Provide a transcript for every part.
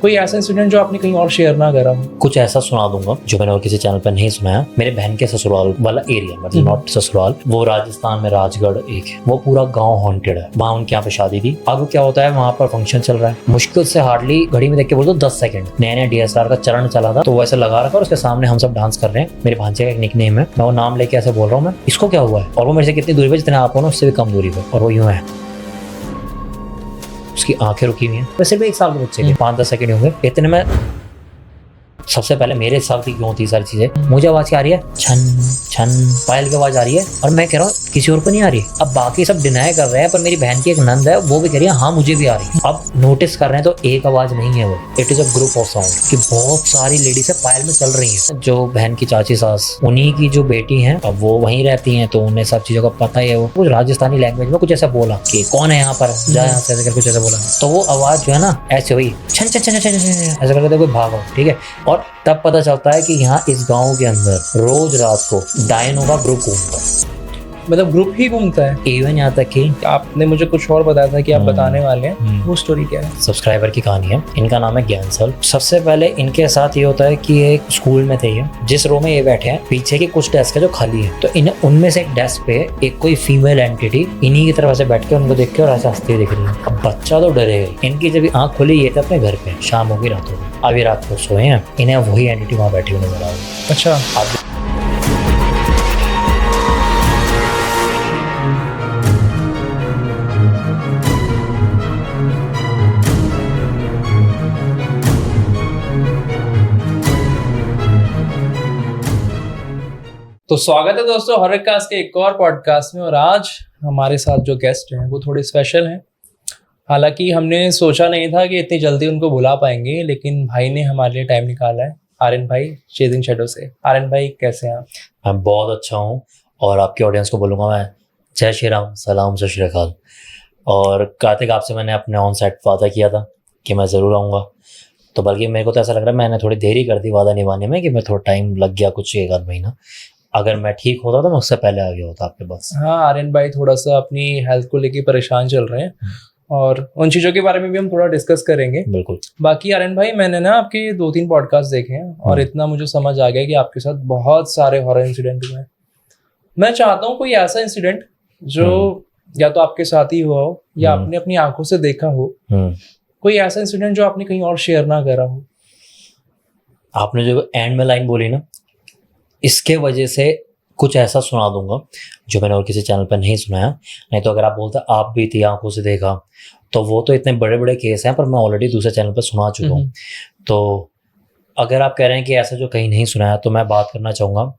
कोई ऐसा इंसिडेंट जो आपने कहीं और शेयर ना करा हो? कुछ ऐसा सुना दूंगा जो मैंने और किसी चैनल पर नहीं सुनाया। मेरे बहन के ससुराल वाला एरिया, मतलब नॉट ससुराल, वो राजस्थान में राजगढ़ एक है, वो पूरा गांव हॉन्टेड है। वहाँ उनके यहाँ पे शादी थी। अब क्या होता है, वहाँ पर फंक्शन चल रहा है, मुश्किल से हार्डली घड़ी में देख के बोल दो 10 सेकंड, नया नया DSLR का चरण चला था, तो वैसे लगा रखा और उसके सामने हम सब डांस कर रहे हैं। मेरे भांजे का एक निकनेम है, मैं वो नाम लेके ऐसे बोल रहा हूँ, मैं इसको क्या हुआ है, और वो मेरे से कितनी दूरी पे, जितने आप हो ना उससे भी कम दूरी पे, और वो यूं है, उसकी आंखें रुकी हुई हैं। वैसे भी 1 साल के बच्चे के 5-10 सेकंड होंगे इतने में। सबसे पहले मेरे साथ ही क्यों होती सारी चीजें, मुझे आवाज क्या आ रही है, छन छन पायल की आवाज आ रही है, और मैं कह रहा हूँ किसी और को नहीं आ रही। अब बाकी सब डिनाई कर रहे हैं, पर मेरी बहन की एक नंद है, वो भी कह रही है हाँ मुझे भी आ रही है। अब नोटिस कर रहे हैं तो एक आवाज नहीं है, वो it is a group of sound कि बहुत सारी लेडीज है पायल में चल रही है। जो बहन की चाची सास, उन्हीं की जो बेटी है, अब वो वहीं रहती है, तो उन्हें सब चीजों का पता ही है। वो कुछ राजस्थानी लैंग्वेज में कुछ ऐसा बोला कि कौन है यहाँ पर, जा यहाँ से, ऐसे कुछ ऐसा बोला, तो वो आवाज जो है ना ऐसे हुई, छन छन छन छन ऐसा करके कोई भागो, ठीक है। और तब पता चलता है कि यहाँ इस गांव के अंदर रोज रात को डायनों का ग्रुप घूमता है। मतलब ग्रुप ही घूमता है? इवन यहाँ तक कि आपने मुझे कुछ और बताया था कि आप बताने वाले हैं, वो स्टोरी क्या है? सब्सक्राइबर की कहानी है। इनका नाम है ज्ञान सर। सबसे पहले इनके साथ ये होता है कि एक स्कूल में थे, ये जिस रो में ये बैठे हैं पीछे की कुछ डेस्क है जो खाली है, तो इन्हें उनमें से एक डेस्क पे एक कोई फीमेल एंटिटी इन्हीं की तरफ ऐसे बैठ के उनको देख के और ऐसे हंसती हुई दिख रही है। अब बच्चा तो डरे, इनकी जब आंख खुली ये थे अपने घर पे, शाम होगी, रात होगी, अभी रात को सोए हैं, इन्हें वही एंटिटी वहाँ बैठी हुई नजर आ रही। अच्छा। तो स्वागत है दोस्तों हॉररकास्ट के एक और पॉडकास्ट में, और आज हमारे साथ जो गेस्ट हैं वो थोड़े स्पेशल हैं। हालांकि हमने सोचा नहीं था कि इतनी जल्दी उनको बुला पाएंगे, लेकिन भाई ने हमारे लिए टाइम निकाला है। आर्यन भाई, चेजिंग शैडो से। आर्यन भाई कैसे हैं आप? मैं बहुत अच्छा हूँ, और आपकी ऑडियंस को बोलूँगा मैं जय श्री राम, सलाम, सत श्री अकाल। और कार्तिक, आपसे मैंने अपने ऑन सेट वादा किया था कि मैं ज़रूर आऊँगा, तो बल्कि मेरे को तो ऐसा लग रहा है मैंने थोड़ी देरी कर दी वादा निभाने में, कि मैं थोड़ा टाइम लग गया, कुछ 1 आध महीना। अगर मैं ठीक होता तो मैं उससे पहले आ गया होता आपके पास। हाँ, आर्यन भाई थोड़ा सा अपनी हेल्थ को लेकर परेशान चल रहे हैं, और उन चीज़ों के बारे में भी हम थोड़ा डिस्कस करेंगे। बिल्कुल। बाकी आर्यन भाई, मैंने ना आपके 2-3 पॉडकास्ट देखे हैं, और इतना मुझे समझ आ गया कि आपके साथ बहुत सारे हॉरर इंसिडेंट हुए हैं। मैं चाहता हूँ कोई ऐसा इंसिडेंट जो या तो आपके साथ ही हुआ हो या आपने अपनी आंखों से देखा हो, कोई ऐसा इंसिडेंट जो आपने कहीं और शेयर ना करा हो। आपने जो एंड में लाइन बोली ना, इसके वजह से कुछ ऐसा सुना दूंगा जो मैंने और किसी चैनल पर नहीं सुनाया। नहीं तो अगर आप बोलते आप भी थी, आंखों से देखा, तो वो तो इतने बड़े बड़े केस हैं, पर मैं ऑलरेडी दूसरे चैनल पर सुना चुका हूँ। तो अगर आप कह रहे हैं कि ऐसा जो कहीं नहीं सुनाया, तो मैं बात करना चाहूँगा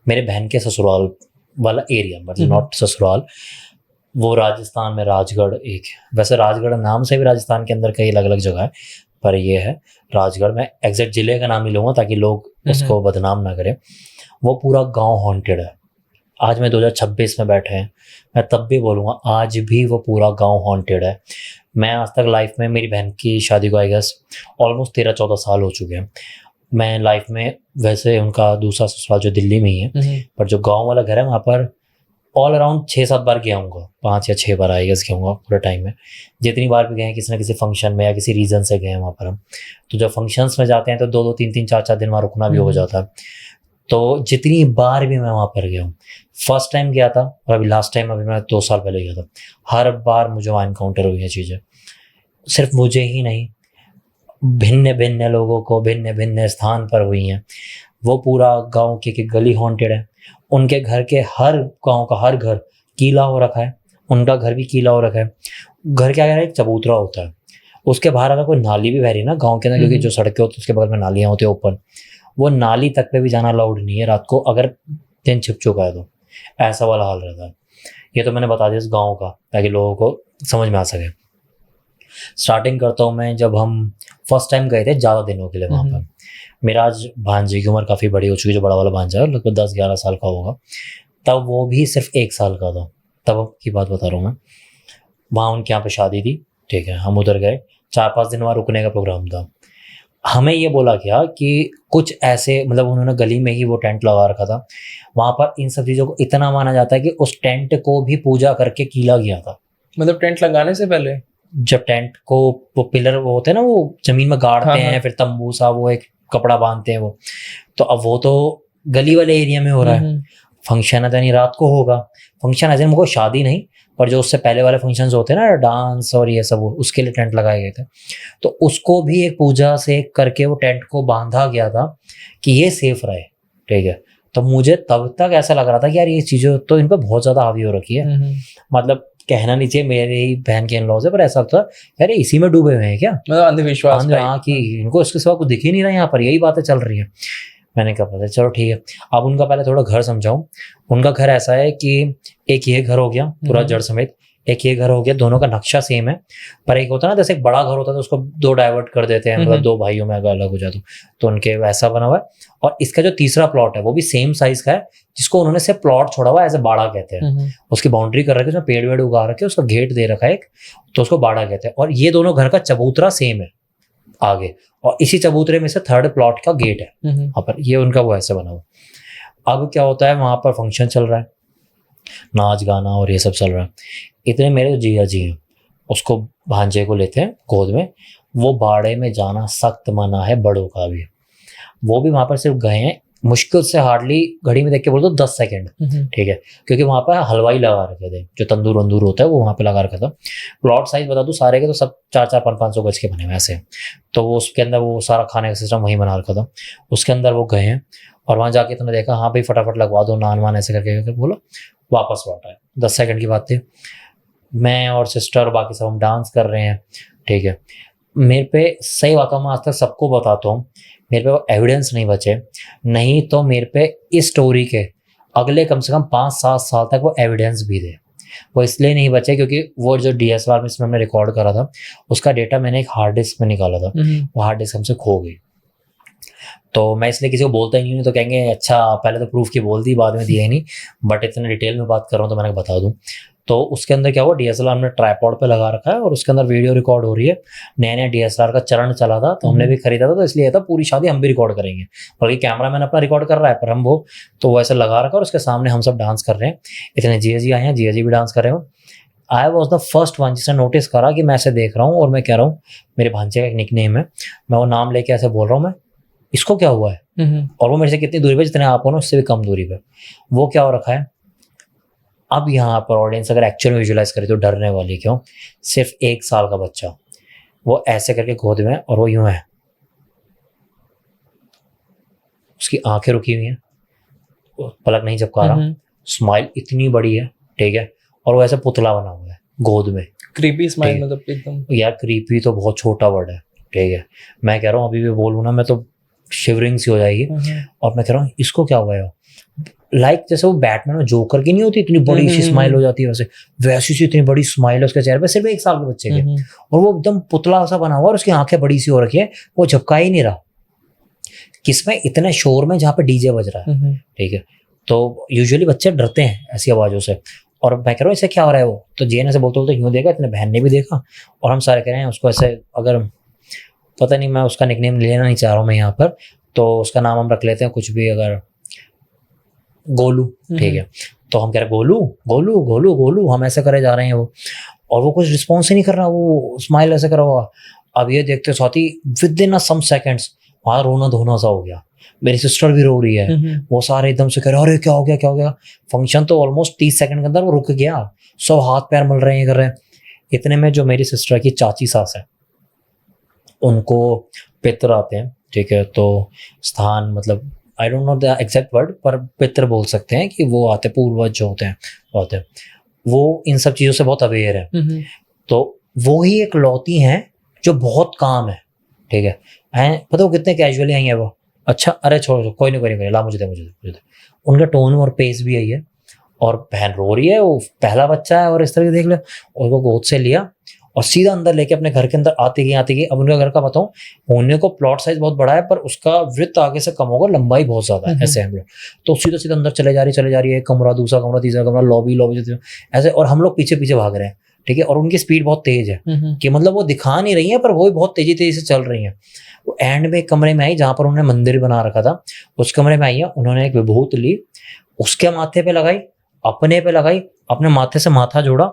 मेरे बहन के ससुराल वाला एरिया, मतलब नॉट ससुराल, वो राजस्थान में राजगढ़ एक है। वैसे राजगढ़ नाम से भी राजस्थान के अंदर कई अलग अलग जगह है, पर ये है राजगढ़। मैं एग्जैक्ट जिले का नाम ही लूँगा ताकि लोग इसको बदनाम ना करें। वो पूरा गांव हॉन्टेड है। आज मैं 2026 में बैठे हैं, मैं तब भी बोलूँगा आज भी वो पूरा गांव हॉन्टेड है। मैं आज तक लाइफ में, मेरी बहन की शादी को आई गेस ऑलमोस्ट 13-14 साल हो चुके हैं। मैं लाइफ में, वैसे उनका दूसरा ससुराल जो दिल्ली में ही है, पर जो गांव वाला घर है वहाँ पर ऑल अराउंड 6-7 बार गया हूँगा, 5 या 6 बार आई गेस गया हूँगा पूरे टाइम में। जितनी बार भी गए हैं किसी ना किसी फंक्शन में या किसी रीज़न से गए हैं वहाँ पर हम। तो जब फंक्शंस में जाते हैं तो 2-2, 3-3, 4-4 दिन वहाँ रुकना भी हो जाता है। तो जितनी बार भी मैं वहाँ पर गया हूँ, फर्स्ट टाइम गया था और अभी लास्ट टाइम, अभी मैं 2 साल पहले गया था, हर बार मुझे वहाँ इनकाउंटर हुई है चीज़ें। सिर्फ मुझे ही नहीं, भिन्न भिन्न लोगों को भिन्न भिन्न स्थान पर हुई हैं। वो पूरा गांव की गली हॉन्टेड है। उनके घर के हर, गांव का हर घर कीला हो रखा है, उनका घर भी कीला हो रखा है। घर के आगे एक चबूतरा होता है, उसके बाहर अगर कोई नाली भी बह रही है ना गाँव के अंदर, क्योंकि जो सड़कें होती है उसके बगल में नालियाँ होती है ऊपर, वो नाली तक पे भी जाना अलाउड नहीं है रात को, अगर दिन छिप चुका है तो। ऐसा वाला हाल रहता है। ये तो मैंने बता दिया इस गांव का, ताकि लोगों को समझ में आ सके। स्टार्टिंग करता हूँ मैं, जब हम फर्स्ट टाइम गए थे ज़्यादा दिनों के लिए वहाँ पर। मेरा आज भांजे की उम्र काफ़ी बड़ी हो चुकी है, जो बड़ा वाला भांजा है लगभग 10-11 साल का होगा, तब वो भी सिर्फ 1 साल का था। तब की बात बता रहा हूँ मैं। वहाँ उनके यहाँ पे शादी थी, ठीक है, हम उधर गए, 4-5 दिन वहाँ रुकने का प्रोग्राम था। हमें ये बोला गया कि कुछ ऐसे, मतलब उन्होंने गली में ही वो टेंट लगा रखा था। वहाँ पर इन सब चीज़ों को इतना माना जाता है कि उस टेंट को भी पूजा करके कीला गया था। मतलब टेंट लगाने से पहले? जब टेंट को वो पिलर वो होते हैं ना, वो जमीन में गाड़ते हाँ, हैं, फिर तंबू सा वो एक कपड़ा बांधते हैं वो, तो अब वो तो गली वाले एरिया में हो रहा है। फंक्शन है तो यानी रात को होगा। फंक्शन ऐसे मुझको शादी नहीं, पर जो उससे पहले वाले फंक्शंस होते हैं ना, डांस और ये सब, उसके लिए टेंट लगाए गए थे। तो उसको भी एक पूजा से करके वो टेंट को बांधा गया था कि ये सेफ रहे, ठीक है। तो मुझे तब तक ऐसा लग रहा था कि यार ये चीज़ें तो इन पर बहुत ज़्यादा हावी हो रखी है। मतलब कहना नहीं चाहिए मेरे ही बहन के इन-लॉज़ है, पर ऐसा था यार ये इसी में डूबे हुए हैं क्या, मतलब अंधविश्वास हाँ कि इनको इसके सिवा कुछ दिख ही नहीं रहा, यहाँ पर यही बातें चल रही है। मैंने कहा पता चलो ठीक है। अब उनका पहले थोड़ा घर समझाऊं। उनका घर ऐसा है कि एक ये घर हो गया पूरा जड़ समेत, एक ये घर हो गया, दोनों का नक्शा सेम है, पर एक होता है ना जैसे एक बड़ा घर होता है तो उसको दो डाइवर्ट कर देते हैं, मतलब दो भाइयों में अगर अलग हो जाए तो उनके वैसा बना हुआ है। और इसका जो तीसरा प्लॉट है वो भी सेम साइज का है, जिसको उन्होंने सिर्फ प्लॉट छोड़ा हुआ है, एज ए बाड़ा कहते हैं। उसकी बाउंड्री कर रखी है, उसमें पेड़ वेड़ उगा रखे, उसका गेट दे रखा है एक, तो उसको बाड़ा कहते हैं। और ये दोनों घर का चबूतरा सेम है आगे, और इसी चबूतरे में से थर्ड प्लॉट का गेट है वहाँ पर, ये उनका वो ऐसे बना हुआ। अब क्या होता है, वहां पर फंक्शन चल रहा है, नाच गाना और ये सब चल रहा है। इतने मेरे जो जीजा जी हैं उसको भांजे को लेते हैं गोद में, वो बाड़े में जाना सख्त मना है बड़ों का भी। वो भी वहां पर सिर्फ गए हैं मुश्किल से, हार्डली घड़ी में देख के बोल दो 10 सेकंड, ठीक है, क्योंकि वहां पर हलवाई लगा रखे थे, जो तंदूर वंदूर होता है वो वहां पे लगा रखा था। प्लॉट साइज बता दूं सारे के तो सब 400-500 गज के बने हुए ऐसे, तो वो उसके अंदर वो सारा खाने का सिस्टम वहीं बना रखा था। उसके अंदर वो गए हैं और वहां जाके तुमने देखा, हाँ भाई फटाफट लगवा दो नान वान ऐसे करके बोलो, वापस लौटा है। 10 सेकंड की बात थी। मैं और सिस्टर बाकी सब हम डांस कर रहे हैं, ठीक है। मेरे पे सही बात है, मैं आज तक सबको बताता हूँ, मेरे पे वो एविडेंस नहीं बचे, नहीं तो मेरे पे इस स्टोरी के अगले कम से कम 5-7 साल तक वो एविडेंस भी थे। वो इसलिए नहीं बचे क्योंकि वो जो DSLR में इसमें हमने रिकॉर्ड करा था उसका डेटा मैंने एक हार्ड डिस्क में निकाला था, वो हार्ड डिस्क हमसे खो गई। तो मैं इसलिए किसी को बोलता ही नहीं, तो कहेंगे अच्छा पहले तो प्रूफ की बोल दी बाद में दिया ही नहीं, बट इतने डिटेल में बात कर रहा हूँ तो मैंने बता दूं। तो उसके अंदर क्या हुआ, DSLR हमने ट्राइपॉड पे लगा रखा है और उसके अंदर वीडियो रिकॉर्ड हो रही है। नया नया DSLR का चरण चला था तो हमने भी खरीदा था, तो इसलिए था पूरी शादी हम भी रिकॉर्ड करेंगे, बल्कि कैमरा मैन अपना रिकॉर्ड कर रहा है पर हम वो तो वैसे लगा रखा और उसके सामने हम सब डांस कर रहे हैं। इतने जीजा जी आए हैं, जीजा जी भी डांस कर रहे हो। I was the first one जिसने नोटिस करा कि मैं ऐसे देख रहा हूँ और मैं कह रहा हूँ मेरे भांजे का एक निकनेम है, मैं वो नाम लेके ऐसे बोल रहा हूँ, मैं इसको क्या हुआ है, और वो मेरे से कितनी दूरी पे, जितने आप हो ना उससे भी कम दूरी पे वो क्या हो रखा है। अब यहाँ पर ऑडियंस अगर एक्चुअल में विजुअलाइज करे तो डरने वाली क्यों, सिर्फ 1 साल का बच्चा वो ऐसे करके गोद में और वो यूं है, उसकी आंखें रुकी हुई हैं, पलक नहीं झपका रहा, स्माइल इतनी बड़ी है, ठीक है, और वो ऐसा पुतला बना हुआ है गोद में। क्रीपी स्माइल, मतलब एकदम यार क्रीपी तो बहुत छोटा वर्ड है, ठीक है। मैं कह रहा हूँ अभी भी बोलूँ ना मैं तो शिवरिंग सी हो जाएगी। और मैं कह रहा हूँ इसको क्या हुआ है, लाइक जैसे वो बैटमैन में जोकर की नहीं होती इतनी बड़ी सी स्माइल हो जाती है, वैसी सी इतनी बड़ी स्माइल है उसके चेहरे पे, सिर्फ 1 साल के बच्चे के, और वो एकदम पुतला सा बना हुआ और उसकी आंखें बड़ी सी हो रखी है, वो झपका ही नहीं रहा। किसमें, इतने शोर में जहाँ पे डीजे बज रहा है, ठीक है। तो यूजुअली बच्चे डरते हैं ऐसी आवाजों से, और मैं कह रहा हूँ इसे क्या हो रहा है, वो तो जेन ऐसे बोलते यूँ देखा, इतने बहन ने भी देखा, और हम सारे कह रहे हैं उसको ऐसे, अगर पता नहीं मैं उसका निकनेम लेना नहीं चाह रहा हूँ मैं यहाँ पर, तो उसका नाम हम रख लेते हैं कुछ भी, अगर गोलू, ठीक है। तो हम कह रहे गोलू गोलू गोलू गोलू, हम ऐसे करे जा रहे हैं वो, और वो कुछ रिस्पॉन्स ही नहीं कर रहा, वो स्माइल ऐसे करा हुआ। अब ये देखते साथ ही विद इन सम सेकंड्स वहाँ रोना धोना सा हो गया, मेरी सिस्टर भी रो रही है, वो सारे एकदम से कह रहे अरे क्या हो गया क्या हो गया। फंक्शन तो ऑलमोस्ट 30 सेकंड के अंदर वो रुक गया, सब हाथ पैर मल रहे हैं, कर रहे हैं। इतने में जो मेरी सिस्टर की चाची सास है उनको पितर आते हैं, ठीक है। तो स्थान, मतलब I don't know the exact word, पर पितर बोल सकते हैं कि वो आते, पूर्वज जो होते हैं वो इन सब चीज़ों से बहुत अवेयर है। तो वो ही एक लौती हैं जो बहुत काम है, ठीक है। पता वो कितने कैजुअली आई है वो, अच्छा अरे छोड़ो कोई नहीं ला मुझे दे। उनका टोन और पेस भी यही है, और बहन रो रही है, वो पहला बच्चा है और इस तरह से देख लो, और वो गोद से लिया और सीधा अंदर लेके अपने घर के अंदर आती गई। अब उनका घर का बताऊं, होने को प्लॉट साइज बहुत बड़ा है पर उसका वृत्त आगे से कम होगा, लंबाई बहुत ज्यादा है ऐसे हम लोग। तो सीधा सीधा अंदर चले जा रही है, एक कमरा, दूसरा कमरा, तीसरा कमरा, लॉबी ऐसे, और हम लोग पीछे पीछे भाग रहे हैं, ठीक है। और उनकी स्पीड बहुत तेज है कि मतलब वो दिखा नहीं रही है पर वो भी बहुत तेजी से चल रही है। वो एंड में एक कमरे में आई जहां पर उन्होंने मंदिर बना रखा था, उस कमरे में आई है, उन्होंने एक विभूत ली, उसके माथे पे लगाई, अपने पे लगाई, अपने माथे से माथा जोड़ा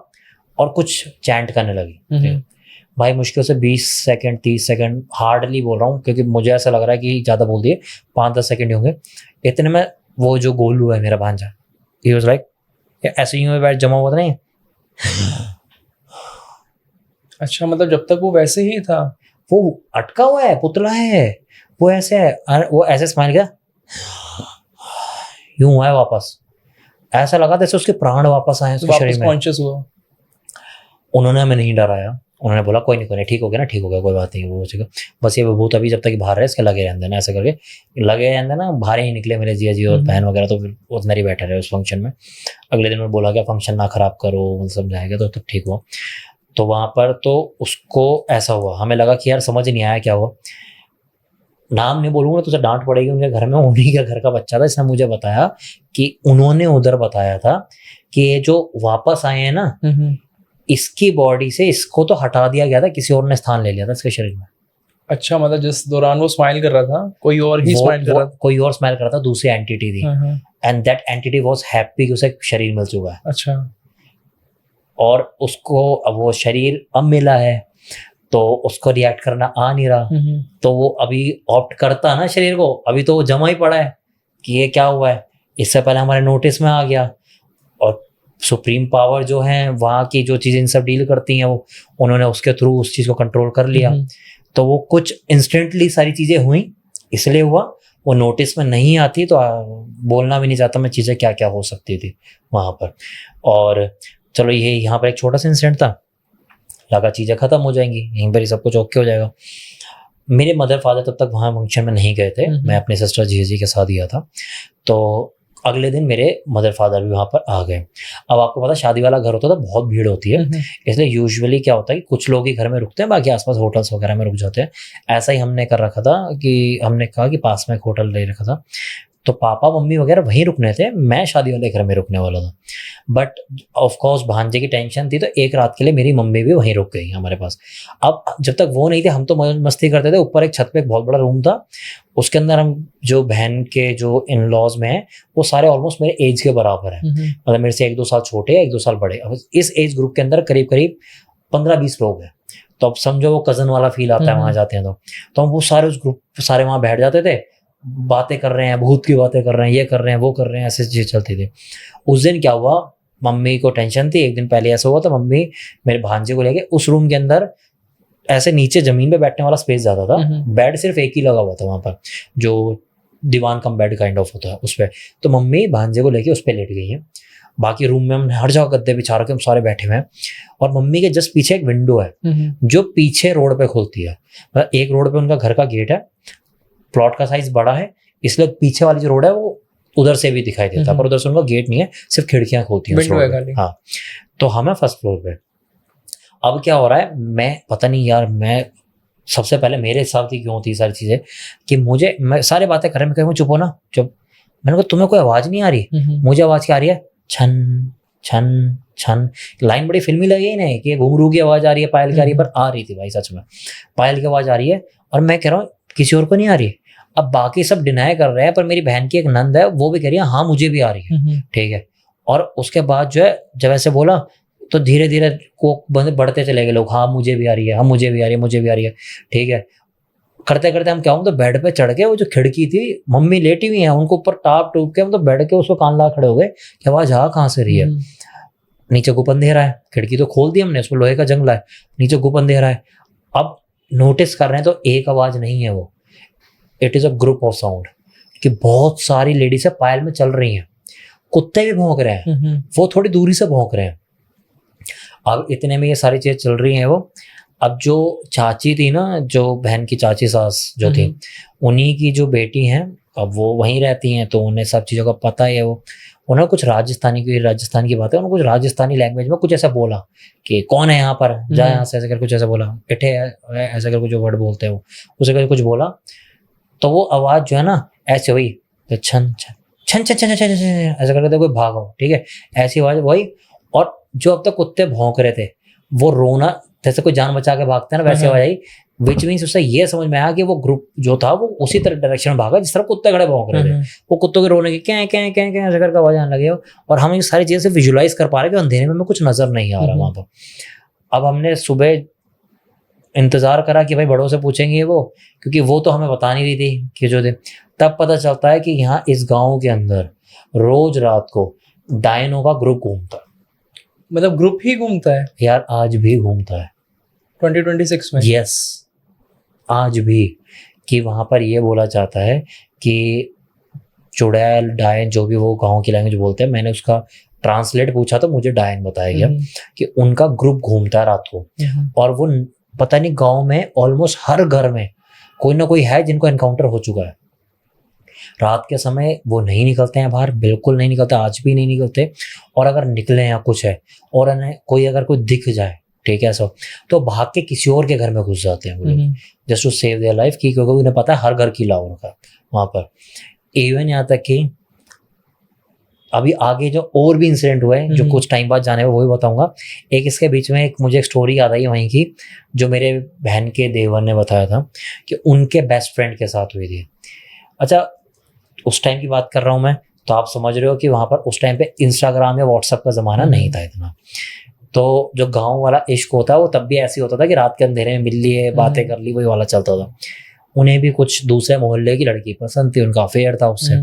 और कुछ चैंट करने लगी। भाई मुश्किल से 20 सेकंड 30 सेकंड हार्डली बोल रहा हूँ, क्योंकि मुझे ऐसा लग रहा है कि ज़्यादा बोल दिए, 5-10 सेकंड ही होंगे। इतने में वो जो गोलू है मेरा भांजा, ही वाज लाइक, ऐसे ही में बैठ जमा हुआ था नहीं। अच्छा, मतलब जब तक वो वैसे ही था? वो अटका हुआ है, पुतला है, वो ऐसे है, वो ऐसे स्माइल किया, यूं हुआ है वापस, ऐसा लगा जैसे उसके प्राण वापस आए उसके शरीर वापस में। कॉन्शियस हुआ? उन्होंने हमें नहीं डराया, उन्होंने बोला कोई नहीं ठीक हो गया ना, ठीक हो गया, कोई बात नहीं, वो ठीक है, बस ये विभूत अभी जब तक बाहर है इसके लगे रहते ना, ऐसे करके लगे रहते ना, बाहर ही निकले मेरे जिया जी और बहन वगैरह, तो फिर उतना ही बैठे रहे उस फंक्शन में। अगले दिन उन्होंने बोला कि फंक्शन ना खराब करो, समझाएगा तो ठीक हुआ। तो वहाँ पर तो उसको ऐसा हुआ, हमें लगा कि यार समझ नहीं आया क्या हुआ। नाम नहीं बोलूंगा तो उसे डांट पड़ेगी, उनके घर में उन्हीं के घर का बच्चा था, इसने मुझे बताया कि उन्होंने उधर बताया था कि ये जो वापस आए हैं ना, इसकी बॉडी से इसको तो हटा दिया गया था, किसी और ने स्थान ले लिया था इसके शरीर में। अच्छा, मतलब जिस दौरान वो स्माइल कर रहा था कोई और ही स्माइल कर रहा था? कोई और स्माइल कर रहा था, दूसरी एंटिटी थी, and that entity was happy कि उसे शरीर मिल चुका है। अच्छा। और उसको अब वो शरीर अब मिला है तो उसको रिएक्ट करना आ नहीं रहा, तो वो अभी ऑप्ट करता ना शरीर को, अभी तो वो जमा ही पड़ा है कि ये क्या हुआ है। इससे पहले हमारे नोटिस में आ गया, और सुप्रीम पावर जो है वहाँ की जो चीज़ें इन सब डील करती हैं, वो उन्होंने उसके थ्रू उस चीज़ को कंट्रोल कर लिया। तो वो कुछ इंस्टेंटली सारी चीज़ें हुई, इसलिए हुआ। वो नोटिस में नहीं आती तो बोलना भी नहीं चाहता मैं चीज़ें क्या क्या हो सकती थी वहाँ पर। और चलो ये यहाँ पर एक छोटा सा इंसिडेंट था, लगा चीज़ें ख़त्म हो जाएंगी, यहीं पर ही सब कुछ ओके हो जाएगा। मेरे मदर फादर तब तक वहाँ फंक्शन में नहीं गए थे, मैं अपने सिस्टर जीजी के साथ गया था। तो अगले दिन मेरे मदर फादर भी वहाँ पर आ गए। अब आपको पता शादी वाला घर होता है तो बहुत भीड़ होती है, इसलिए यूजुअली क्या होता है कि कुछ लोग ही घर में रुकते हैं, बाकी आसपास होटल्स वगैरह में रुक जाते हैं। ऐसा ही हमने कर रखा था कि हमने कहा कि पास में एक होटल ले रखा था, तो पापा मम्मी वगैरह वहीं रुकने थे, मैं शादी वाले घर में रुकने वाला था। बट ऑफ कोर्स भांजे की टेंशन थी, तो एक रात के लिए मेरी मम्मी भी वहीं रुक गई हमारे पास। अब जब तक वो नहीं थे हम तो मस्ती करते थे। ऊपर एक छत पे एक बहुत बड़ा रूम था, उसके अंदर हम जो बहन के जो इन लॉज में हैं वो सारे ऑलमोस्ट मेरे एज के बराबर हैं, मतलब मेरे से 1-2 साल छोटे हैं, 1-2 साल बड़े। अब इस एज ग्रुप के अंदर करीब करीब 15-20 लोग हैं, तो अब समझो वो कजन वाला फील आता है वहाँ जाते हैं तो हम वो सारे उस ग्रुप सारे वहाँ बैठ जाते थे, बातें कर रहे हैं, भूत की बातें कर रहे हैं, ये कर रहे हैं, वो कर रहे हैं, ऐसे चीज़ चलती थी। उस दिन क्या हुआ, मम्मी को टेंशन थी, एक दिन पहले ऐसा हुआ था, मम्मी मेरे भांजे को लेके उस रूम के अंदर ऐसे नीचे जमीन पे बैठने वाला स्पेस ज़्यादा था, बेड सिर्फ एक ही लगा हुआ था वहाँ पर, जो दीवान कम बेड काइंड ऑफ होता है उस पर। तो मम्मी भांजे को लेके उस पर लेट गई है। बाकी रूम में हम हर जगह गद्दे बिछा रखे, हम सारे बैठे हुए हैं, और मम्मी के जस्ट पीछे एक विंडो है जो पीछे रोड पे खुलती है। मतलब एक रोड पे उनका घर का गेट है, प्लॉट का साइज बड़ा है, इसलिए पीछे वाली जो रोड है वो उधर से भी दिखाई देता है, पर उधर से उनका गेट नहीं है, सिर्फ खिड़कियां खुलती हैं। हाँ, तो हमें फर्स्ट फ्लोर पे। अब क्या हो रहा है, मैं पता नहीं यार, मैं सबसे पहले मेरे हिसाब से क्यों होती है सारी चीजें कि मैं सारी बातें कर रहे हैं, मैं चुप हो ना, चुप। मैंने कहा तुम्हें कोई आवाज नहीं आ रही? मुझे आवाज क्या आ रही है, छन छन छन। लाइन बड़ी फिल्मी लगी ना कि घुंघरू की आवाज आ रही है, पायल की आ रही है, पर आ रही थी भाई, सच में पायल की आवाज आ रही है। और मैं कह रहा हूँ किसी और को नहीं आ रही। अब बाकी सब डिनाई कर रहे हैं, पर मेरी बहन की एक नंद है, वो भी कह रही है हाँ मुझे भी आ रही है, ठीक है। और उसके बाद जो है जब ऐसे बोला तो धीरे धीरे कोक बढ़ते चले गए लोग, हाँ मुझे भी आ रही है, हाँ मुझे भी आ रही है, मुझे भी आ रही है, ठीक है। करते करते हम क्या हूँ, तो बेड पे चढ़ के वो जो खिड़की थी, मम्मी लेटी हुई है, उनको ऊपर टाप टूप के मतलब बैठ के उसको कान ला खड़े हो गए कि आवाज आ कहाँ से रही है। नीचे गुप अंधेरा है, खिड़की तो खोल दी हमने, उसमें लोहे का जंगला है, नीचे गुप अंधेरा है। अब नोटिस कर रहे हैं तो एक आवाज नहीं है वो, it is a group of sound कि बहुत सारी लेडीज पायल में चल रही हैं, कुत्ते भी भौंक रहे हैं, वो थोड़ी दूरी से भौंक रहे हैं। अब इतने में ये सारी चीजें चल रही हैं। वो अब जो चाची थी ना, जो बहन की चाची सास जो थी, उन्हीं की जो बेटी हैं, अब वो वहीं रहती हैं, तो उन्हें सब चीज़ों का पता है। वो उन्होंने कुछ राजस्थान की बात है, उन्होंने कुछ राजस्थानी लैंग्वेज में कुछ ऐसा बोला कि कौन है यहाँ पर, जा यहाँ से, ऐसे कर कुछ ऐसा बोला, इठे ऐसा कर कुछ जो वर्ड बोलते हैं वो, उसे कर कुछ बोला। तो वो आवाज़ जो है ना ऐसे हुई, तो छन छन छन छन छन छन ऐसा करके कोई भागो, ठीक है, ऐसी आवाज़ वही। और जो अब तक कुत्ते भौंक रहे थे, वो रोना जैसे कोई जान बचा के भागते हैं ना, वैसे आवाज आई, विच मीन्स उससे ये समझ में आया कि वो ग्रुप जो था वो उसी तरह डायरेक्शन में भागा जिस तरह कुत्ते खड़े भौंक रहे थे। वो कुत्तों के रोने की क्या क्या क्या क्या ऐसे करके आवाज आने लगी, और हम ये सारी चीजें से विजुलाइज कर पा रहे कि अंधेरे में कुछ नजर नहीं आ रहा वहां पर। अब हमने सुबह इंतजार करा कि भाई बड़ों से पूछेंगे वो, क्योंकि वो तो हमें बता नहीं रही थी कि जो दे। तब पता चलता है कि यहाँ इस गांव के अंदर रोज रात को डायनो का ग्रुप घूमता है। मतलब ग्रुप ही घूमता है यार आज भी घूमता है 2026 में? यस, आज भी। कि वहां पर ये बोला जाता है कि चुड़ैल डायन जो भी वो गांव की लैंग्वेज बोलते हैं, मैंने उसका ट्रांसलेट पूछा तो मुझे डायन बताया गया कि उनका ग्रुप घूमता है रात को। और वो पता नहीं गांव में ऑलमोस्ट हर घर में कोई ना कोई है जिनको एनकाउंटर हो चुका है। रात के समय वो नहीं निकलते हैं बाहर, बिल्कुल नहीं निकलते, आज भी नहीं निकलते। और अगर निकले या कुछ है और उन्हें कोई अगर कोई दिख जाए, ठीक है ऐसा, तो भाग के किसी और के घर में घुस जाते हैं वो लोग, just to save their life. की क्योंकि उन्हें पता है हर घर की लाओ रखा वहां पर। इवन यहाँ तक कि अभी आगे जो और भी इंसिडेंट हुए जो कुछ टाइम बाद जाने वो भी बताऊंगा। एक इसके बीच में एक मुझे एक स्टोरी याद आई वहीं की, जो मेरे बहन के देवर ने बताया था कि उनके बेस्ट फ्रेंड के साथ हुई थी। अच्छा, उस टाइम की बात कर रहा हूँ मैं, तो आप समझ रहे हो कि वहां पर उस टाइम पे इंस्टाग्राम या व्हाट्सएप का जमाना नहीं था इतना। तो जो गांव वाला इश्क होता है वो तब भी ऐसे होता था कि रात के अंधेरे में मिल लिए, बातें कर ली, वही वाला चलता था। उन्हें भी कुछ दूसरे मोहल्ले की लड़की पसंद थी, उनका अफेयर था उससे।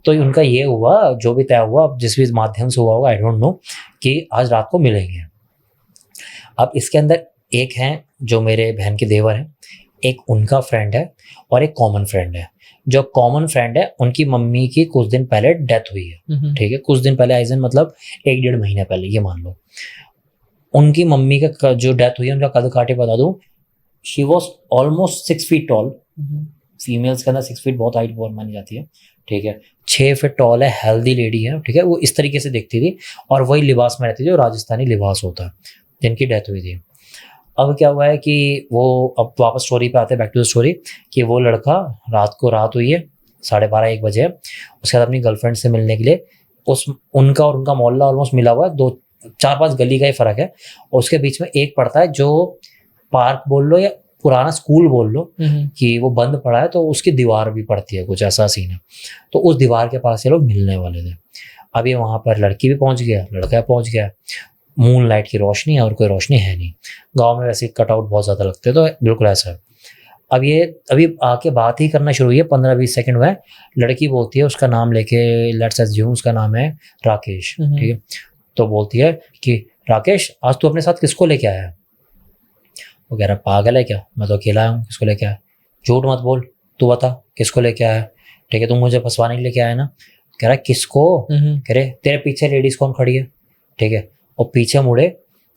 तो उनका ये हुआ, जो भी तय हुआ, जिस भी माध्यम से हुआ होगा, आई डोंट नो, कि आज रात को मिलेंगे। अब इसके अंदर एक है जो मेरे बहन के देवर हैं, एक उनका फ्रेंड है और एक कॉमन फ्रेंड है। जो कॉमन फ्रेंड है उनकी मम्मी की कुछ दिन पहले डेथ हुई है, ठीक है, कुछ दिन पहले, आइजन मतलब 1-1.5 महीने पहले, ये मान लो। उनकी मम्मी का जो डेथ हुई है, उनका कद काटे बता दूं, she was almost 6 feet tall. Females के अंदर 6 फीट बहुत हाइट बहुत मानी जाती है, ठीक है। 6 फीट टॉल है, हेल्दी लेडी है, ठीक है। वो इस तरीके से दिखती थी और वही लिबास में रहती थी जो राजस्थानी लिबास होता है, जिनकी डेथ हुई थी। अब क्या हुआ है कि वो, अब वापस स्टोरी पे आते हैं, बैक टू द स्टोरी, कि वो लड़का रात हुई है 12:30-1 बजे, उसके बाद अपनी गर्लफ्रेंड से मिलने के लिए, उनका और उनका मोहल्ला ऑलमोस्ट मिला हुआ है, 4-5 गली का ही फर्क है। और उसके बीच में एक पड़ता है जो पार्क बोल लो या पुराना स्कूल बोल लो, कि वो बंद पड़ा है, तो उसकी दीवार भी पड़ती है, कुछ ऐसा सीन है। तो उस दीवार के पास ये लोग मिलने वाले थे। अब ये वहां पर लड़की भी पहुंच गया, लड़का पहुंच गया। मून लाइट की रोशनी है और कोई रोशनी है नहीं, गांव में वैसे कटआउट बहुत ज्यादा लगते हैं, तो बिल्कुल ऐसा है। अब ये अभी आके बात ही करना शुरू हुई है, 15-20 सेकंड हुआ है। लड़की बोलती है, उसका नाम लेके, लेट्स अज्यूम उसका नाम है राकेश, ठीक है। तो बोलती है कि राकेश, आज तू अपने साथ किसको लेके आया है? वो कह रहा, पागल है क्या, मैं तो अकेला आया हूँ, किसको लेके आया? झूठ मत बोल, तू बता किसको लेके आया, ठीक है, तुम मुझे फंसवाने के लेके आया ना। कह रहा किसको? कह रहे तेरे पीछे लेडीज कौन खड़ी है, ठीक है। और पीछे मुड़े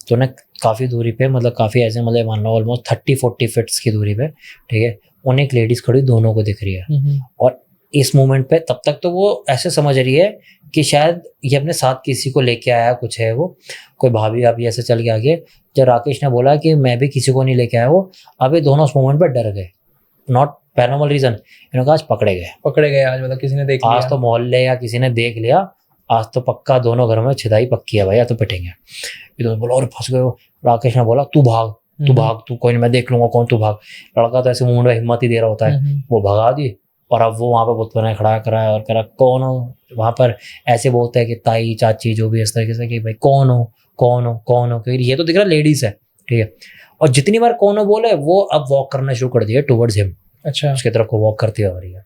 तो ना काफ़ी दूरी पे, मतलब काफ़ी ऐसे, मतलब मान लो ऑलमोस्ट 30-40 फीट्स की दूरी पे, ठीक है, उन्हें एक लेडीज खड़ी दोनों को दिख रही है। और इस मोमेंट पे तब तक तो वो ऐसे समझ रही है कि शायद ये अपने साथ किसी को लेके आया, कुछ है, वो कोई भाभी अभी ऐसे चल के आगे। जब राकेश ने बोला कि मैं भी किसी को नहीं लेके आया, वो अभी दोनों उस मोमेंट पर डर गए। नॉट पैरानॉर्मल रीजन, इन्होंने कहा आज पकड़े गए आज, मतलब किसी ने देख लिया, आज तो मोहल्ले या किसी ने देख लिया, आज तो पक्का दोनों घरों में छिदाई पक्की है भाई, या तो पिटेंगे। इधर बोला और फंस गए। राकेश ने बोला तू भाग, तू कोई नहीं, मैं देख लूंगा कौन, तू भाग। लड़का तो ऐसे मुंह में हिम्मत ही दे रहा होता है, वो भगा दी। और अब वो वहां पर बुत बनाए खड़ा कराया और करा, कौन हो? वहां पर ऐसे बोलते हैं कि ताई चाची जो भी, इस तरीके से कि भाई कौन हो, क्योंकि ये तो दिख रहा लेडीज है, ठीक है। और जितनी बार कौन हो बोले, वो अब वॉक करना शुरू कर दिया टुवर्ड्स हिम। अच्छा, उसकी तरफ को वॉक करती जा रही है।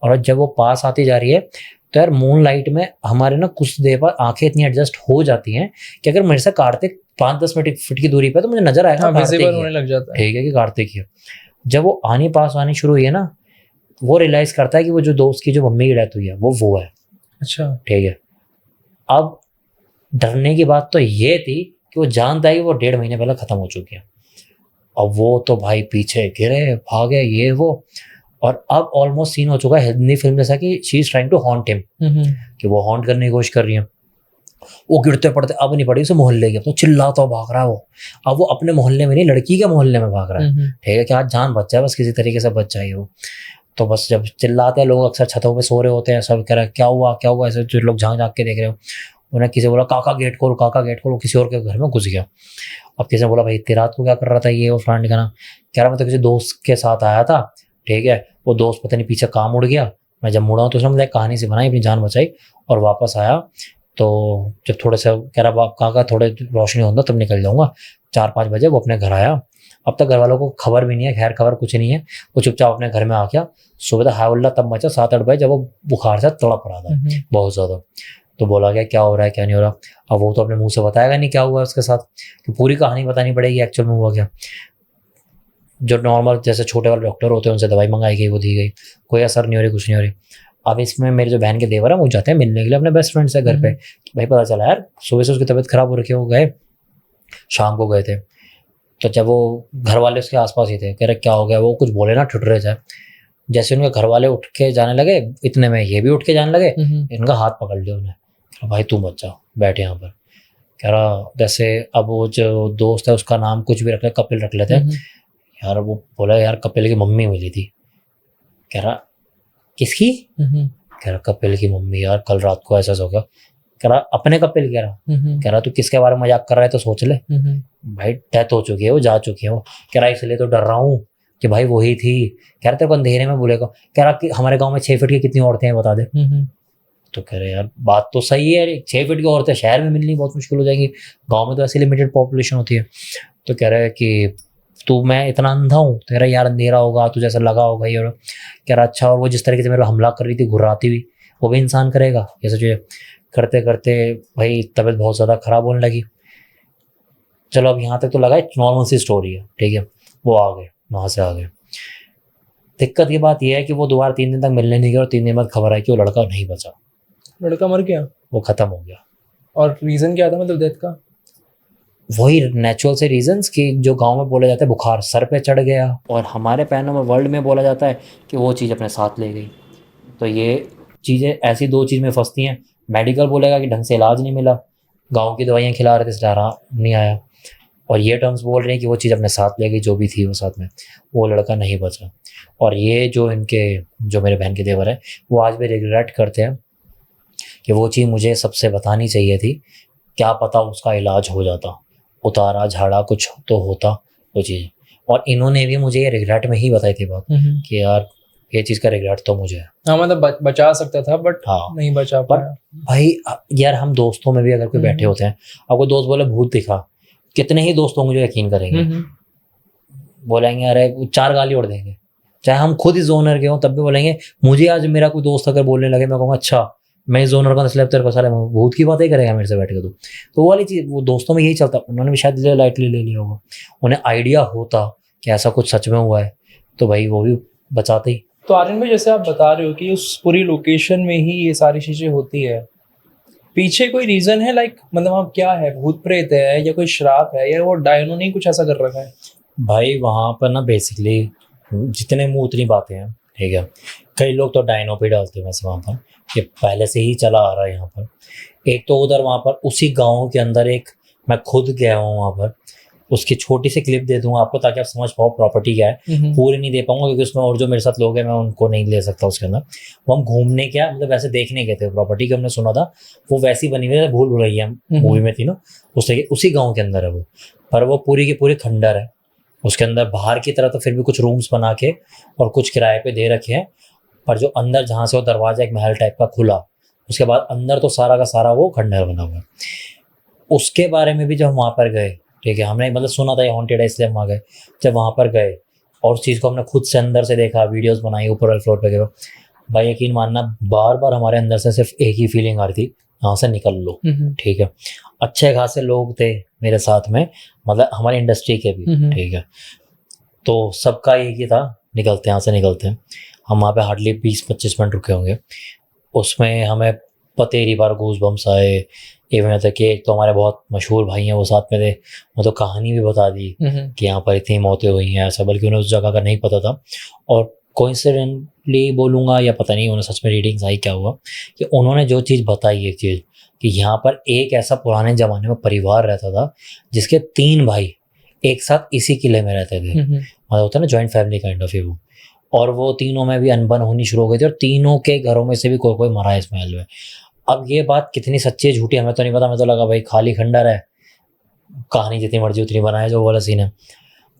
और जब वो पास आती जा रही है, तो यार मून लाइट में हमारे ना कुछ देर बाद आंखें इतनी एडजस्ट हो जाती हैं कि अगर मेरे से कार्तिक 5-10 फीट की दूरी पे, तो मुझे नजर आएगा, विजिबल होने लग जाता है, ठीक है, कि कार्तिक ही। जब वो पास आनी शुरू हुई है ना, वो रियलाइज करता है कि वो जो दोस्त की जो मम्मी की डेथ हुई है वो है। अच्छा, ठीक है। अब डरने की बात तो ये थी कि वो जानता है कि वो 1.5 महीने पहले खत्म हो चुकी है। अब वो तो भाई पीछे गिरे, भागे, ये वो। और अब ऑलमोस्ट सीन हो चुका है हिंदी फिल्म जैसा कि she is trying to haunt him, कि वो हॉन्ट करने की कोशिश कर रही है। वो गिरते पड़ते, अब नहीं पड़ी उसे मोहल्ले के, तो चिल्लाता भाग रहा है वो। अब वो अपने मोहल्ले में नहीं, लड़की के मोहल्ले में भाग रहा है, ठीक है, कि आज जान बच जाए, बस किसी तरीके से बच जाए वो। तो बस जब चिल्लाते हैं लोग, अक्सर छतों पे सो रहे होते हैं, सब कह रहे क्या हुआ, ऐसे जो लोग झांक के देख रहे हो। उन्हें किसी बोला काका गेट खोल, किसी और के घर में घुस गया। अब किसी ने बोला भाई इतनी रात को क्या कर रहा था ये, वो फ्रेंड का ना, कह रहा मैं तो किसी दोस्त के साथ आया था, ठीक है, वो दोस्त पता नहीं पीछे काम उड़ गया, मैं जब मुड़ा तो उसने मतलब कहानी से बनाई, अपनी जान बचाई और वापस आया। तो जब थोड़े से कह रहा काका थोड़े रोशनी होगा तब निकल जाऊंगा, 4-5 बजे वो अपने घर आया। अब तक घर वालों को खबर भी नहीं है, खैर खबर कुछ नहीं है। वो चुपचाप अपने घर में आ गया। सुबह तो हाय तब मचा 7-8 बजे, जब वो बुखार से तड़प रहा था बहुत ज़्यादा। तो बोला गया क्या हो रहा है क्या नहीं हो रहा। अब वो तो अपने मुंह से बताएगा नहीं क्या हुआ उसके साथ, तो पूरी कहानी बतानी पड़ेगी एक्चुअल में हुआ क्या। जो नॉर्मल जैसे छोटे वाले डॉक्टर होते हैं उनसे दवाई मंगाई गई, वो दी गई, कोई असर नहीं हो रही, कुछ नहीं हो रही। अब इसमें मेरे जो बहन के देवर है वो जाते हैं मिलने के लिए अपने बेस्ट फ्रेंड से घर पे। भाई पता चला यार सुबह से उसकी तबीयत खराब हो रखी है, वो गए, शाम को गए थे। तो जब वो घर वाले उसके आसपास ही थे, कह रहे क्या हो गया, वो कुछ बोले ना ठुठुरे जाए। जैसे उनके घर वाले उठ के जाने लगे, इतने में ये भी उठ के जाने लगे, इनका हाथ पकड़ लिया उन्हें, भाई तू मत जा, बैठ यहाँ पर। कह रहा जैसे अब वो जो दोस्त है उसका नाम कुछ भी रख ले, कपिल रख लेते हैं यार। वो बोला यार कपिल की मम्मी मिली थी। कह रहा किसकी? कह रहा कपिल की मम्मी यार, कल रात को ऐसा हो गया। कह रहा अपने कपिल? कह रहा तू किसके बारे में मजाक कर रहा है तो सोच ले। भाई डेथ हो चुकी है, वो जा चुकी है वो। कह रहा इसलिए तो डर रहा हूँ कि भाई वही थी। कह रहा तेरे को अंधेरे में बोलेगा। कह रहा कि हमारे गांव में 6 फीट की कितनी औरतें हैं बता दे। तो कह रहे यार बात तो सही है, 6 फीट की औरतें शहर में मिलनी बहुत मुश्किल हो जाएंगी, गाँव में तो ऐसी लिमिटेड पॉपुलेशन होती है। तो कह रहे कि तू मैं इतना अंधा हूँ? तो कह रहा यार अंधेरा होगा तुझे ऐसा लगा होगा ये। और कह रहा अच्छा, और वो जिस तरीके से मेरे को हमला कर रही थी घुर्राती हुई, वो भी इंसान करेगा? ये सोचिए। करते करते भाई तबीयत बहुत ज़्यादा ख़राब होने लगी। चलो अब यहाँ तक तो लगा नॉर्मल सी स्टोरी है, ठीक है। वो आ गए, वहाँ से आ गए। दिक्कत की बात यह है कि वो दोबारा 3 दिन तक मिलने नहीं गए, और 3 दिन बाद खबर आई कि वो लड़का नहीं बचा, लड़का मर गया, वो ख़त्म हो गया। और रीज़न क्या था मतलब डेथ का? वही नेचुरल से रीजंस कि जो गांव में बोला जाता है बुखार सर पे चढ़ गया, और हमारे पैनों में वर्ल्ड में बोला जाता है कि वो चीज़ अपने साथ ले गई। तो ये चीज़ें ऐसी 2 चीज़ में फंसती हैं। मेडिकल बोलेगा कि ढंग से इलाज नहीं मिला, गांव की दवाइयाँ खिला रहे थे इसलिए आराम नहीं आया, और ये टर्म्स बोल रहे हैं कि वो चीज़ अपने साथ ले गई जो भी थी वो साथ में, वो लड़का नहीं बचा। और ये जो मेरे बहन के देवर है वो आज भी रिग्रेट करते हैं कि वो चीज़ मुझे सबसे बतानी चाहिए थी, क्या पता उसका इलाज हो जाता, उतारा झाड़ा कुछ तो होता वो चीज़। और इन्होंने भी मुझे ये रिग्रेट में ही बताई थी बात कि यार ये चीज़ का रिग्रेट तो मुझे है। हाँ मतलब बचा सकता था बट हाँ नहीं बचा पाया। भाई यार हम दोस्तों में भी अगर कोई बैठे होते हैं, आपको दोस्त बोले भूत दिखा, कितने ही दोस्त होंगे जो यकीन करेंगे, बोलेंगे अरे 4 गाली उड़ देंगे। चाहे हम खुद ही जोनर के हों तब भी बोलेंगे। मुझे आज मेरा कोई दोस्त अगर बोलने लगे मैं कहूँगा अच्छा मैं जोनर का इसलिए तेरे को सारे भूत की बात ही करेगा मेरे से बैठ के। तो वो वाली चीज़ वो दोस्तों में यही चलता। उन्होंने भी शायद लाइटली ले लिया होगा, उन्हें आइडिया होता कि ऐसा कुछ सच में हुआ है तो भाई वो भी बचाते ही। तो आर्यन भाई जैसे आप बता रहे हो कि उस पूरी लोकेशन में ही ये सारी चीज़ें होती है, पीछे कोई रीज़न है लाइक मतलब वहाँ क्या है, भूत प्रेत है या कोई श्राप है या वो डायनो ने कुछ ऐसा कर रखा है? भाई वहाँ पर ना बेसिकली जितने मुँह उतनी बातें हैं, ठीक है। कई लोग तो डायनो पे डालते हैं वैसे वहाँ पर, ये पहले से ही चला आ रहा है यहाँ पर। एक तो उधर वहाँ पर उसी गाँव के अंदर एक, मैं खुद गया हूँ वहाँ पर, उसकी छोटी सी क्लिप दे दूंगा आपको ताकि आप समझ पाओ प्रॉपर्टी क्या है। पूरी नहीं दे पाऊंगा क्योंकि उसमें और जो मेरे साथ लोग हैं मैं उनको नहीं ले सकता उसके अंदर। वो हम घूमने क्या मतलब वैसे देखने गए थे प्रॉपर्टी की, हमने सुना था वो वैसी बनी हुई है, भूल भुलैया मूवी में थी ना, उसी गाँव के अंदर है वो। पर वो पूरी की पूरी खंडर है, उसके अंदर बाहर की तरह तो फिर भी कुछ रूम्स बना के और कुछ किराए पे दे रखे हैं, पर जो अंदर जहाँ से वो दरवाजा एक महल टाइप का खुला, उसके बाद अंदर तो सारा का सारा वो खंडर बना हुआ है। उसके बारे में भी जब हम वहाँ पर गए, ठीक है, हमने मतलब सुना था ये हॉन्टेड है इसलिए हम वहाँ गए। जब वहाँ पर गए और उस चीज़ को हमने खुद से अंदर से देखा, वीडियोस बनाई, ऊपर वाले फ्लोर पे गए, भाई यकीन मानना बार बार हमारे अंदर से सिर्फ एक ही फीलिंग आ रही थी, यहाँ से निकल लो। ठीक है, अच्छे खासे लोग थे मेरे साथ में, मतलब हमारी इंडस्ट्री के भी, ठीक है, तो सबका एक ही था निकलते यहाँ से निकलते हैं। हम वहाँ पे हार्डली 20-25 मिनट रुके होंगे। उसमें हमें पतेरी बार गूज बम्स आए। इवन तक कि एक तो हमारे बहुत मशहूर भाई हैं वो साथ में थे, वो तो कहानी भी बता दी कि यहाँ पर इतनी मौतें हुई हैं ऐसा, बल्कि उन्हें उस जगह का नहीं पता था। और कोइंसिडेंटली बोलूँगा या पता नहीं उन्हें सच में रीडिंग्स आई क्या हुआ कि उन्होंने जो चीज़ बताई, एक चीज़ कि यहाँ पर एक ऐसा पुराने ज़माने में परिवार रहता था जिसके 3 भाई एक साथ इसी किले में रहते थे। मतलब होता है ना जॉइंट फैमिली काइंड ऑफ वो। और वो तीनों में भी अनबन होनी शुरू हो गई थी और तीनों के घरों में से भी कोई कोई मरा है इस महल में। अब ये बात कितनी सच्ची है झूठी हमें तो नहीं पता, हमें तो लगा भाई खाली खंडर है, कहानी जितनी मर्जी उतनी बनाए जो वाला सीन है।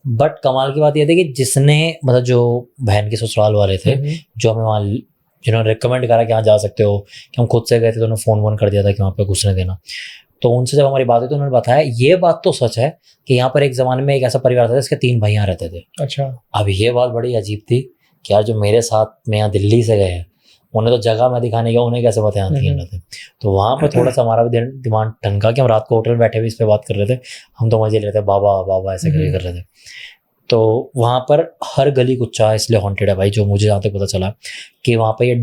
बट कमाल की बात ये थी कि जिसने मतलब जो बहन के ससुराल वाले थे जो हमें वहाँ जिन्होंने रिकमेंड करा कि यहाँ जा सकते हो, कि हम खुद से गए थे तो उन्होंने फ़ोन वोन कर दिया था कि वहाँ पे घुसने देना, तो उनसे जब हमारी बात हुई तो उन्होंने बताया ये बात तो सच है कि यहाँ पर एक ज़माने में एक ऐसा परिवार था जिसके 3 भाइयाँ रहते थे। अच्छा। अब ये बात बड़ी अजीब थी कि यार जो मेरे साथ में यहाँ दिल्ली से गए हैं, उन्हें तो जगह मैं दिखाने गया, उन्हें कैसे पता यहाँ 3 रहते। तो वहाँ पर थोड़ा सा हमारा भी दिमाग ठनका कि हम रात को होटल में बैठे हुए इस पर बात कर रहे थे, हम तो मजे ले रहे थे, बाबा बाबा ऐसे करके कर रहे थे। तो वहाँ पर हर गली कुच्चा इसलिए हॉन्टेड है भाई, जो मुझे जहाँ तक पता चला कि वहाँ पर ये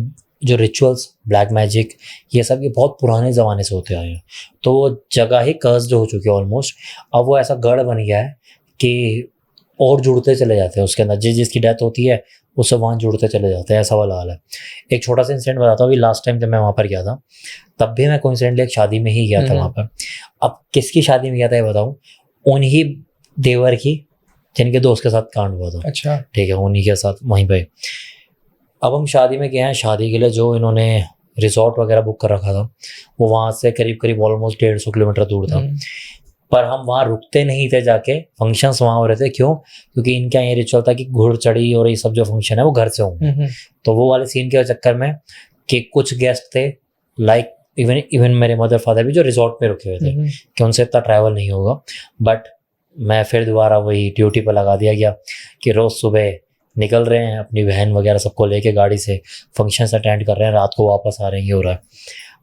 जो रिचुअल्स, ब्लैक मैजिक, ये सब ये बहुत पुराने ज़माने से होते आए हैं। तो वो जगह ही कर्स्ड हो चुकी है ऑलमोस्ट। अब वो ऐसा गढ़ बन गया है कि और जुड़ते चले जाते हैं उसके अंदर, जिसकी डेथ होती है वो सब वहाँ जुड़ते चले जाते हैं, ऐसा वाला हाल है। एक छोटा सा इंसिडेंट बताता हूँ। अभी लास्ट टाइम जब मैं वहाँ पर गया था तब भी मैं कोइंसिडेंटली एक शादी में ही गया था वहाँ पर। अब किसकी शादी में गया था ये बताऊँ, उन्हीं देवर की जिनके दोस्त के साथ कांड हुआ था। अच्छा। ठीक है, उन्हीं के साथ वहीं पे। अब हम शादी में गए हैं, शादी के लिए जो इन्होंने रिजॉर्ट वगैरह बुक कर रखा था वो वहाँ से करीब करीब ऑलमोस्ट 150 किलोमीटर दूर था। पर हम वहाँ रुकते नहीं थे जाके, फंक्शंस वहाँ हो रहे थे। क्यों? क्योंकि इनका ये रिचुअल था कि घुड़ चढ़ी और ये सब जो फंक्शन है वो घर से होंगे। तो वो वाले सीन के चक्कर में कि कुछ गेस्ट थे, लाइक इवन मेरे मदर फादर भी, जो रिजॉर्ट पे रुके हुए थे कि उनसे इतना ट्रैवल नहीं होगा। बट मैं फिर दोबारा वही ड्यूटी पर लगा दिया गया कि रोज़ सुबह निकल रहे हैं अपनी बहन वगैरह सबको लेके गाड़ी से, फंक्शंस अटेंड कर रहे हैं, रात को वापस आ रहे हैं, ये हो रहा है।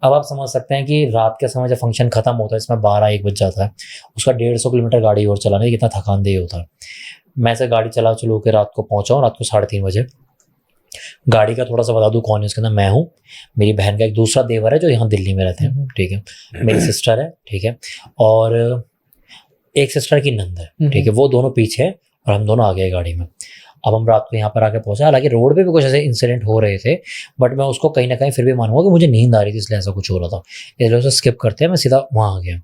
अब आप समझ सकते हैं कि रात के समय जब फंक्शन खत्म होता है, इसमें 12-1 बज जाता है, उसका 150 किलोमीटर गाड़ी और चलाने कितना थकानदेह होता है। मैं से गाड़ी चला चलू के रात को पहुंचा हूँ, रात को 3:30 बजे। गाड़ी का थोड़ा सा बता दूं कौन है उसके अंदर, मैं हूँ, मेरी बहन का एक दूसरा देवर है जो यहाँ दिल्ली में रहते हैं, ठीक है, मेरी सिस्टर है, ठीक है, और एक सिस्टर की नंद है, ठीक है, वो दोनों पीछे है और हम दोनों आगे गाड़ी में। अब हम रात को यहाँ पर आके पहुंचे, हालांकि रोड पे भी कुछ ऐसे इंसिडेंट हो रहे थे, बट मैं उसको कहीं ना कहीं फिर भी मानूंगा कि मुझे नींद आ रही थी इसलिए ऐसा कुछ हो रहा था, इसलिए उसे स्किप करते हैं, मैं सीधा वहाँ आ गया।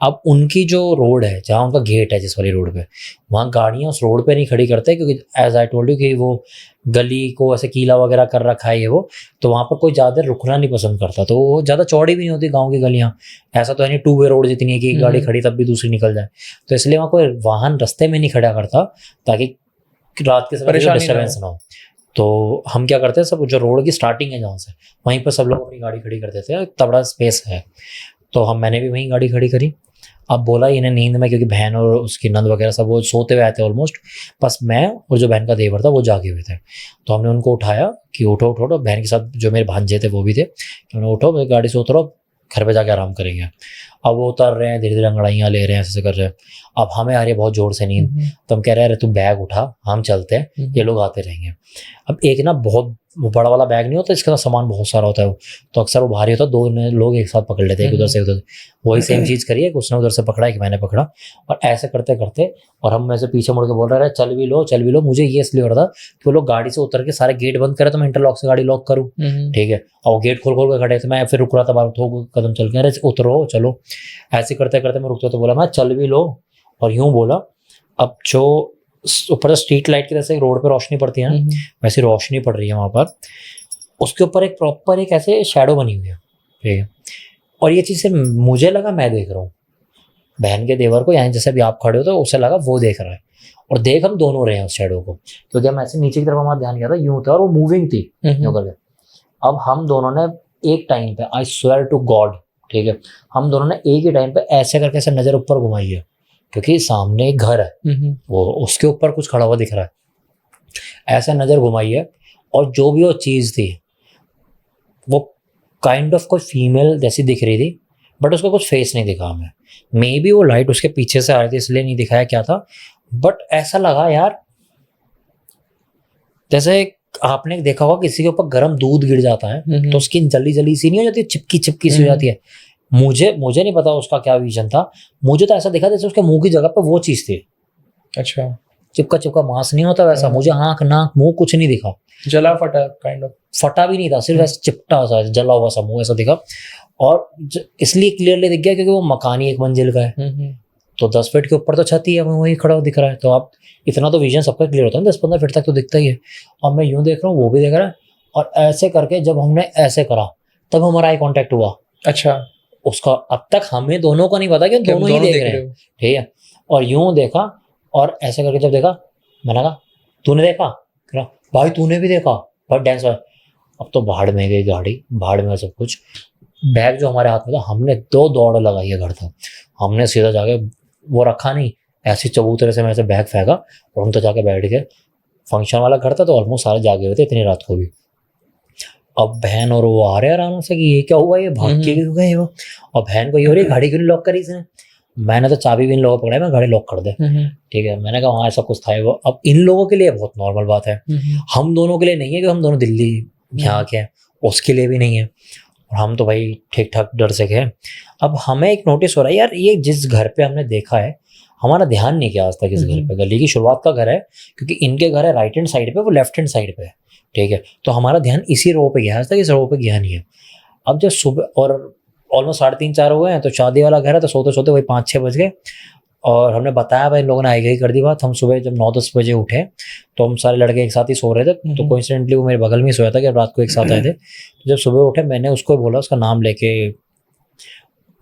अब उनकी जो रोड है, जहाँ उनका गेट है जिस वाली रोड पे, वहाँ गाड़ियाँ उस रोड पे नहीं खड़ी करते, क्योंकि एज आई टोल्ड यू कि वो गली को ऐसे कीला वगैरह कर रखा है ये वो, तो वहाँ पर कोई ज़्यादा रुकना नहीं पसंद करता। तो वो ज़्यादा चौड़ी भी नहीं होती गाँव की गलियाँ, ऐसा तो है नहीं 2 वे रोड जितनी है कि एक गाड़ी खड़ी तब भी दूसरी निकल जाए। तो इसलिए वहाँ कोई वाहन रास्ते में नहीं खड़ा करता ताकि रात के समय डिस्टर्बेंस ना हो। तो हम क्या करते हैं, सब जो रोड की स्टार्टिंग है जहाँ से, वहीं पर सब लोग अपनी गाड़ी खड़ी कर देते हैं, तबड़ा स्पेस है। तो मैंने भी वहीं गाड़ी खड़ी करी। अब बोला इन्हें नींद में, क्योंकि बहन और उसकी नंद वगैरह सब वो सोते हुए आए थे ऑलमोस्ट, बस मैं और जो बहन का देवर था वो जागे हुए थे। तो हमने उनको उठाया कि उठो उठो, तो बहन के साथ जो मेरे भांजे थे वो भी थे, उन्होंने उठो, गाड़ी से उतरो, घर पे जाके आराम करेंगे। अब वो उतर रहे हैं, धीरे धीरे अंगड़ाइयाँ ले रहे हैं, ऐसे कर रहे हैं। अब हमें आ रही है बहुत जोर से नींद, तो हम कह रहे हैं अरे तू बैग उठा, हम चलते हैं, ये लोग आते रहेंगे। अब एक ना बहुत बड़ा वाला बैग नहीं होता, इसके साथ सामान बहुत सारा होता है वो, तो अक्सर वो भारी होता है, 2 लोग एक साथ पकड़ लेते हैं, एक उधर से उधर। वही सेम चीज़ करी है, उसने उधर से पकड़ा, एक मैंने पकड़ा, और ऐसे करते करते, और हम में से पीछे मुड़ के बोल रहे हैं चल भी लो चल भी लो। मुझे ये इसलिए हो रहा था कि वो लोग गाड़ी से उतर के सारे गेट बंद करे तो मैं इंटरलॉक से गाड़ी लॉक करूँ, ठीक है, और वो गेट खोल खोल के खड़े थे। मैं फिर रुक रहा था, बार कदम चल के, अरे उतरो चलो। ऐसे करते करते मैं रुकते तो बोला मैं चल भी लो, और यूं बोला। अब जो ऊपर स्ट्रीट लाइट की तरह से रोड पे रोशनी पड़ती है ना, वैसी रोशनी पड़ रही है वहाँ पर, उसके ऊपर एक प्रॉपर एक ऐसे शैडो बनी हुई है, ठीक है। और ये चीज़ सिर्फ मुझे लगा मैं देख रहा हूँ, बहन के देवर को यहाँ जैसे भी आप खड़े हो तो उसे लगा वो देख रहा है, और देख हम दोनों रहे हैं उस शैडो को। तो जब ऐसे नीचे की तरफ हमारा ध्यान गया था, यूं था और वो मूविंग थी यूं करके। अब हम दोनों ने एक टाइम पे, आई स्वेयर टू गॉड, ठीक है, हम दोनों ने एक ही टाइम पे ऐसे करके ऐसे नजर ऊपर घुमाई है, क्योंकि सामने एक घर है, वो उसके ऊपर कुछ खड़ा हुआ दिख रहा है, ऐसा नजर घुमाई है। और जो भी वो चीज़ थी वो काइंड ऑफ कोई फीमेल जैसी दिख रही थी, बट उसका कुछ फेस नहीं दिखा हमें। मे बी वो लाइट उसके पीछे से आ रही थी इसलिए नहीं दिखाया क्या था, बट ऐसा लगा यार जैसे आपने देखा होगा किसी के ऊपर गर्म दूध गिर जाता है तो स्किन जली जली सी नहीं हो जाती, चिपकी चिपकी सी हो जाती है। मुझे नहीं पता उसका क्या विजन था, मुझे तो ऐसा दिखा जैसे उसके मुंह की जगह पे वो चीज थी। अच्छा, चिपका चिपका मांस नहीं होता वैसा, मुझे आंख नाक मुंह कुछ नहीं दिखा, जला फटा काइंड ऑफ, फटा भी नहीं था, सिर्फ ऐसा चिपटा सा जला हुआ सा मुंह ऐसा दिखा। और इसलिए क्लियरली दिख गया क्योंकि वो मकान ही 1 मंजिल का है, तो 10 फीट के ऊपर तो छत ही है, वहीं खड़ा हुआ दिख रहा है। तो आप इतना तो विजन सबका क्लियर होता है, 10-15 फीट तक तो दिखता ही है। और मैं यूं देख रहा हूँ, वो भी देख रहा है, और ऐसे करके जब हमने ऐसे करा तब हमारा आई कांटेक्ट हुआ। अच्छा, उसका अब तक हमें दोनों को नहीं पता कि दोनों ही देख रहे हैं, ठीक है। और यूं देखा और ऐसे करके जब देखा, मैंने कहा तूने देखा? भाई तूने भी देखा? भाई डांस। अब तो भाड़ में गई गाड़ी, भाड़ में सब कुछ। बैग जो हमारे हाथ में था, हमने 2 दौड़ लगाई है घर तक। हमने सीधा जाके वो रखा नहीं, ऐसे चबूतरे से मैं ऐसे बैग फेंका और हम तो जाके बैठ गए। फंक्शन वाला घर था तो ऑलमोस्ट सारे जागे हुए थे इतनी रात को भी। अब बहन और वो आ रहे हैं आराम से कि ये क्या हुआ, ये भाग के क्यों गए वो, और बहन को ये हो रही है गाड़ी क्यों लॉक करी इसने। मैंने तो चाबी भी इन लोगों को पकड़ाई, मैं गाड़ी लॉक कर दे, ठीक है। मैंने कहा वहाँ ऐसा कुछ था वो। अब इन लोगों के लिए बहुत नॉर्मल बात है, हम दोनों के लिए नहीं है कि हम दोनों दिल्ली यहाँ के हैं, उसके लिए भी नहीं है। और हम तो भाई ठीक ठाक डर से गए। अब हमें एक नोटिस हो रहा है यार, ये जिस घर पे हमने देखा है हमारा ध्यान नहीं किया आज तक इस घर पे। गली की शुरुआत का घर है, क्योंकि इनके घर है राइट हैंड साइड पे, वो लेफ्ट हैंड साइड पे है, ठीक है। तो हमारा ध्यान इसी रो पे गया, आज तक इस रो पे गया नहीं है। अब जब सुबह और ऑलमोस्ट 3:30-4 हुए हैं, तो शादी वाला घर है, तो सोते सोते वही 5-6 बज गए। और हमने बताया भाई, इन लोगों ने आई गई कर दी बात। हम सुबह जब 9-10 बजे उठे तो हम सारे लड़के एक साथ ही सो रहे थे, तो कोइंसिडेंटली वो मेरे बगल में ही सोया था कि रात को एक साथ आए थे। तो जब सुबह उठे मैंने उसको बोला, उसका नाम लेके,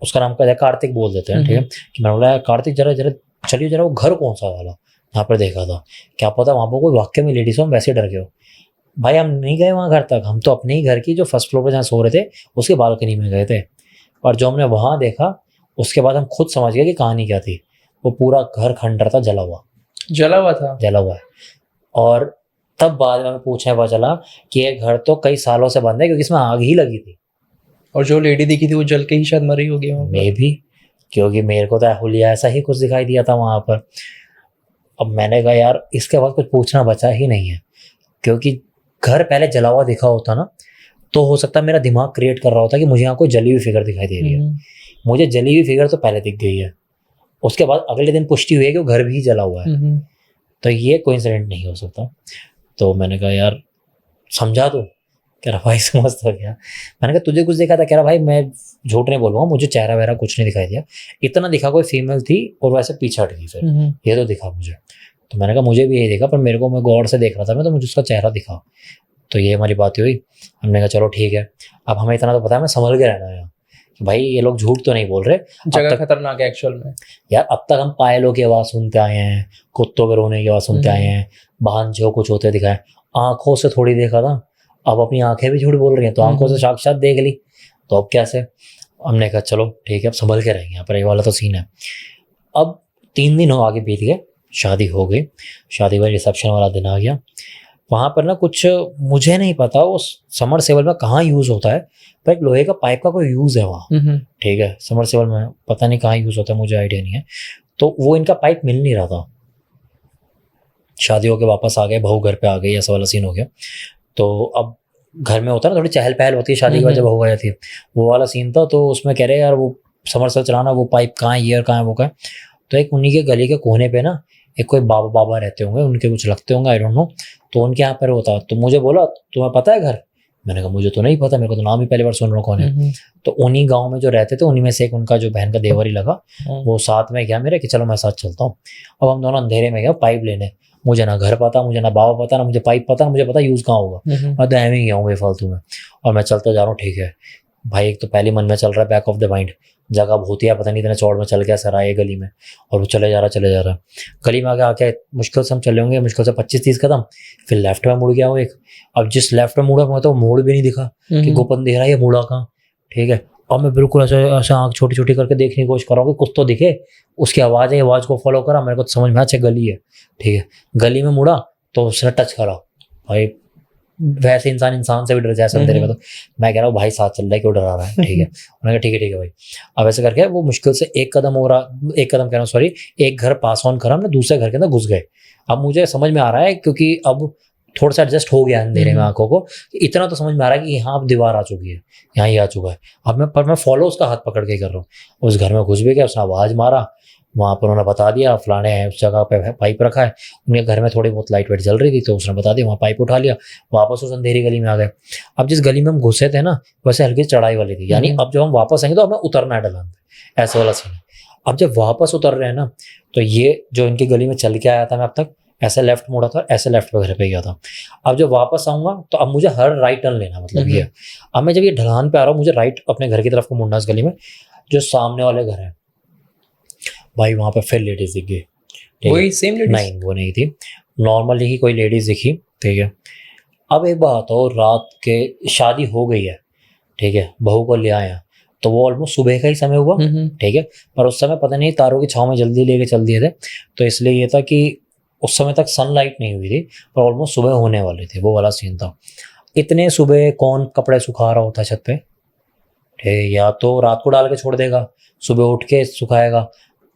उसका नाम क्या कार्तिक बोल देते हैं, ठीक है, कि मैंने बोला कार्तिक जरा जरा चलिए जरा वो घर कौन सा वाला यहाँ पर देखा था, क्या पता वहाँ पर कोई वाकई में लेडीज हो, हम वैसे डर गए हो। भाई हम नहीं गए वहाँ घर तक, हम तो अपने ही घर की जो फर्स्ट फ्लोर पर जहाँ सो रहे थे उसके बालकनी में गए थे। और जो हमने वहाँ देखा उसके बाद हम खुद समझ गए कि कहानी क्या थी। वो पूरा घर खंडर था, जला हुआ था, जला हुआ है। और तब बाद में पूछने पता चला कि ये घर तो कई सालों से बंद है, क्योंकि इसमें आग ही लगी थी। और जो लेडी दिखी थी वो जल के ही शायद मरी होगी मे भी, क्योंकि मेरे को तो हुलिया ऐसा ही कुछ दिखाई दिया था वहां पर। अब मैंने कहा यार इसके बाद कुछ पूछना बचा ही नहीं है, क्योंकि घर पहले जला हुआ दिखा होता ना तो हो सकता है मेरा दिमाग क्रिएट कर रहा होता कि मुझे यहाँ कोई जली हुई फिगर दिखाई दे रही है। मुझे जली हुई फिगर तो पहले दिख गई है, उसके बाद अगले दिन पुष्टि हुई है कि वो घर भी जला हुआ है। तो ये कोइंसिडेंट नहीं हो सकता। तो मैंने कहा यार समझा दो, कह रहा भाई समझ तो गया। मैंने कहा तुझे कुछ देखा था, कह रहा भाई मैं झूठ नहीं बोलूंगा, मुझे चेहरा वहरा कुछ नहीं दिखाई दिया, इतना दिखा कोई फीमेल थी और वैसे पीछे हट गई, फिर ये तो दिखा मुझे। तो मैंने कहा मुझे भी यही देखा, पर मेरे को मैं गौर से देख रहा था मैं, तो मुझे उसका चेहरा दिखा। तो ये हमारी बात हुई। हमने कहा चलो ठीक है, अब हमें इतना तो पता है, मैं संभल के रहना है कि भाई ये लोग झूठ तो नहीं बोल रहे, जगह खतरनाक है एक्चुअल में। यार अब तक हम पायलों की आवाज़ सुनते आए हैं, कुत्तों के रोने की आवाज़ सुनते आए हैं, वाहन जो कुछ होते दिखाए, आंखों से थोड़ी देखा था। अब अपनी आंखें भी झूठ बोल रही हैं, तो आंखों से साक्षात देख ली, तो अब कैसे। हमने कहा चलो ठीक है अब संभल के रहेंगे यहाँ पर, ये वाला तो सीन है। अब 3 दिन हो आगे बीत गए, शादी हो गई, शादी वाले रिसेप्शन वाला दिन आ गया। वहाँ पर ना कुछ मुझे नहीं पता वो समर सेवल में कहाँ यूज़ होता है, पर एक लोहे का पाइप का कोई यूज़ है वहाँ, ठीक है। समर सेवल में पता नहीं कहाँ यूज़ होता है, मुझे आइडिया नहीं है। तो वो इनका पाइप मिल नहीं रहा था। शादी होके वापस आ गए, बहू घर पे आ गई, ऐसा वाला सीन हो गया। तो अब घर में होता है ना थोड़ी चहल पहल होती है शादी के बाद जब बहू आ जाती है, वो वाला सीन था। तो उसमें कह रहे यार वो समर सेवल चलाना, वो पाइप कहाँ है, ये कहाँ है, वो कहाँ है। तो एक उन्हीं के गली के कोने पे ना एक कोई बाबा रहते होंगे, उनके कुछ लगते होंगे, आई डोंट नो। तो उनके यहाँ पर होता, तो मुझे बोला तुम्हें पता है घर। मैंने कहा मुझे तो नहीं पता, मेरे को तो नाम ही पहली बार सुन रहा हूँ कौन है। तो उन्हीं गांव में जो रहते थे उन्हीं में से एक उनका जो बहन का देवर ही लगा, वो साथ में गया मेरे कि चलो मैं साथ चलता हूँ। अब हम दोनों अंधेरे में गए पाइप लेने, मुझे ना घर पता, मुझे ना बाबा पता, ना मुझे पाइप पता, ना मुझे पता यूज़ कहाँ होगा। मैं तो एम ही गया हूँ बेफालतू में, और मैं चलता जा रहा हूँ, ठीक है भाई। एक तो पहले मन में चल रहा है बैक ऑफ द माइंड, जगह भूतिया पता नहीं इतने चौड़ में चल गया सर आए गली में, और वो चले जा रहा गली में आगे आके मुश्किल से हम चले होंगे, मुश्किल से 25-30 कदम, फिर लेफ्ट में मुड़ गया वो एक। अब जिस लेफ्ट में मुड़ा मैं तो मोड़ भी नहीं दिखा कि गोपन दिख रहा है, ये मुड़ा कहाँ, ठीक है। और मैं बिल्कुल ऐसे आँख छोटी छोटी करके देखने की कोशिश कर रहा हूँ कि कुछ तो दिखे, उसकी आवाज़ है, आवाज़ को फॉलो करा, मेरे को तो समझ में अच्छा गली है, ठीक है। गली में मुड़ा तो उसने टच करा, भाई वैसे इंसान से भी डर जाए अंधेरे में। तो मैं कह रहा हूँ भाई साथ चल रहा है, क्यों डरा रहा है, ठीक है। उन्होंने कहा ठीक है भाई। अब ऐसे करके वो मुश्किल से एक कदम कह रहा हूँ सॉरी, एक घर पास ऑन करा, हमने दूसरे घर के अंदर घुस गए। अब मुझे समझ में आ रहा है, क्योंकि अब थोड़ा सा एडजस्ट हो गया अंधेरे में आंखों को, इतना तो समझ में आ रहा है कि यहाँ अब दीवार आ चुकी है, यहाँ ही आ चुका है। अब मैं फॉलो उसका हाथ पकड़ के कर रहा हूँ। उस घर में घुस भी गया, उसने आवाज़ मारा, वहाँ पर उन्होंने बता दिया फलाने हैं उस जगह पे पाइप रखा है। उनके घर में थोड़ी बहुत लाइट वाइट जल रही थी, तो उसने बता दिया, वहाँ पाइप उठा लिया, वापस उस अंधेरी गली में आ गए। अब जिस गली में हम घुसे थे ना, वैसे हल्की चढ़ाई वाली थी, यानी अब जब हम वापस आएंगे तो हमें उतरना है ढलान पे, ऐसा वाला सीन है। अब जब वापस उतर रहे हैं ना, तो ये जो इनकी गली में चल के आया था मैं अब तक, ऐसे लेफ्ट मुड़ा था, ऐसे लेफ्ट पे घर पे गया था। अब जब वापस आऊंगा तो अब मुझे हर राइट टर्न लेना, मतलब ये। अब मैं जब ये ढलान पे आ रहा हूँ, मुझे राइट अपने घर की तरफ को मुड़ना इस गली में। जो सामने वाले घर है भाई, वहां पे फिर लेडीज दिख गई। वही सेम लेडीज? नहीं वो नहीं थी, नॉर्मली ही कोई लेडीज दिखी, ठीक है। अब एक बात हो, रात के शादी हो गई है, ठीक है, बहू को ले आया, तो वो ऑलमोस्ट सुबह का ही समय हुआ, ठीक है। पर उस समय पता नहीं तारों की छांव में जल्दी लेके चल दिए थे, तो इसलिए ये था कि उस समय तक सनलाइट नहीं हुई थी, पर ऑलमोस्ट सुबह होने वाली थी, वो वाला सीन था। इतने सुबह कौन कपड़े सुखा रहा होता छत पे, ठीक, या तो रात को डाल के छोड़ देगा, सुबह उठ के सुखाएगा।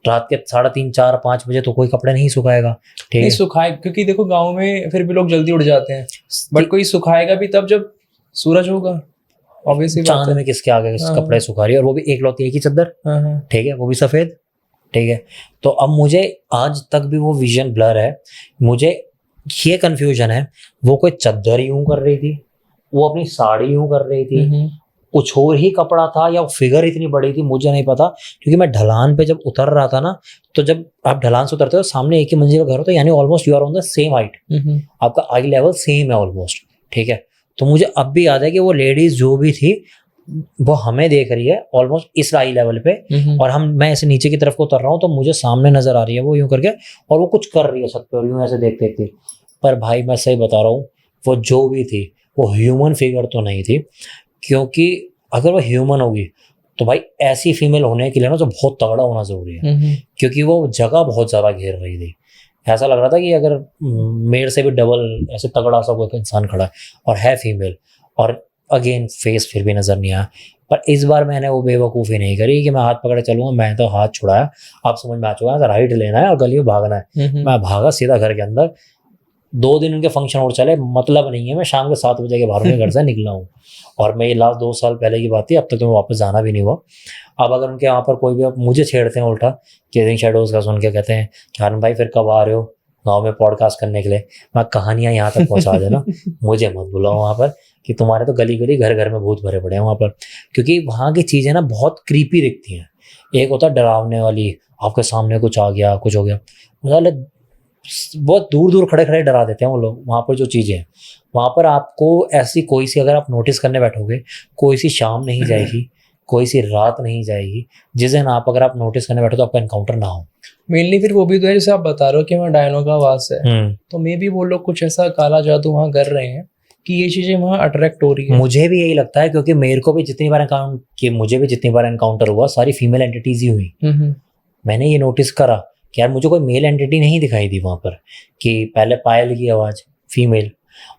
रात के 3:30, 4, 5 बजे तो कोई कपड़े नहीं सुखाएगा, ठीक नहीं है। सुखाए, क्योंकि देखो गांव में फिर भी लोग जल्दी उठ जाते हैं, बट कोई सुखाएगा भी तब जब सूरज होगा, ऑब्वियसली बात चांद है। में किसके आगे हाँ। कपड़े सुखा रही है, और वो भी एक ही चद्दर, हाँ। ठीक है, वो भी सफेद, ठीक है। तो अब मुझे आज तक भी वो विजन ब्लर है, मुझे ये कंफ्यूजन है, वो कोई चद्दर यूं कर रही थी, वो अपनी साड़ी यूं कर रही थी, कुछ और ही कपड़ा था, या फिगर इतनी बड़ी थी, मुझे नहीं पता। क्योंकि मैं ढलान पे जब उतर रहा था ना, तो जब आप ढलान से उतरते हो सामने एक ही मंजिल का घर होता है, यानी almost you are on the same height, आपका आई लेवल सेम है ऑलमोस्ट, ठीक है। तो मुझे अब भी याद है कि वो लेडीज जो भी थी वो हमें देख रही है ऑलमोस्ट इस आई लेवल पे, और मैं ऐसे नीचे की तरफ को उतर रहा हूँ, तो मुझे सामने नजर आ रही है वो यूं करके, और वो कुछ कर रही है छत पे, और यूं ऐसे देखते देखते। पर भाई मैं सही बता रहा हूँ, वो जो भी थी वो ह्यूमन फिगर तो नहीं थी, क्योंकि अगर वो ह्यूमन होगी तो भाई ऐसी फीमेल होने के लिए ना तो बहुत तगड़ा होना जरूरी है, क्योंकि वो जगह बहुत ज्यादा घेर रही थी। ऐसा लग रहा था कि अगर मेरे से भी डबल ऐसे तगड़ा सा कोई इंसान खड़ा है और है फीमेल, और अगेन फेस फिर भी नजर नहीं आया। पर इस बार मैंने वो बेवकूफ़ी नहीं करी कि मैं हाथ पकड़े चलूंगा, मैं तो हाथ छुड़ाया, आप समझ में आ चुका है, राइट लेना है और गली में भागना है। मैं भागा सीधा घर के अंदर। 2 दिन उनके फंक्शन और चले, मतलब नहीं है, मैं शाम के 7 बजे के बाहर में घर से निकला हूँ, और मैं ये लास्ट 2 साल पहले की बात थी, अब तक तो मैं वापस जाना भी नहीं हुआ। अब अगर उनके यहाँ पर कोई भी मुझे छेड़ते हैं उल्टा, किलिंग शैडोज का सुन के कहते हैं कि भाई फिर कब आ रहे हो गाँव में पॉडकास्ट करने के लिए, मैं कहानियाँ यहाँ तक पहुँचा देना, मुझे मत बुलाओ वहाँ पर, कि तुम्हारे तो गली गली घर घर में भूत भरे पड़े हैं वहाँ पर। क्योंकि वहाँ की चीज़ें ना बहुत क्रीपी दिखती हैं। एक होता है डरावने वाली, आपके सामने कुछ आ गया, कुछ हो गया, मतलब बहुत दूर दूर खड़े खड़े डरा देते हैं वो लोग। वहाँ पर जो चीज़ें हैं, वहाँ पर आपको ऐसी कोई सी, अगर आप नोटिस करने बैठोगे, कोई सी शाम नहीं जाएगी, कोई सी रात नहीं जाएगी जिस दिन आप अगर आप नोटिस करने बैठो तो आपका एनकाउंटर ना हो। मेनली फिर वो भी तो है, जैसे आप बता रहे हो कि वहाँ डायनो का वास है, तो मे भी वो लोग कुछ ऐसा काला जादू वहाँ कर रहे हैं कि ये चीजें वहाँ अट्रैक्ट हो रही है। मुझे भी यही लगता है, क्योंकि मेरे को भी जितनी बार एनकाउंटर हुआ, सारी फीमेल एंटिटीज ही हुई। मैंने ये नोटिस करा कि यार मुझे कोई मेल एंटिटी नहीं दिखाई दी वहाँ पर, कि पहले पायल की आवाज़ फीमेल,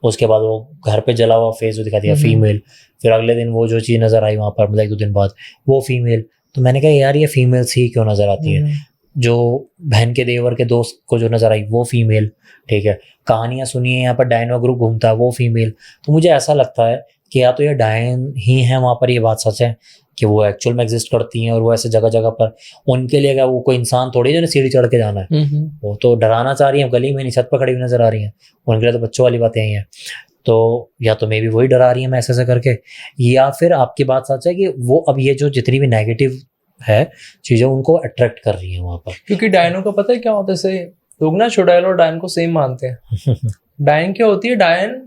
उसके बाद वो घर पे जला हुआ फेस जो दिखा दिया फीमेल, फिर अगले दिन वो जो चीज़ नज़र आई वहाँ पर, मतलब 1-2 दिन बाद वो फीमेल। तो मैंने कहा यार ये फीमेल्स ही क्यों नज़र आती है। जो बहन के देवर के दोस्त को जो नज़र आई वो फीमेल, ठीक है। कहानियाँ सुनिए यहाँ पर डायनो ग्रुप घूमता है वो फीमेल। तो मुझे ऐसा लगता है कि या तो ये डायन ही है वहाँ पर, ये बात सच है कि वो एक्चुअल में एग्जिस्ट करती हैं, और वो ऐसे जगह जगह पर, उनके लिए क्या वो कोई इंसान थोड़ी जो सीढ़ी चढ़ के जाना है, वो तो डराना चाह रही है, गली में नहीं छत पर खड़ी हुई नजर आ रही हैं, उनके लिए तो बच्चों वाली बातें ही हैं। तो या तो मे भी वही डरा रही है मैं ऐसे करके, या फिर आपकी बात सच है कि वो अब ये जो जितनी भी नेगेटिव है चीजें उनको अट्रैक्ट कर रही है वहाँ पर। क्योंकि डायनो का पता है क्या होता है, से लोग ना चुड़ैल और डायन को सेम मानते हैं। डायन क्या होती है, डायन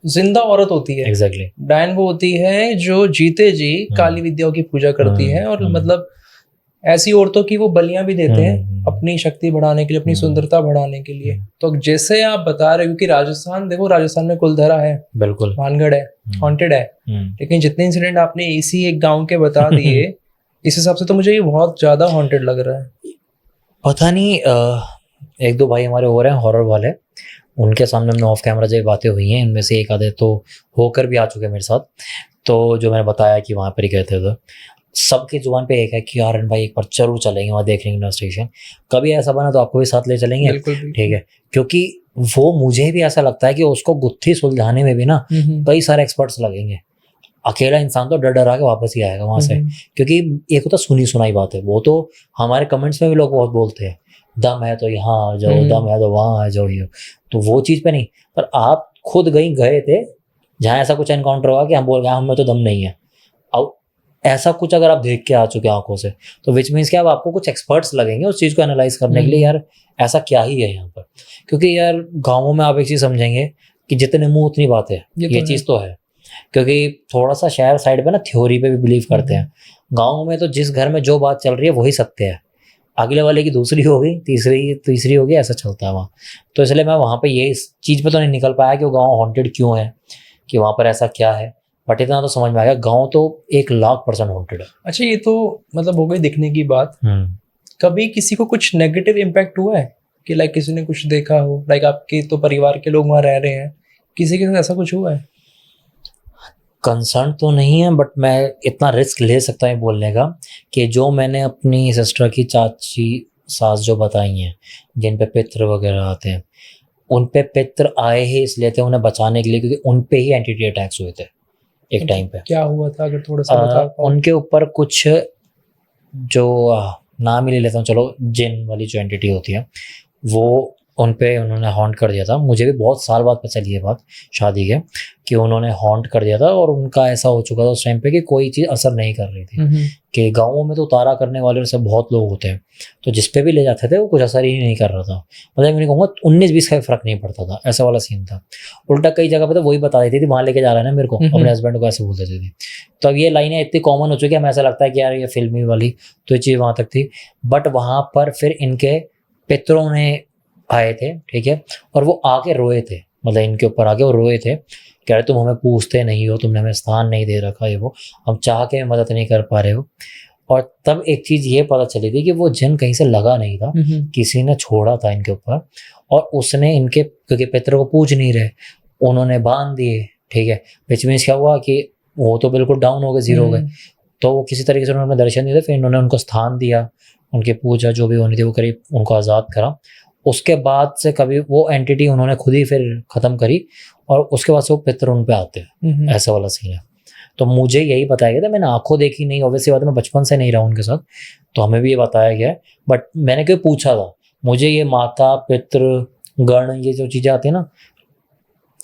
जिंदा औरत होती है। एग्जैक्टली। डायन वो होती है जो जीते जी काली विद्याओं की पूजा करती है, और मतलब ऐसी औरतों की वो बलियां भी देते हैं अपनी शक्ति बढ़ाने के लिए, अपनी सुंदरता बढ़ाने के लिए। तो जैसे आप बता रहे हो, क्योंकि राजस्थान, देखो राजस्थान में कुलधरा है, बिल्कुल, भानगढ़ है, हॉन्टेड है, लेकिन जितने इंसिडेंट आपने इसी एक गांव के बता दिए, इस हिसाब से तो मुझे ये बहुत ज्यादा हॉन्टेड लग रहा है। पता नहीं, 1-2 भाई हमारे हो रहे हैं हॉरर वाले, उनके सामने हमने ऑफ कैमरा जो बातें हुई हैं, इनमें से एक आधे तो होकर भी आ चुके हैं मेरे साथ। तो जो मैंने बताया कि वहाँ पर ही गए थे, तो सबकी जुबान पे एक है कि यार भाई एक बार जरूर चलेंगे वहाँ, देख लेंगे इन्वेस्टिगेशन, कभी ऐसा बना तो आपको भी साथ ले चलेंगे, ठीक है। क्योंकि वो मुझे भी ऐसा लगता है कि उसको गुत्थी सुलझाने में भी ना कई सारे एक्सपर्ट्स लगेंगे। अकेला इंसान तो डर डरा के वापस ही आएगा वहां से, क्योंकि एक होता सुनी सुनाई बात है, वो तो हमारे कमेंट्स में भी लोग बहुत बोलते हैं, दम है तो यहाँ आ जाओ, दम है तो वहाँ आ जाओ, ये तो वो चीज़ पे नहीं। पर आप खुद गए थे जहाँ ऐसा कुछ एनकाउंटर हुआ कि हम बोल गए हमें तो दम नहीं है, अब ऐसा कुछ अगर आप देख के आ चुके हैं आंखों से, तो विच मीन्स कि अब आपको कुछ एक्सपर्ट्स लगेंगे उस चीज़ को एनालाइज करने के लिए, यार ऐसा क्या ही है यहाँ पर। क्योंकि यार गाँवों में आप एक चीज़ समझेंगे कि जितने मुँह उतनी बात है, ये चीज़ तो है। क्योंकि थोड़ा सा शहर साइड पे ना थ्योरी पे भी बिलीव करते हैं, गाँव में तो जिस घर में जो बात चल रही है वही सत्य है, अगले वाले की दूसरी होगी, तीसरी होगी, ऐसा चलता है वहाँ। तो इसलिए मैं वहाँ पे ये इस चीज़ पे तो नहीं निकल पाया कि वो गाँव हॉन्टेड क्यों है, कि वहाँ पर ऐसा क्या है। बट इतना तो समझ में आ गया, गाँव तो 1,00,000% हॉन्टेड है। अच्छा, ये तो मतलब हो गई दिखने की बात। कभी किसी को कुछ नेगेटिव इम्पैक्ट हुआ है कि लाइक किसी ने कुछ देखा हो, लाइक आपके तो परिवार के लोग वहाँ रह रहे हैं, किसी के साथ ऐसा कुछ हुआ है? कंसर्न तो नहीं है, बट मैं इतना रिस्क ले सकता हूँ बोलने का कि जो मैंने अपनी सिस्टर की चाची सास जो बताई हैं, जिन पे पित्र वगैरह आते हैं, उन पे पित्र आए ही इसलिए थे उन्हें बचाने के लिए, क्योंकि उन पे ही एंटिटी अटैक्स हुए थे एक टाइम पे। क्या हुआ था, अगर थोड़ा सा बता पाओ? उनके ऊपर कुछ जो नाम ही ले लेता हूँ चलो, जिन वाली जो एंटिटी होती है वो उन पे उन्होंने हॉन्ट कर दिया था। मुझे भी बहुत साल बाद पता चली ये बात शादी के, कि उन्होंने हॉन्ट कर दिया था, और उनका ऐसा हो चुका था उस टाइम पे कि कोई चीज़ असर नहीं कर रही थी। कि गाँवों में तो उतारा करने वाले सब बहुत लोग होते हैं, तो जिस पे भी ले जाते थे वो कुछ असर ही नहीं कर रहा था। मतलब मैं कहूँगा 19-20 का फर्क नहीं पड़ता था, ऐसा वाला सीन था। उल्टा कई जगह पे तो वही बता देती थी, वहाँ लेके जा रहा है ना मेरे को, अपने हस्बैंड को ऐसे बोल देती थी। तो अब ये लाइनें इतनी कॉमन हो चुकी है, हमें ऐसा लगता है कि यार ये फिल्मी वाली तो ये चीज़ वहाँ तक थी। बट वहाँ पर फिर इनके पितरों ने आए थे, ठीक है, और वो आके रोए थे, मतलब इनके ऊपर आके वो रोए थे, कह रहे तुम हमें पूछते नहीं हो, तुमने हमें स्थान नहीं दे रखा, ये वो हम चाह के मदद नहीं कर पा रहे हो। और तब एक चीज़ ये पता चली थी कि वो जिन कहीं से लगा नहीं था, किसी ने छोड़ा था इनके ऊपर, और उसने इनके, क्योंकि पितर को पूछ नहीं रहे, उन्होंने बांध दिए, ठीक है। विच मीन्स क्या हुआ कि वो तो बिल्कुल डाउन हो गए, जीरो हो गए, तो वो किसी तरीके से उन्होंने दर्शन दिए थे, फिर इन्होंने उनको स्थान दिया, उनकी पूजा जो भी होनी थी वो करीब उनको आज़ाद करा। उसके बाद से कभी वो एंटिटी उन्होंने खुद ही फिर ख़त्म करी, और उसके बाद से वो पितर उन पे आते हैं, ऐसा वाला सीन है। तो मुझे यही बताया गया था, मैंने आंखों देखी नहीं, ऑब्वियसली बात है, मैं बचपन से नहीं रहा उनके साथ, तो हमें भी ये बताया गया है। बट मैंने क्यों पूछा था, मुझे ये माता पितृ गण ये जो चीज़ें आती है ना,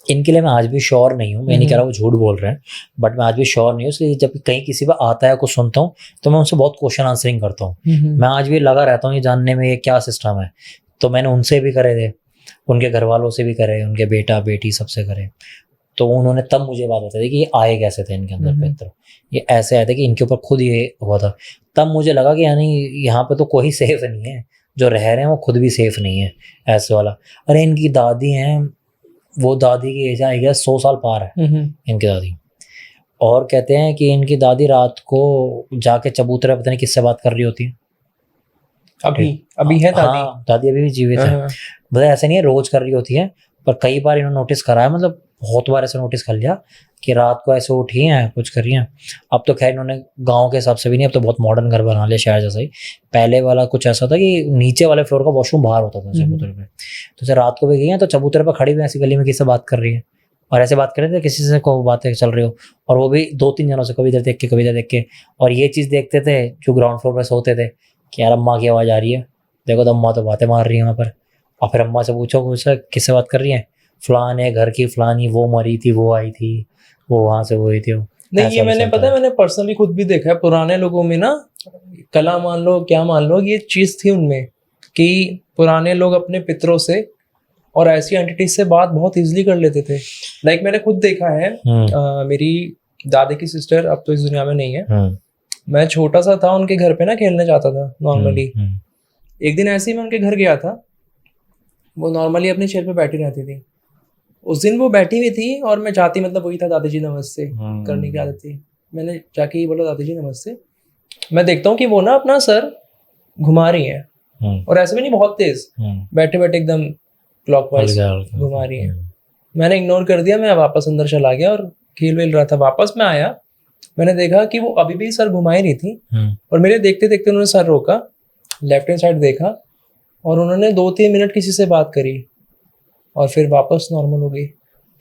इनके लिए मैं आज भी श्योर नहीं हूँ। मैं नहीं कह रहा वो झूठ बोल रहे हैं, बट मैं आज भी श्योर नहीं हूँ। इसलिए जब कहीं किसी पर आता है कुछ सुनता हूँ तो मैं उनसे बहुत क्वेश्चन आंसरिंग करता हूँ। मैं आज भी लगा रहता हूँ ये जानने में ये क्या सिस्टम है। तो मैंने उनसे भी करे थे, उनके घर वालों से भी करे, उनके बेटा बेटी सबसे करे, तो उन्होंने तब मुझे बात बताई थी कि ये आए कैसे थे इनके अंदर पितर, ये ऐसे आए थे कि इनके ऊपर खुद ये हुआ था। तब मुझे लगा कि यानी यहाँ पे तो कोई सेफ नहीं है, जो रह रहे हैं वो खुद भी सेफ नहीं है, ऐसे वाला। अरे इनकी दादी हैं, वो दादी की एज आई गेस 100 साल पार है इनकी दादी, और कहते हैं कि इनकी दादी रात को जाके चबूतरे पता नहीं किससे बात कर रही होती है। अभी है दादी? हाँ, दादी अभी भी जीवित है। मतलब ऐसे नहीं है रोज कर रही होती है, पर कई बार इन्होंने नोटिस करा है, मतलब बहुत बार ऐसे नोटिस कर लिया कि रात को ऐसे उठी हैं कुछ कर रही हैं। अब तो खैर इन्होंने गांव के हिसाब से भी नहीं, अब तो बहुत मॉडर्न घर बना लिया शहर जैसा ही। पहले वाला कुछ ऐसा था कि नीचे वाले फ्लोर का वॉशरूम बाहर होता था चबूतरे पे, तो जैसे रात को भी गई हैं तो चबूतरे पर खड़ी हुई ऐसी गली में किसी से बात कर रही है, और ऐसे बात कर रहे थे किसी से को बातें चल रही हो, और वो भी 2-3 जनों से, कभी इधर देख के कभी इधर देख के। और ये चीज़ देखते थे जो ग्राउंड फ्लोर पर सोते थे कि यार अम्मा की आवाज़ आ रही है, देखो तो अम्मा तो बातें मार रही है वहाँ पर। और फिर अम्मा से पूछो किससे बात कर रही है, फलान है घर की फलानी, वो मरी थी, वो आई थी, वो वहाँ से वो आई थी। नहीं, ये मैंने पता है, मैंने पर्सनली खुद भी देखा है पुराने लोगों में ना, कला मान लो क्या मान लो, ये चीज़ थी उनमें कि पुराने लोग अपने पितरों से और ऐसी एंटिटीज से बात बहुत इजीली कर लेते थे। लाइक मैंने खुद देखा है, मेरी दादी की सिस्टर अब तो इस दुनिया में नहीं है, मैं छोटा सा था, उनके घर पे ना खेलने जाता था नॉर्मली। एक दिन ऐसे ही मैं उनके घर गया था, वो नॉर्मली अपने चेयर पे बैठी रहती थी। उस दिन वो बैठी हुई थी और मैं जाती, मतलब वही था दादी जी नमस्ते करने की आदत थी, मैंने जाके ही बोला दादी जी नमस्ते। मैं देखता हूँ कि वो ना अपना सर घुमा रही है, और ऐसे भी नहीं बहुत तेज, बैठे बैठे एकदम क्लॉकवाइज घुमा रही है। मैंने इग्नोर कर दिया, मैं वापस अंदर चला गया और खेल वेल रहा था। वापस मैं आया, मैंने देखा कि वो अभी भी सर घुमा ही रही थी, और मेरे देखते देखते उन्होंने सर रोका, लेफ्ट हैंड साइड देखा, और उन्होंने 2-3 मिनट किसी से बात करी और फिर वापस नॉर्मल हो गई।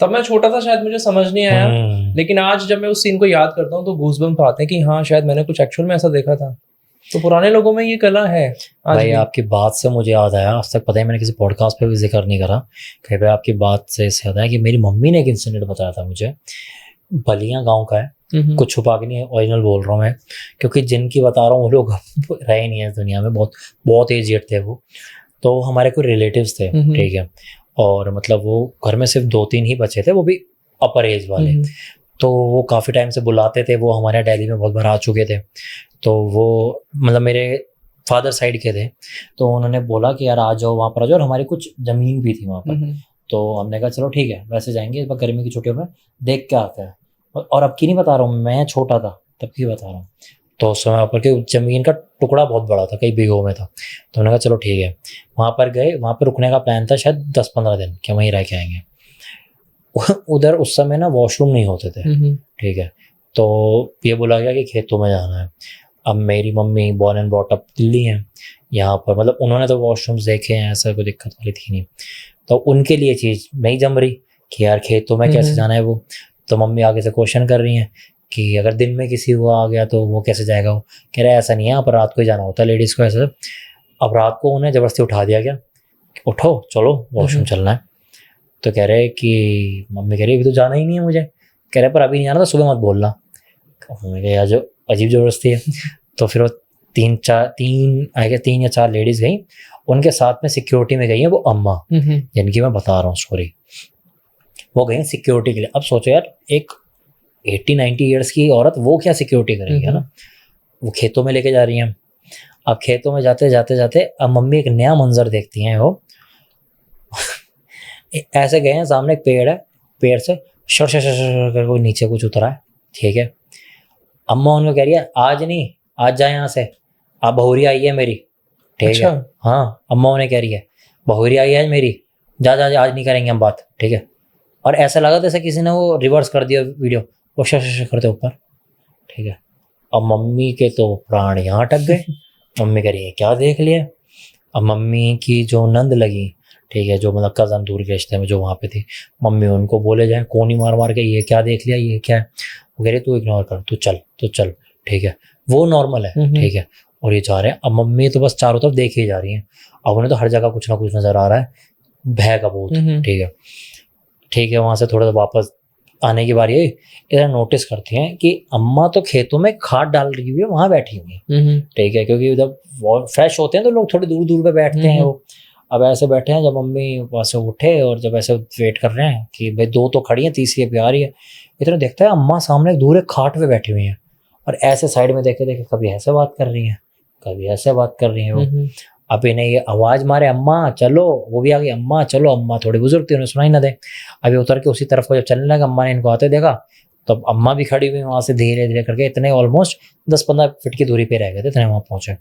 तब मैं छोटा था, शायद मुझे समझ नहीं आया, लेकिन आज जब मैं उस सीन को याद करता हूँ तो गूज़बम्स आते हैं कि हाँ शायद मैंने कुछ एक्चुअल में ऐसा देखा था। तो पुराने लोगों में ये कला है आज भाई भी। आपकी बात से मुझे याद आया, आज तक पता है मैंने किसी पॉडकास्ट पे भी जिक्र नहीं करा, कहीं पे आपकी बात से इससे याद आया कि मेरी मम्मी ने एक इंसिडेंट बताया था मुझे, बलिया गांव का है, कुछ छुपा के नहीं है, ओरिजिनल बोल रहा हूँ मैं, क्योंकि जिनकी बता रहा हूँ वो लोग रहे नहीं है इस दुनिया में, बहुत बहुत एजेड थे वो। तो हमारे कोई रिलेटिव्स थे, ठीक है, और मतलब वो घर में सिर्फ 2-3 ही बचे थे, वो भी अपर एज वाले। तो वो काफ़ी टाइम से बुलाते थे, वो हमारे दिल्ली में बहुत बार आ चुके थे, तो वो मतलब मेरे फादर साइड के थे, तो उन्होंने बोला कि यार आ जाओ वहाँ पर आ जाओ, और हमारी कुछ ज़मीन भी थी वहाँ पर। तो हमने कहा चलो ठीक है, वैसे जाएंगे इस बार गर्मी की छुट्टियों में, देख के आते हैं। और अब की नहीं बता रहा हूँ, मैं छोटा था तब की बता रहा हूँ। तो उस समय पर के जमीन का टुकड़ा बहुत बड़ा था, कई बीघों में था। तो मैंने कहा चलो ठीक है, वहाँ पर गए, वहाँ पर रुकने का प्लान था शायद 10-15 दिन कि वहीं रह के आएंगे। उधर उस समय ना वॉशरूम नहीं होते थे, ठीक है। तो ये बोला गया कि खेतों में जाना है। अब मेरी mummy born and brought up Delhi है, यहाँ पर मतलब उन्होंने तो वॉशरूम्स देखे हैं, ऐसा कोई दिक्कत वाली थी नहीं। तो उनके लिए चीज़ नहीं जम रही कि यार खेतों में कैसे जाना है वो। तो मम्मी आगे से क्वेश्चन कर रही हैं कि अगर दिन में किसी को आ गया तो वो कैसे जाएगा। वो कह रहे ऐसा नहीं है, यहाँ पर रात को ही जाना होता है लेडीज़ को ऐसे। अब रात को उन्हें ज़बरदस्ती उठा दिया गया, उठो चलो वॉशरूम चलना है। तो कह रहे कि मम्मी कह रही अभी तो जाना ही नहीं है मुझे। कह रहे पर अभी नहीं जाना तो सुबह मत बोलना। मम्मी कह यार जो अजीब ज़बरदस्ती है। तो फिर वो 3 या 4 लेडीज़ गई, उनके साथ में सिक्योरिटी में गई हैं वो अम्मा जिनकी मैं बता रहा हूँ स्टोरी। वो गई सिक्योरिटी के लिए। अब सोचो यार, एक 80-90 ईयर्स की औरत वो क्या सिक्योरिटी करेगी, है ना। वो खेतों में लेके जा रही हैं। अब खेतों में जाते जाते जाते अब मम्मी एक नया मंजर देखती हैं। वो ऐसे गए हैं, सामने एक पेड़ है, पेड़ से शर शर शर कर वो नीचे कुछ उतरा है, ठीक है। अम्मा उनको कह रही है आज नहीं, आज जाए यहाँ से, अब बहुरिया आई है मेरी, ठीक है। हाँ, अम्मा उन्हें कह रही है बहुरिया आई है मेरी, जा जा आज नहीं करेंगे हम बात, ठीक है। और ऐसा लगा जैसे किसी ने वो रिवर्स कर दिया वीडियो, वो शश करते ऊपर, ठीक है। अब मम्मी के तो प्राण यहाँ अटक गए। मम्मी कह रही है क्या देख लिया। अब मम्मी की जो नंद लगी, ठीक है, जो मतलब कज़न दूर के रिश्ते में जो वहाँ पे थी, मम्मी उनको बोले जाए कोनी मार मार के ये क्या देख लिया, ये क्या है। वो कह रही तू इग्नोर कर, तू चल, ठीक है, वो नॉर्मल है, ठीक है। और ये जा रहे हैं। अब मम्मी तो बस चारों तरफ देख ही जा रही हैं। अब उन्हें तो हर जगह कुछ ना कुछ नज़र आ रहा है, भय का बहुत, ठीक है। वहाँ से थोड़ा सा वापस आने की बारी है, इधर नोटिस करती हैं कि अम्मा तो खेतों में खाद डाल रही हुई है, वहाँ बैठी हुई है, ठीक है। क्योंकि जब फ्रेश होते हैं तो लोग थोड़ी दूर दूर पे बैठते हैं वो। अब ऐसे बैठे हैं, जब मम्मी वहाँ से उठे और जब ऐसे वेट कर रहे हैं कि भाई 2 तो खड़ी हैं, तीसरी अभी आ रही है, इतना देखता है अम्मा सामने दूर एक खाट पे बैठी हुई हैं और ऐसे साइड में देखे देखे कभी ऐसे बात कर रही हैं, कभी ऐसे बात कर रही हैं वो। अब इन्हें ये आवाज़ मारे अम्मा चलो, वो भी आ गई अम्मा चलो। अम्मा थोड़ी बुजुर्ग थी, उन्हें सुनाई ना दे। अभी उतर के उसी तरफ को जब चलने लगा, अम्मा ने इनको आते देखा तो अम्मा भी खड़ी हुई वहाँ से धीरे धीरे करके, इतने ऑलमोस्ट 10-15 फीट की दूरी पे रह गए थे, इतने वहाँ पहुँचे।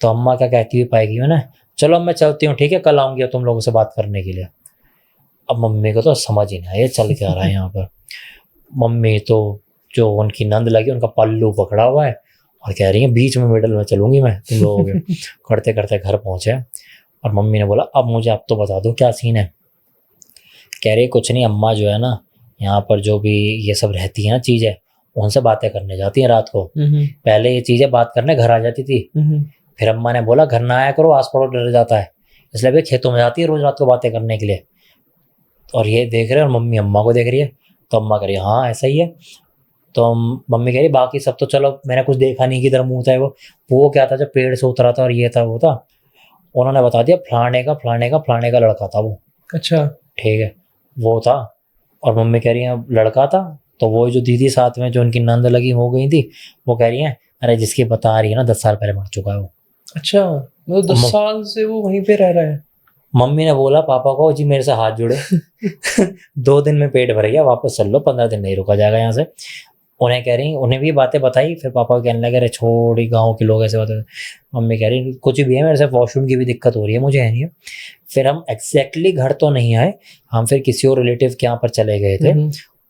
तो अम्मा क्या कहती हुई पाएगी मैंने, चलो अब मैं चलती हूँ, ठीक है, कल आऊँगी तुम लोगों से बात करने के लिए। अब मम्मी को तो समझ ही नहीं आया ये चल क्या रहा है यहाँ पर। मम्मी तो जो उनकी नंद लगी उनका पल्लू पकड़ा हुआ है और कह रही है बीच में मिडल में चलूंगी मैं तुम लोगों के। करते करते घर पहुंचे और मम्मी ने बोला अब मुझे अब तो बता दो क्या सीन है। कह रही कुछ नहीं, अम्मा जो है ना यहाँ पर जो भी ये सब रहती है ना चीज़ें, उनसे बातें करने जाती हैं रात को। पहले ये चीज़ें बात करने घर आ जाती थी, फिर अम्मा ने बोला घर ना आया करो, आस पड़ोस डर जाता है, इसलिए भी खेतों में जाती है रोज रात को बातें करने के लिए। और ये देख रहे हैं और मम्मी अम्मा को देख रही है। तो अम्मा कह रही है हाँ ऐसा ही है। तो मम्मी कह रही बाकी सब तो चलो मैंने कुछ देखा नहीं किधर मुँह था वो क्या था जब पेड़ से उतरा था और ये था वो था। उन्होंने बता दिया फलाने का लड़का था वो। अच्छा ठीक है, वो था। और मम्मी कह रही है लड़का था तो वो जो दीदी साथ में जो उनकी नंद लगी हो गई थी, वो कह रही है अरे जिसकी बता रही है ना 10 साल पहले मर चुका है वो। अच्छा मतलब 10 साल से वो वहीं पे रह रहा है। मम्मी ने बोला पापा को जी मेरे से हाथ जुड़े 2 दिन में पेट भर गया, वापस चल लो, 15 दिन नहीं रुका जाएगा यहाँ से। उन्हें कह रही, उन्हें भी बातें बताई, फिर पापा को कहने लगे अरे छोड़, गाँव के लोग ऐसे बातें। मम्मी कह रही कुछ भी है, मेरे से वॉशरूम की भी दिक्कत हो रही है, मुझे है नहीं है। फिर हम एग्जैक्टली घर तो नहीं आए, हम फिर किसी और रिलेटिव के यहाँ पर चले गए थे,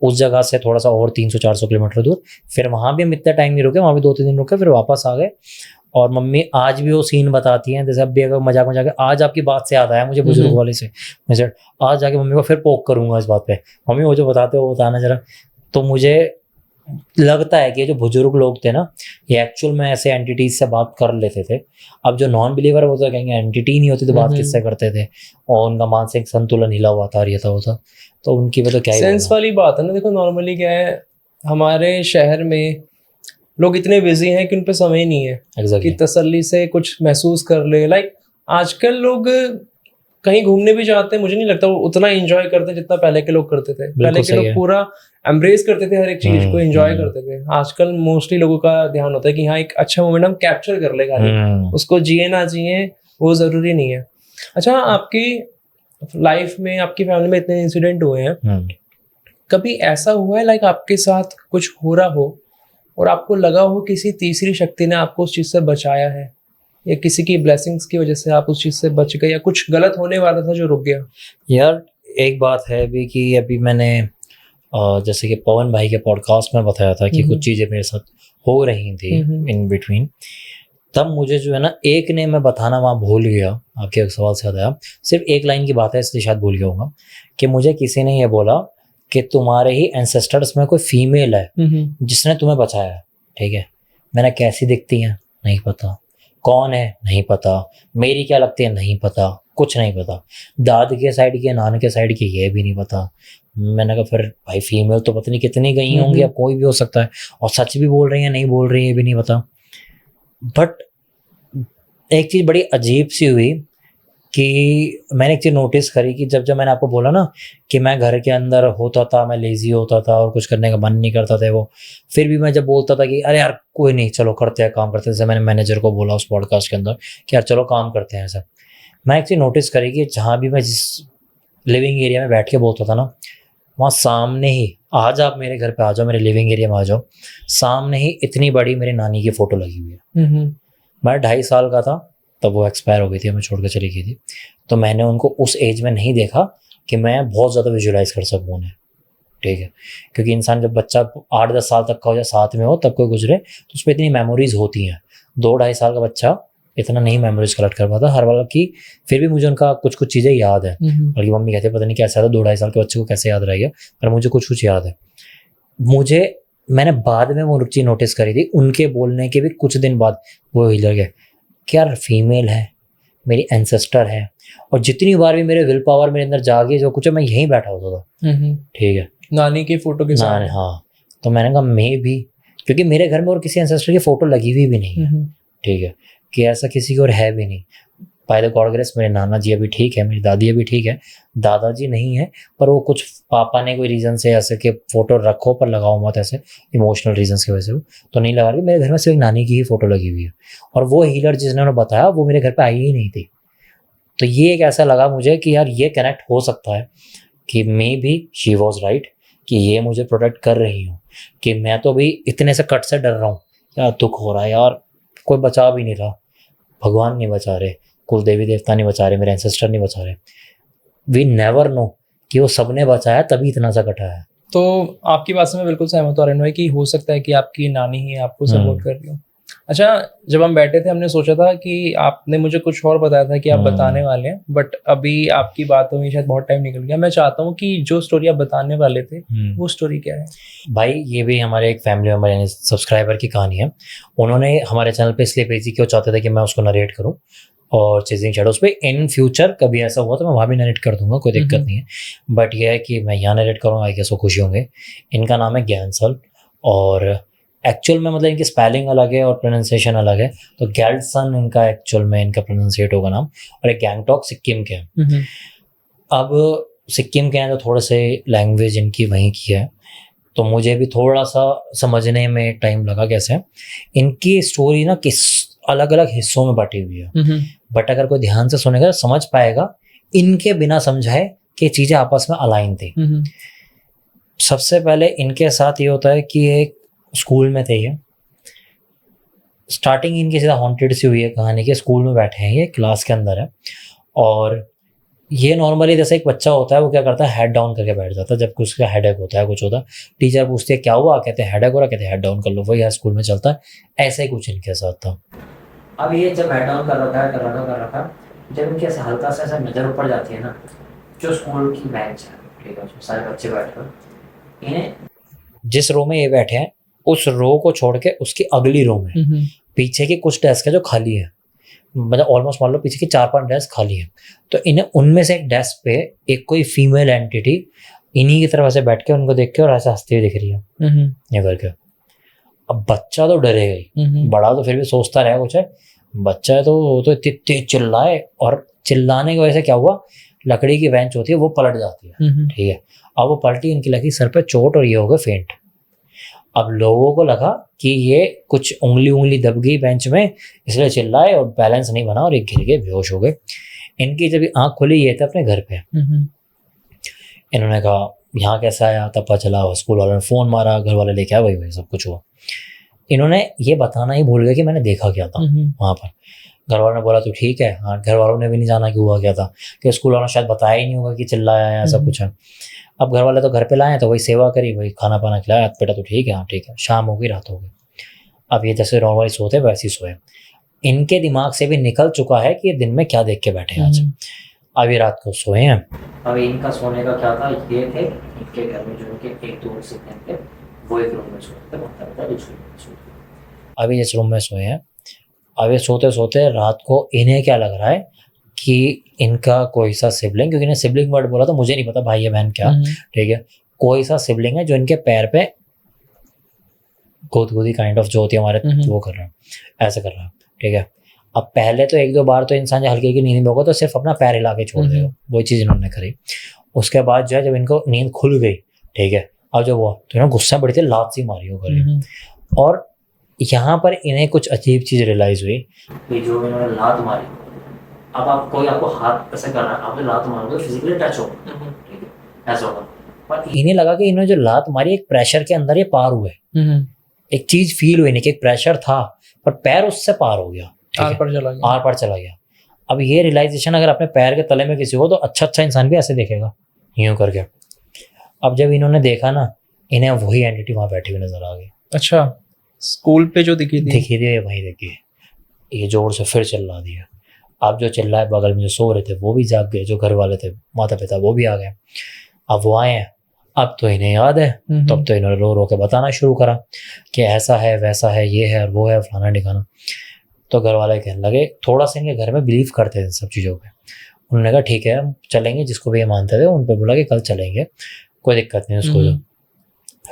उस जगह से थोड़ा सा और 300-400 किलोमीटर दूर। फिर वहाँ भी हम इतना टाइम नहीं रुके, वहाँ भी 2-3 दिन रुके, फिर वापस आ गए। और मम्मी आज भी वो सीन बताती हैं, जैसे अब भी अगर मजाक मजाक आज आपकी बात से याद आया मुझे बुजुर्ग वाले से, मैं आज जाके मम्मी को फिर पोक करूंगा इस बात पे, मम्मी वो जो बताते हो वो बताना जरा। तो मुझे लगता है कि जो बुजुर्ग लोग थे ना, ये एक्चुअल में ऐसे एंटिटीज से बात कर लेते थे। अब जो नॉन बिलीवर वो तो कहेंगे एंटिटी नहीं होती तो बात किससे करते थे, और उनका मानसिक संतुलन हिला हुआ था और ये था वो था, तो उनकी वजह क्या सेंस वाली बात है ना। देखो नॉर्मली क्या है, हमारे शहर में लोग इतने बिजी हैं कि उन पे समय नहीं है कि तसल्ली से कुछ महसूस कर ले। लाइक आजकल लोग कहीं घूमने भी जाते हैं, मुझे नहीं लगता वो उतना एंजॉय करते हैं जितना पहले के लोग करते थे। पहले के लोग पूरा एम्ब्रेस करते थे, हर एक चीज को एंजॉय करते थे। आजकल मोस्टली लोगों का ध्यान होता है कि हाँ एक अच्छा मोमेंट हम कैप्चर कर ले, उसको जिए ना जिए वो जरूरी नहीं है। अच्छा, आपकी लाइफ में आपकी फैमिली में इतने इंसिडेंट हुए हैं, कभी ऐसा हुआ है लाइक आपके साथ कुछ हो रहा हो और आपको लगा हो किसी तीसरी शक्ति ने आपको उस चीज़ से बचाया है, या किसी की ब्लेसिंग्स की वजह से आप उस चीज़ से बच गए, या कुछ गलत होने वाला था जो रुक गया? यार एक बात है भी कि अभी मैंने जैसे कि पवन भाई के पॉडकास्ट में बताया था कि कुछ चीज़ें मेरे साथ हो रही थी इन बिटवीन, तब मुझे जो है ना एक ने मैं बताना वहाँ भूल गया, आपके एक सवाल से याद आया, सिर्फ एक लाइन की बात है इसलिए शायद भूल गया होगा, कि मुझे किसी ने ये बोला कि तुम्हारे ही एंसेस्टर्स में कोई फीमेल है जिसने तुम्हें बचाया है, ठीक है। मैंने कैसी दिखती है नहीं पता, कौन है नहीं पता, मेरी क्या लगती है नहीं पता, कुछ नहीं पता, दाद के साइड की नान के साइड की ये भी नहीं पता। मैंने कहा फिर भाई फीमेल तो पता नहीं कितनी गई होंगी, अब कोई भी हो सकता है, और सच भी बोल रही है नहीं बोल रही है ये भी नहीं पता। बट एक चीज़ बड़ी अजीब सी हुई कि मैंने एक चीज़ नोटिस करी कि जब मैंने आपको बोला ना कि मैं घर के अंदर होता था, मैं लेज़ी होता था और कुछ करने का मन नहीं करता था वो, फिर भी मैं जब बोलता था कि अरे यार कोई नहीं चलो करते हैं काम करते हैं, जैसे मैंने मैनेजर को बोला उस पॉडकास्ट के अंदर कि यार चलो काम करते हैं ऐसा, मैं एक चीज़ नोटिस करी कि जहाँ भी मैं जिस लिविंग एरिया में बैठ के बोलता था ना, वहाँ सामने ही, आज आप मेरे घर पे आ जाओ, मेरे लिविंग एरिया में आ जाओ, सामने ही इतनी बड़ी मेरी नानी की फ़ोटो लगी हुई है। मैं 2.5 साल का था तब वो एक्सपायर हो गई थी, हमें छोड़ कर चली गई थी, तो मैंने उनको उस एज में नहीं देखा कि मैं बहुत ज़्यादा विजुलाइज कर सकूँ उन्हें, ठीक है। क्योंकि इंसान जब बच्चा 8-10 साल तक का हो या साथ में हो तब कोई गुजरे तो उस पर इतनी मेमोरीज होती हैं, 2-2.5 साल का बच्चा इतना नहीं मेमोरीज कलेक्ट कर पाता हर वाला की। फिर भी मुझे उनका कुछ कुछ चीज़ें याद है, बल्कि मम्मी कहते हैं पता नहीं कैसा था 2-2.5 साल के बच्चे को कैसे याद रहेगा, पर मुझे कुछ कुछ याद है। मैंने बाद में वो चीज़ नोटिस करी थी, उनके बोलने के भी कुछ दिन बाद वो हिल गए कि यार फीमेल है, मेरी एंसेस्टर है, और जितनी बार भी मेरे विल पावर मेरे अंदर जागे जो कुछ, मैं यहीं बैठा होता था, ठीक है, नानी की फोटो के साथ। हाँ, तो मैंने कहा मैं भी, क्योंकि मेरे घर में और किसी एंसेस्टर की फोटो लगी हुई भी नहीं है, ठीक है, कि ऐसा किसी की और है भी नहीं। बाय द गॉड ग्रेस मेरे नाना जी अभी ठीक है, मेरी दादी अभी ठीक है, दादाजी नहीं है, पर वो कुछ पापा ने कोई रीज़न से ऐसे कि फ़ोटो रखो पर लगाओ मत, ऐसे इमोशनल रीजंस की वजह से तो नहीं लगा रही। मेरे घर में सिर्फ नानी की ही फ़ोटो लगी हुई है, और वो हीलर जिसने उन्होंने बताया वो मेरे घर पे आई ही नहीं थी। तो ये एक ऐसा लगा मुझे कि यार ये कनेक्ट हो सकता है कि may be she was right, कि ये मुझे प्रोटेक्ट कर रही हूँ, कि मैं तो भी इतने से कट से डर रहा हूँ, यार दुख हो रहा है यार, कोई बचा भी नहीं रहा, भगवान नहीं बचा रहे, कुल देवी देवता नहीं बचा रहे, मेरे एंसेस्टर नहीं बचा रहे, वी नेवर नो कि वो सबने बचाया तभी इतना सा कटा है। तो आपकी बात से मैं बिल्कुल सहमत हूँ अरुण भाई कि हो सकता है कि आपकी नानी ही आपको सपोर्ट कर रही हो। अच्छा, जब हम बैठे थे हमने सोचा था कि आपने मुझे कुछ और बताया था कि आप बताने वाले हैं, बट अभी आपकी बातों में शायद बहुत टाइम निकल गया। मैं चाहता हूँ कि जो स्टोरी आप बताने वाले थे वो स्टोरी क्या है? भाई ये भी हमारे एक फैमिली मेंबर यानी सब्सक्राइबर की कहानी है। उन्होंने हमारे चैनल पे इसलिए भेजी कि वो चाहते थे कि मैं उसको नरेट करूँ, और चेजिंग शैडोज पे इन फ्यूचर कभी ऐसा हुआ तो मैं वहाँ भी नरेट कर दूंगा, कोई दिक्कत नहीं है। बट यह है कि मैं यहाँ नरेट करूँगा, आई गेस वो खुशी होंगे। इनका नाम है ज्ञानसल, और एक्चुअल में मतलब इनकी स्पेलिंग अलग है और प्रोनाउंसिएशन अलग है, तो गैल्सन इनका एक्चुअल में इनका प्रोनाउंसिएट होगा नाम, और एक गैंगटॉक सिक्किम के हैं। अब सिक्किम के हैं तो थोड़े से लैंग्वेज इनकी वहीं की है, तो मुझे भी थोड़ा सा समझने में टाइम लगा कैसे। इनकी स्टोरी ना किस अलग अलग हिस्सों में बटी हुई है, बट अगर कोई ध्यान से सुनेगा समझ पाएगा, इनके बिना समझाए कि चीज़ें आपस में अलाइन थी। सबसे पहले इनके साथ ये होता है कि एक स्कूल में थे, ये स्टार्टिंग इनकी सीधा हॉन्टेड सी हुई है कहानी के। स्कूल में बैठे हैं, ये क्लास के अंदर है, और ये नॉर्मली जैसे एक बच्चा होता है वो क्या करता है, हेड डाउन करके बैठ जाता है जब कुछ का हेडेक होता है, कुछ होता है। टीचर पूछती है क्या हुआ, कहते हैं हेडेक हो रहा, कहते हैं हेड डाउन कर लो, वही यार स्कूल में चलता है। ऐसा ही कुछ इनके साथ था। अब ये जब हेड डाउन कर रखा है, जब इनके ऐसे हल्का सा ऐसा नजर ऊपर जाती है ना, जो स्कूल की बेंच है, ठीक है, उसमें सारे बच्चे बैठ कर, इन्हें जिस रो में ये बैठे हैं उस रो को छोड़ के उसकी अगली रो में पीछे की कुछ डेस्क है जो खाली है, मतलब ऑलमोस्ट मान लो पीछे की 4-5 डेस्क खाली है। तो इन्हें उनमें से एक डेस्क पे एक कोई फीमेल एंटिटी इन्हीं की तरफ ऐसे बैठ के उनको देख के और ऐसे हंसती हुई दिख रही है ये करके। अब बच्चा तो डरेगा ही, बड़ा तो फिर भी सोचता रहेगा कुछ है, बच्चा है तो वो तो इतनी तेज चिल्लाए, और चिल्लाने की वजह से क्या हुआ, लकड़ी की बेंच होती है वो पलट जाती है, ठीक है। अब वो पलटी, इनकी लगी सर पे चोट और ये हो गए फेंट। अब लोगों को लगा कि ये कुछ उंगली दब गई बेंच में, इसलिए चिल्लाए और बैलेंस नहीं बना और ये गिर गए, बेहोश हो गए। इनकी जब आंख खुली ये थे अपने घर पे, इन्होंने कहा यहाँ कैसे आया, तब पता चला स्कूल वालों ने फ़ोन मारा, घर वाले लेके आए, वही वही सब कुछ हुआ। इन्होंने ये बताना ही भूल गए कि मैंने देखा क्या था वहाँ पर। घर वालों ने बोला तो ठीक है, हाँ, घर वालों ने भी नहीं जाना कि हुआ क्या था, कि स्कूल वालों ने शायद बताया ही नहीं होगा कि चिल्लाया है, ऐसा कुछ है। अब घर वाले तो घर पे लाए तो वही सेवा करी, वही खाना पाना खिलाया, बेटा तो ठीक है, हाँ ठीक है, शाम हो गई, रात हो गई। अब ये जैसे नॉर्मली सोते वैसे ही सोए। इनके दिमाग से भी निकल चुका है कि ये दिन में क्या देख के बैठे हैं आज। अभी रात को सोए हैं। अभी इनका सोने का क्या था, ये थे इनके घर में जो इनके एक दो सिबलिंग थे, वो एक रूम में सोते थे, अभी जिस रूम में सोए हैं, अभी सोते सोते रात को इन्हें क्या लग रहा है कि इनका कोई सा सिबलिंग, क्योंकि इन्हें सिबलिंग वर्ड बोला तो मुझे नहीं पता भाई या बहन क्या, ठीक है, कोई सा सिबलिंग है जो इनके पैर पे गोदी काइंड ऑफ जो होती है हमारे, वो कर रहा है, ऐसे कर रहा है, ठीक है। अब पहले तो एक दो बार तो इंसान जो हल्की हल्की नींद में होगा तो सिर्फ अपना पैर हिला के छोड़ देगा, वही चीज़ इन्होंने करी। उसके बाद जो है जब इनको नींद खुल गई, ठीक है, अब जब हुआ तो इन्होंने गुस्सा बड़ी थी, लात सी मारी हो करी। और यहाँ पर इन्हें कुछ अजीब चीज़ रियलाइज हुई कि जो इन्होंने लात मारी, अब आप कोई आपको हाथ ऐसे कर रहा है, आपने लात मारोगे फिजिकली टच होगा, ठीक है, ऐसा होगा। पर इन्हें लगा कि इन्होंने जो लात मारी एक प्रेशर के अंदर ये पार हुए, एक चीज फील हुई नहीं कि एक प्रेशर था पर पैर उससे पार हो गया, आर पार चला गया। अब ये रियलाइजेशन अगर अपने पैर के तले में किसी हो तो अच्छा इंसान भी ऐसे देखेगा, यूं करके। अब जब इन्होंने देखा ना, इन्हें वही एंटिटी वहां बैठी हुई नजर आ गई। अच्छा, स्कूल पे जो दिखी थी वही देखी, ये जोर से फिर चिल्ला दिया। अब जो चिल्लाए, बगल में जो सो रहे थे वो भी जाग गए, जो घर वाले थे माता पिता वो भी आ गए। अब वो आए हैं, अब तो इन्हें याद है, तब तो इन्होंने रो रो के बताना शुरू करा कि ऐसा है वैसा है, ये है और वो है, फलाना ढिकाना। तो घर वाले कहने लगे, थोड़ा सा इनके घर में बिलीव करते थे सब चीज़ों पे, उन्होंने कहा ठीक है हम चलेंगे, जिसको भी ये मानते थे उन पर बोला कि कल चलेंगे, कोई दिक्कत नहीं उसको, जो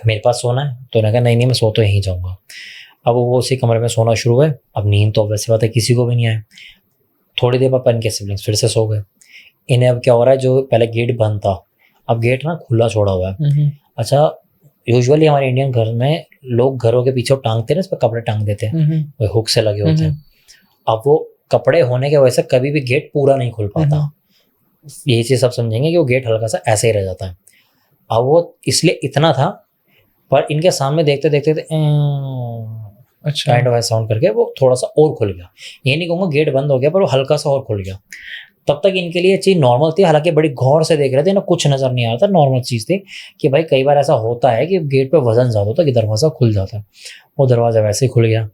मेरे पास सोना है। तो उन्होंने कहा नहीं मैं सो तो यहीं जाऊँगा। अब वो उसी कमरे में सोना शुरू हुए। अब नींद तो वैसी बात है किसी को भी नहीं आए। थोड़ी देर बाद इनके सिबलिंग्स फिर से सो गए। इन्हें अब क्या हो रहा है, जो पहले गेट बंद था अब गेट ना खुला छोड़ा हुआ है। अच्छा, यूजुअली हमारे इंडियन घर में लोग घरों के पीछे टांगते हैं ना, इस पर कपड़े टांग देते हैं, वो हुक से लगे होते हैं। अब वो कपड़े होने की वजह से कभी भी गेट पूरा नहीं खुल पाता। यही चीज़ सब समझेंगे कि वो गेट हल्का सा ऐसे ही रह जाता है। अब वो इसलिए इतना था, पर इनके सामने देखते देखते काइंड ऑफ साउंड करके वो थोड़ा सा और खुल गया। ये नहीं कहूँगा गेट बंद हो गया, पर वो हल्का सा और खुल गया। तब तक इनके लिए चीज़ नॉर्मल थी, हालांकि बड़ी गौर से देख रहे थे ना, कुछ नज़र नहीं आ रहा था, नॉर्मल चीज़ थी कि भाई कई बार ऐसा होता है कि गेट पे वजन ज़्यादा होता है कि दरवाज़ा खुल जाता है। वो दरवाज़ा वैसे ही खुल गया।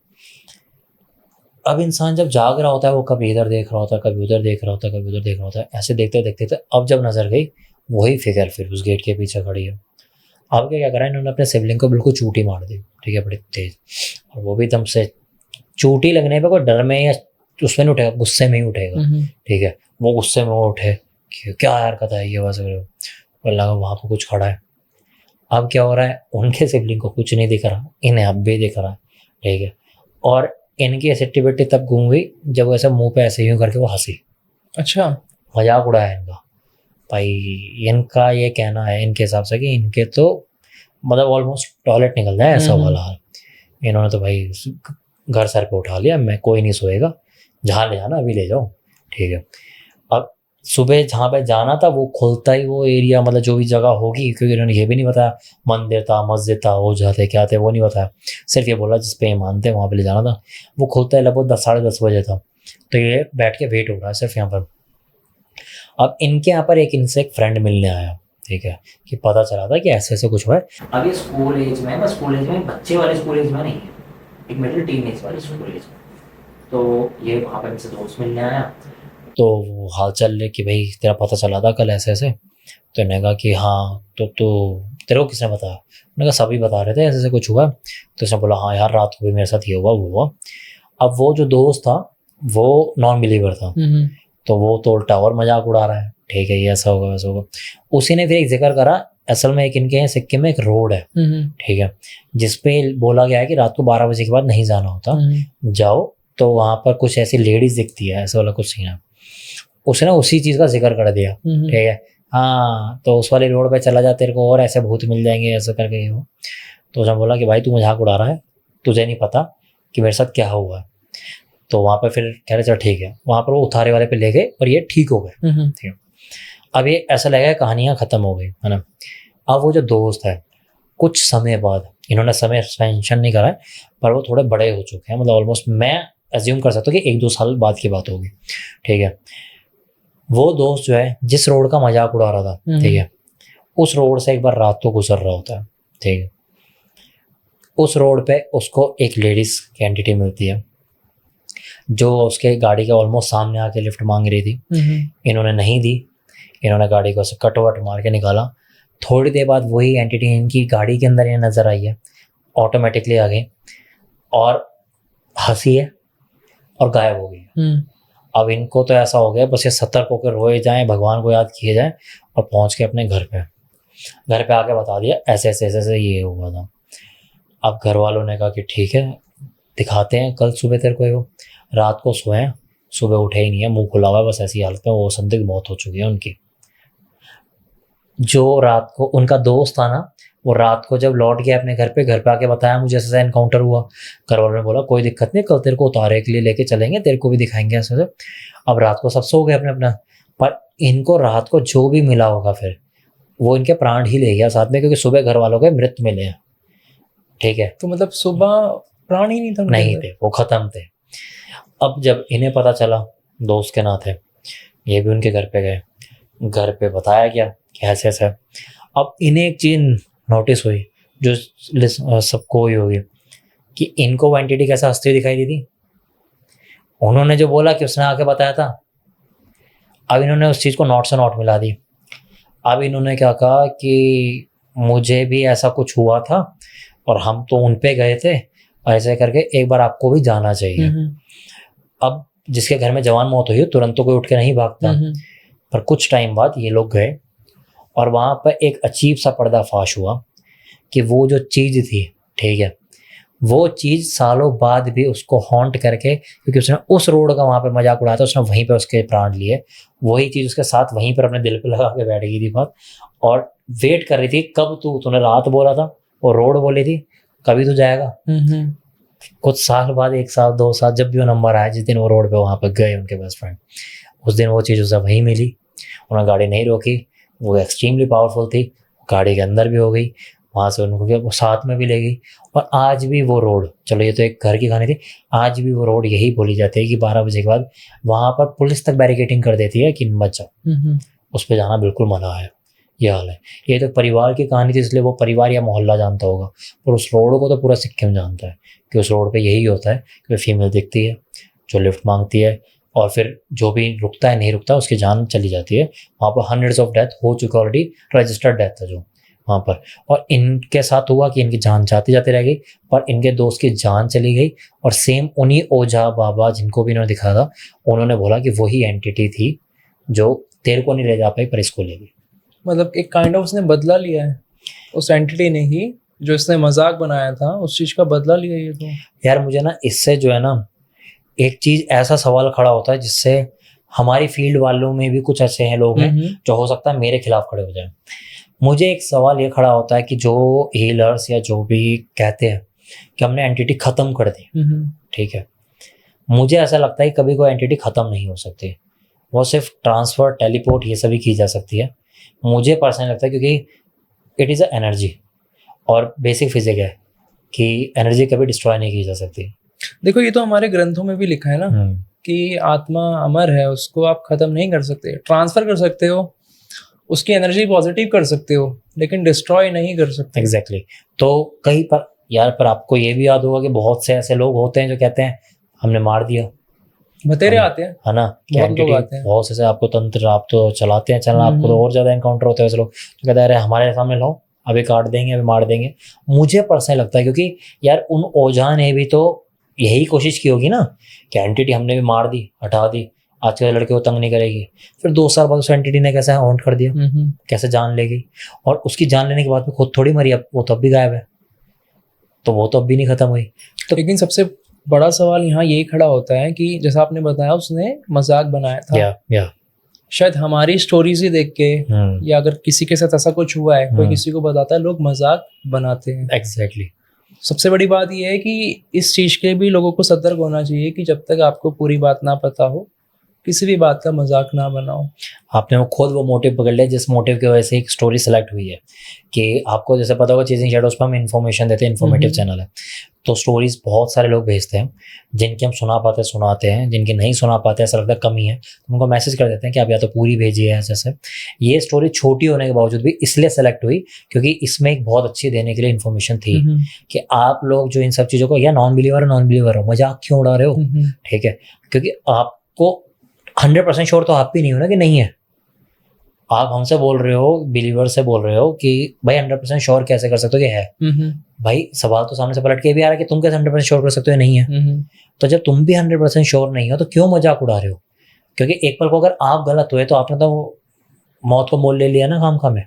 अब इंसान जब जाग रहा होता है वो कभी इधर देख रहा होता है, कभी उधर देख रहा होता है, कभी उधर देख रहा होता है, ऐसे देखते देखते थे। अब जब नज़र गई वही फिगर फिर उस गेट के पीछे खड़ी है। अब क्या करा, इन्होंने अपने सिबलिंग को बिल्कुल चूटी मार दी, ठीक है, बड़ी तेज। और वो भी एकदम से चूटी लगने पे कोई डर में या उसमें नहीं उठेगा, गुस्से में ही उठेगा, ठीक है। वो गुस्से में उठे कि क्या हरकत है ये, वैसे लगा वहाँ पर कुछ खड़ा है। अब क्या हो रहा है, उनके सिबलिंग को कुछ नहीं दिख रहा, इन्हें अब भी दिख रहा है, ठीक है। और इनकी एसिटिविटी तब घूम गई जब ऐसे मुंह पे ऐसे यूं करके वो हंसी। अच्छा, मजाक उड़ाया इनका। भाई इनका ये कहना है इनके हिसाब से कि इनके तो मतलब ऑलमोस्ट टॉयलेट निकल जाए ऐसा वाला हाल। इन्होंने तो भाई घर सर पे उठा लिया, मैं कोई नहीं सोएगा, जहाँ ले जाना अभी ले जाओ, ठीक है। अब सुबह जहाँ पे जाना था वो खुलता ही वो एरिया, मतलब जो भी जगह होगी, क्योंकि इन्होंने ये भी नहीं बताया मंदिर था, मस्जिद था, वो जाते क्या थे वो नहीं बताया, सिर्फ ये बोला जिस पे ये मानते वहाँ पे ले जाना था। वो खुलता है लगभग 10 साढ़े 10 बजे था। तो ये बैठ के वेट हो रहा है सिर्फ यहाँ पर। अब इनके यहाँ पर इनसे एक फ्रेंड मिलने आया, ठीक है, कि पता चला था कि ऐसे ऐसे कुछ हुआ है। अब ये स्कूल एज में, स्कूल एज में बच्चे वाले स्कूल एज में नहीं है, एक मिडिल टीन एज वाले स्कूल एज में। तो ये वहाँ पर इनसे दोस्त मिलने आया, तो वो हाल चल ले कि भाई तेरा पता चला था कल ऐसे ऐसे। तो इन्होंने कहा कि हाँ, तो तेरे को किसने बताया? उन्होंने कहा सभी बता रहे थे ऐसे ऐसे कुछ हुआ। तो उसने बोला हाँ यार रात को भी मेरे साथ ये हुआ वो हुआ। अब वो जो दोस्त था वो नॉन बिलीवर था, तो वो तो उल्टा और मजाक उड़ा रहा है, ठीक है, ये ऐसा होगा वैसा होगा। उसी ने फिर एक जिक्र करा, असल में एक इनके यहाँ सिक्किम में एक रोड है, ठीक है, जिसपे बोला गया है कि रात को 12 बजे के बाद नहीं जाना होता, जाओ तो वहाँ पर कुछ ऐसी लेडीज दिखती है, ऐसा वाला कुछ सीन है। उसने उसी चीज़ का जिक्र कर दिया, ठीक है, हाँ तो उस वाली रोड पे चला जा, तेरे को और ऐसे भूत मिल जाएंगे ऐसा करके वो। तो उसने बोला कि भाई तू मजाक उड़ा रहा है, तुझे नहीं पता कि मेरे साथ क्या हुआ है। तो वहाँ पर फिर कह रहे चल ठीक है, वहाँ पर वो उतारे वाले पे ले गए और ये ठीक हो गए, ठीक है। अब ये ऐसा लगा कहानियाँ ख़त्म हो गई है ना। अब वो जो दोस्त है, कुछ समय बाद, इन्होंने समय मेंशन नहीं करा है, पर वो थोड़े बड़े हो चुके हैं, मतलब ऑलमोस्ट मैं अज्यूम कर सकता हूँ कि 1-2 साल बाद की बात होगी, ठीक है। वो दोस्त जो है जिस रोड का मजाक उड़ा रहा था, ठीक है, उस रोड से एक बार रात को गुजर रहा होता है, ठीक है। उस रोड पे उसको एक लेडीज की एंटिटी मिलती है जो उसके गाड़ी के ऑलमोस्ट सामने आके लिफ्ट मांग रही थी। इन्होंने नहीं दी, इन्होंने गाड़ी को कट वट मार के निकाला। थोड़ी देर बाद वही एंटिटी इनकी गाड़ी के अंदर ये नजर आई है, ऑटोमेटिकली आ गई और हंसी है और गायब हो गई। अब इनको तो ऐसा हो गया बस ये सतर्क होकर रोए जाएं, भगवान को याद किए जाएं और पहुंच के अपने घर पे आके बता दिया ऐसे ऐसे ऐसे ऐसे ये हुआ था। अब घर वालों ने कहा कि ठीक है दिखाते हैं कल सुबह तेरे को। वो रात को सोए, सुबह उठे ही नहीं है, मुंह खुला हुआ है, बस ऐसी हालत में वो संदिग्ध मौत हो चुकी है उनकी। जो रात को उनका दोस्त था ना, वो रात को जब लौट गया अपने घर पे आके बताया मुझे ऐसा एनकाउंटर हुआ। घर वालों ने बोला कोई दिक्कत नहीं, कल तेरे को उतारे के लिए लेके चलेंगे, तेरे को भी दिखाएंगे ऐसे से। अब रात को सब सो गए अपने अपना, पर इनको रात को जो भी मिला होगा फिर वो इनके प्राण ही ले गया साथ में, क्योंकि सुबह घर वालों के मृत मिले हैं, ठीक है। तो मतलब सुबह प्राण ही नहीं था? नहीं थे, वो खत्म थे। अब जब इन्हें पता चला दोस्त के नाते, ये भी उनके घर पे गए, घर पे बताया क्या कि ऐसे ऐसा। अब इन्हें एक चीज नोटिस हुई जो सबको हुई होगी कि इनको वो एंटिटी कैसे हंसती हुई दिखाई दी थी। उन्होंने जो बोला कि उसने आके बताया था, अब इन्होंने उस चीज को नोट से नोट मिला दी। अब इन्होंने क्या कहा कि मुझे भी ऐसा कुछ हुआ था और हम तो उन पे गए थे, ऐसे करके एक बार आपको भी जाना चाहिए। अब जिसके घर में जवान मौत हुई तुरंत तो कोई उठ के नहीं भागता, पर कुछ टाइम बाद ये लोग गए और वहां पर एक अजीब सा पर्दाफाश हुआ कि वो जो चीज थी, ठीक है, वो चीज सालों बाद भी उसको हॉन्ट करके, क्योंकि उसने उस रोड का वहां पे मजाक उड़ाया था, उसने वहीं पे उसके प्राण लिए, वही चीज उसके साथ वहीं पर अपने दिल पे लगा के बैठ गई थी बात, और वेट कर रही थी कब तूने रात बोला था, वो रोड बोली थी, कभी तो जाएगा। कुछ साल बाद, 1 साल 2 साल, जब भी वो नंबर आया, जिस दिन वो रोड पे वहां पर गए उनके बेस्ट फ्रेंड, उस दिन वो चीज़ उसे वहीं मिली। उन्होंने गाड़ी नहीं रोकी, वो एक्सट्रीमली पावरफुल थी, गाड़ी के अंदर भी हो गई, वहां से उनको वो साथ में भी ले गई। और आज भी वो रोड, चलो ये तो एक घर की कहानी थी, आज भी वो रोड यही बोली जाती है कि 12 बजे के बाद वहां पर पुलिस तक बैरिकेडिंग कर देती है कि मत जाओ, उस पर जाना बिल्कुल मना है। ये हाल है। ये तो परिवार की कहानी थी, इसलिए वो परिवार या मोहल्ला जानता होगा, पर उस रोड को तो पूरा सिक्किम जानता है कि उस रोड पे यही होता है कि फीमेल दिखती है जो लिफ्ट मांगती है, और फिर जो भी रुकता है नहीं रुकता उसकी जान चली जाती है। वहाँ पर हंड्रेड्स ऑफ डेथ हो चुका, ऑलरेडी रजिस्टर्ड डेथ है जो वहाँ पर। और इनके साथ हुआ कि इनकी जान जाती जाती रह गई, पर इनके दोस्त की जान चली गई। और सेम उन्हीं ओझा बाबा जिनको भी इन्होंने दिखाया था, उन्होंने बोला कि वही एंटिटी थी जो तेरे को नहीं ले जा पाई पर इसको ले गई। मतलब एक काइंड ऑफ उसने बदला लिया है उस एंटिटी ने ही, जो इसने मजाक बनाया था उस चीज का बदला लिया ये तो। यार मुझे ना इससे जो है ना एक चीज ऐसा सवाल खड़ा होता है जिससे हमारी फील्ड वालों में भी कुछ ऐसे हैं लोग हैं जो हो सकता है मेरे खिलाफ खड़े हो जाए। मुझे एक सवाल ये खड़ा होता है कि जो हीलर्स या जो भी कहते हैं कि हमने एंटिटी खत्म कर दी, ठीक है, मुझे ऐसा लगता है कि कभी कोई एंटिटी खत्म नहीं हो सकती, वो सिर्फ ट्रांसफर, टेलीपोर्ट ये सभी की जा सकती है। मुझे पर्सनली लगता है क्योंकि इट इज़ अ एनर्जी और बेसिक फिजिक है कि एनर्जी कभी डिस्ट्रॉय नहीं की जा सकती। देखो ये तो हमारे ग्रंथों में भी लिखा है ना कि आत्मा अमर है, उसको आप खत्म नहीं कर सकते, ट्रांसफर कर सकते हो, उसकी एनर्जी पॉजिटिव कर सकते हो, लेकिन डिस्ट्रॉय नहीं कर सकते। एग्जैक्टली। तो कहीं पर यार, पर आपको ये भी याद होगा कि बहुत से ऐसे लोग होते हैं जो कहते हैं हमने मार दिया, बतेरे आते हैं, है ना, बहुत लोग आते हैं, बहुत से आपको तंत्र आप तो चलाते हैं चलना, आपको तो और ज्यादा एनकाउंटर होते हैं ऐसे लोग जो कहते हैं अरे हमारे सामने लो, अभी काट देंगे, अभी मार देंगे। मुझे पर्सनली लगता है क्योंकि यार उन ओझा ने भी तो यही कोशिश की होगी ना कि एंटिटी हमने भी मार दी, हटा दी, आज के लड़के को तंग नहीं करेगी। फिर 2 साल बाद उस एंटिटी ने कैसे हॉन्ट कर दिया, कैसे जान ले गई, और उसकी जान लेने के बाद में खुद थोड़ी मरी, अब वो तब भी गायब है, तो वो तो अब भी नहीं खत्म हुई। तो लेकिन सबसे बड़ा सवाल यहाँ यही खड़ा होता है कि जैसा आपने बताया उसने मजाक बनाया था, या शायद हमारी स्टोरीज ही देख के या अगर किसी के साथ ऐसा कुछ हुआ है, कोई किसी को बताता है, लोग मजाक बनाते हैं। एग्जैक्टली। सबसे बड़ी बात यह है कि इस चीज के भी लोगों को सतर्क होना चाहिए कि जब तक आपको पूरी बात ना पता हो किसी भी बात का मजाक ना बनाओ। आपने वो मोटिव पकड़ लिया जिस मोटिव की वजह से एक स्टोरी सेलेक्ट हुई है। कि आपको जैसे पता होगा चेजिंग शैडोज पर हम इन्फॉर्मेशन देते हैं, इन्फॉर्मेटिव चैनल है, तो स्टोरीज बहुत सारे लोग भेजते हैं, जिनकी हम सुना पाते हैं सुनाते हैं, जिनकी नहीं सुना पाते ऐसा लगता है कमी है तो उनको मैसेज कर देते हैं कि आप या तो पूरी भेजिए। ऐसे ये स्टोरी छोटी होने के बावजूद भी इसलिए सेलेक्ट हुई क्योंकि इसमें एक बहुत अच्छी देने के लिए इन्फॉर्मेशन थी कि आप लोग जो इन सब चीज़ों को, या नॉन बिलीवर हो, मजाक क्यों उड़ा रहे हो, ठीक है, क्योंकि आपको 100% श्योर तो आप भी नहीं हो ना कि नहीं है। आप हमसे बोल रहे हो, बिलीवर से बोल रहे हो कि भाई 100% श्योर कैसे कर सकते हो कि है। भाई सवाल तो सामने से पलट के भी आ रहा है कि तुम कैसे 100% श्योर कर सकते हो नहीं है। तो जब तुम भी 100% श्योर नहीं हो तो क्यों मजाक उड़ा रहे हो? क्योंकि एक पल को अगर आप गलत हुए तो आपने तो मौत को मोल ले लिया ना खामखा में।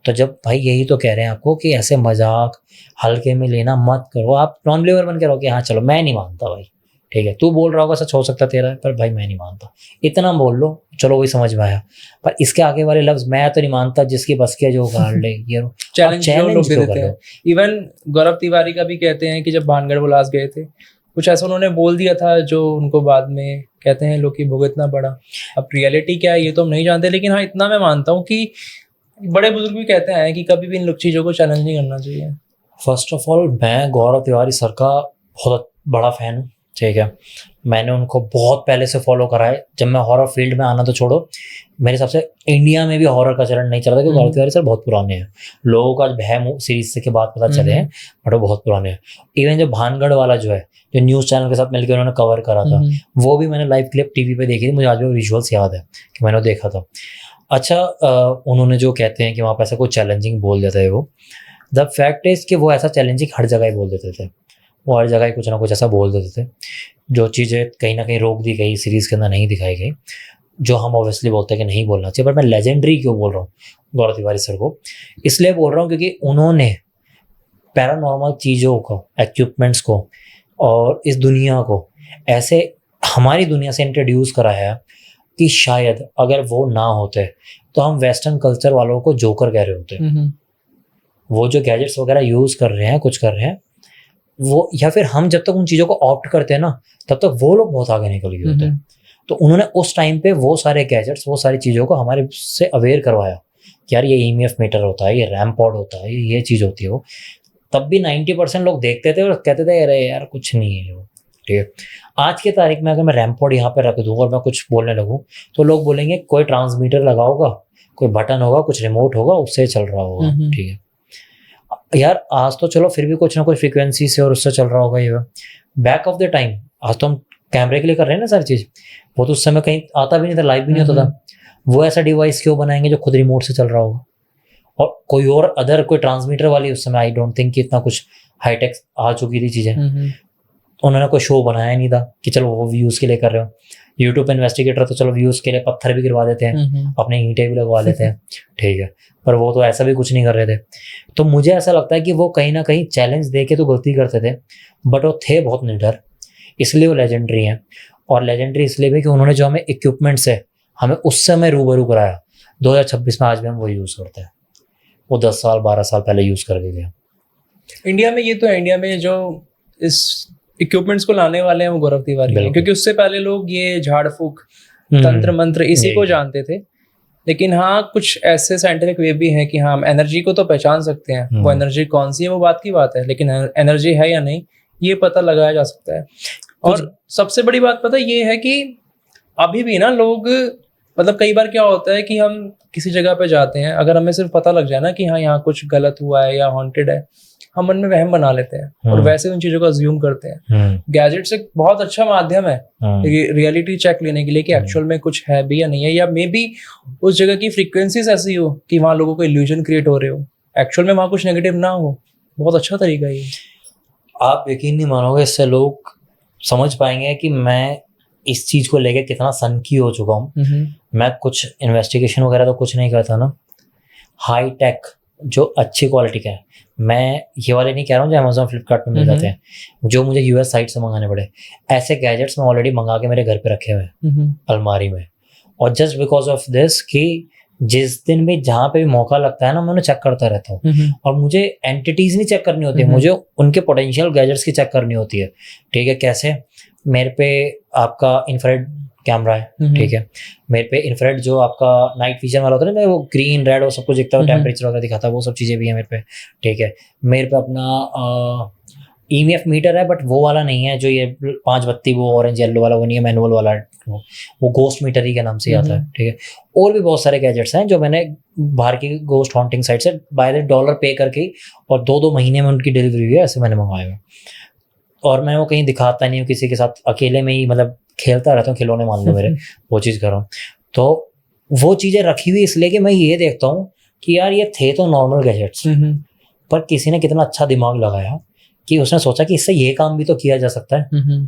तो जब भाई यही तो कह रहे हैं आपको कि ऐसे मजाक हल्के में लेना मत करो। आप नॉन बिलीवर बन के रहो कि हाँ चलो मैं नहीं मानता भाई, ठीक है, तू बोल रहा होगा सच हो सकता तेरा है, पर भाई मैं नहीं मानता, इतना बोल लो, चलो वही समझ में आया। पर इसके आगे वाले लफ्ज मैं तो नहीं मानता, जिसकी बस की है जो गाड़ ले, ये चैलेंज लोग दे देते हैं। इवन गौरव तिवारी का भी कहते हैं कि जब भानगढ़ बुलास गए थे कुछ ऐसा उन्होंने बोल दिया था जो उनको बाद में कहते हैं लोग कि भुगतना पड़ा। अब रियलिटी क्या है ये तो हम नहीं जानते, लेकिन हाँ इतना मैं मानता हूँ कि बड़े बुजुर्ग भी कहते हैं कि कभी भी इन लोग चीज़ों को चैलेंज नहीं करना चाहिए। फर्स्ट ऑफ ऑल मैं गौरव तिवारी सर का बहुत बड़ा फैन हूँ, ठीक है। मैंने उनको बहुत पहले से फॉलो करा है। जब मैं हॉरर फील्ड में आना तो छोड़ो, मेरे हिसाब से इंडिया में भी हॉरर का चरण नहीं चला था क्योंकि गौरव तिवारी सर बहुत पुराने हैं। लोगों को आज भय सीरीज से के बाद पता चले हैं, बट वो बहुत पुराने हैं। इवन जो भानगढ़ वाला जो है, जो न्यूज़ चैनल के साथ मिलकर उन्होंने कवर करा था, वो भी मैंने लाइव क्लिप टीवी पे देखी थी। मुझे आज भी विजुअल्स याद है कि मैंने देखा था। अच्छा, उन्होंने जो कहते हैं कि वहाँ पर ऐसा कोई चैलेंजिंग बोल देता है, वो द फैक्ट इज कि वो ऐसा चैलेंजिंग हर जगह ही बोल देते थे। वो हर जगह ही कुछ ना कुछ ऐसा बोल देते थे जो चीज़ें कहीं ना कहीं रोक दी गई, सीरीज़ के अंदर नहीं दिखाई गई, जो हम ऑब्वियसली बोलते हैं कि नहीं बोलना चाहिए। पर मैं लेजेंडरी क्यों बोल रहा हूँ गौरव तिवारी सर को? इसलिए बोल रहा हूँ क्योंकि उन्होंने पैरानॉर्मल चीज़ों को, इक्विपमेंट्स को और इस दुनिया को ऐसे हमारी दुनिया से इंट्रोड्यूस कराया कि शायद अगर वो ना होते तो हम वेस्टर्न कल्चर वालों को जोकर कह रहे होते। वो जो गैजेट्स वगैरह यूज़ कर रहे हैं, कुछ कर रहे हैं वो, या फिर हम जब तक उन चीज़ों को ऑप्ट करते हैं ना तब तक वो लोग बहुत आगे निकल गए होते हैं। तो उन्होंने उस टाइम पे वो सारे गैजेट्स, वो सारी चीज़ों को हमारे से अवेयर करवाया कि यार ये EMF मीटर होता है, ये रैम पॉड होता है, ये चीज़ होती है। वो तब भी 90% लोग देखते थे और कहते थे अरे यार कुछ नहीं है वो, ठीक है। आज के तारीख में अगर मैं रैम पॉड यहाँ पे रख दूँ और मैं कुछ बोलने लगूँ तो लोग बोलेंगे कोई ट्रांसमीटर लगा होगा, कोई बटन होगा, कुछ रिमोट होगा, उससे चल रहा होगा, ठीक है। यार आज तो चलो फिर भी कुछ ना कुछ फ्रीक्वेंसी से और उससे चल रहा होगा। ये बैक ऑफ द टाइम, आज तो हम कैमरे के लिए कर रहे हैं ना सारी चीज़, वो तो उस समय कहीं आता भी नहीं था, लाइव भी नहीं होता था। वो ऐसा डिवाइस क्यों बनाएंगे जो खुद रिमोट से चल रहा होगा? और कोई और अदर कोई ट्रांसमीटर वाली उस समय आई डोंट थिंक कि इतना कुछ हाईटेक आ चुकी थी चीज़ें। उन्होंने कोई शो बनाया नहीं था कि चलो वो व्यूज़ के लिए कर रहे हो। यूट्यूब इन्वेस्टिगेटर तो चलो व्यूज़ के लिए पत्थर भी गिरवा देते हैं, अपने ईंटें भी लगवा लेते हैं, ठीक है, पर वो तो ऐसा भी कुछ नहीं कर रहे थे। तो मुझे ऐसा लगता है कि वो कहीं ना कहीं चैलेंज दे के तो गलती करते थे, बट वो थे बहुत निडर, इसलिए वो लेजेंडरी हैं। और लेजेंडरी इसलिए भी कि उन्होंने जो हमें इक्विपमेंट्स है हमें उस समय रूबरू कराया। 2026 में आज भी हम वो यूज़ करते हैं, वो 10 साल 12 साल पहले यूज़ करके गए। इंडिया में ये तो है, इंडिया में जो इस इक्विपमेंट्स को लाने वाले हैं वो गौरव तिवारी हैं, क्योंकि उससे पहले लोग ये झाड़ फूक, तंत्र मंत्र इसी को जानते थे। लेकिन हाँ कुछ ऐसे साइंटिफिक वे भी हैं कि हाँ हम एनर्जी को तो पहचान सकते हैं, वो एनर्जी कौन सी है वो बात की बात है, लेकिन एनर्जी है या नहीं ये पता लगाया जा सकता है। और सबसे बड़ी बात पता ये है कि अभी भी ना लोग, मतलब कई बार क्या होता है कि हम किसी जगह पे जाते हैं, अगर हमें सिर्फ पता लग जाए ना कि हाँ यहाँ कुछ गलत हुआ है या हॉन्टेड है, हम मन में वहम बना लेते हैं और वैसे उन चीजों को अज्यूम करते हैं। गैजेट्स एक बहुत अच्छा माध्यम है रियलिटी चेक लेने के लिए कि एक्चुअल में कुछ है भी या नहीं है, या मे बी उस जगह की फ्रीक्वेंसीज ऐसी हो कि वहाँ लोगों को इल्यूजन क्रिएट हो रहे हो, एक्चुअल में वहाँ कुछ नेगेटिव ना हो। बहुत अच्छा तरीका है ये। आप यकीन नहीं मानोगे, इससे लोग समझ पाएंगे कि मैं इस चीज को लेके कितना सनकी हो चुका हूँ। मैं कुछ इन्वेस्टिगेशन वगैरह तो कुछ नहीं करता ना, हाई टेक जो अच्छी क्वालिटी का है, मैं ये वाले नहीं कह रहा हूँ जो अमेजोन फ्लिपकार्ट पे मिल जाते हैं, जो मुझे US साइट से मंगाने पड़े, ऐसे गैजेट्स मैं ऑलरेडी मंगा के मेरे घर पे रखे हुए हैं अलमारी में। और जस्ट बिकॉज ऑफ दिस कि जिस दिन भी जहाँ पे भी मौका लगता है ना मैं उन्हें चेक करता रहता हूँ। और मुझे एंटिटीज नहीं चेक करनी होती है, मुझे उनके पोटेंशियल गैजेट्स की चेक करनी होती है, ठीक है। कैसे? मेरे पे आपका इंफ्रारेड कैमरा है, ठीक है। मेरे पे इंफ्रारेड जो आपका नाइट विजन वाला होता है ना, वो ग्रीन रेड और सब कुछ दिखता है, टेम्परेचर वगैरह दिखाता है, वो सब चीज़ें भी है मेरे पे, ठीक है। मेरे पे अपना EMF मीटर है, बट वो वाला नहीं है जो ये 5 बत्ती वो ऑरेंज येलो वाला, वो नहीं है, मैनुअल वाला है, वो गोस्ट मीटर ही के नाम से आता है, ठीक है। और भी बहुत सारे गैजेट्स हैं जो मैंने बाहर की गोस्ट हॉन्टिंग साइट से बाय द डॉलर पे करके, और 2-2 महीने में उनकी डिलीवरी हुई है, ऐसे मैंने मंगवाए हुए। और मैं वो कहीं दिखाता नहीं हूँ किसी के साथ, अकेले में ही मतलब खेलता रहता हूँ, खिलौने मान लो मेरे, वो चीज़ कर रहा हूँ। तो वो चीज़ें रखी हुई इसलिए कि मैं ये देखता हूँ कि यार ये थे तो नॉर्मल गैजेट्स, पर किसी ने कितना अच्छा दिमाग लगाया कि उसने सोचा कि इससे ये काम भी तो किया जा सकता है।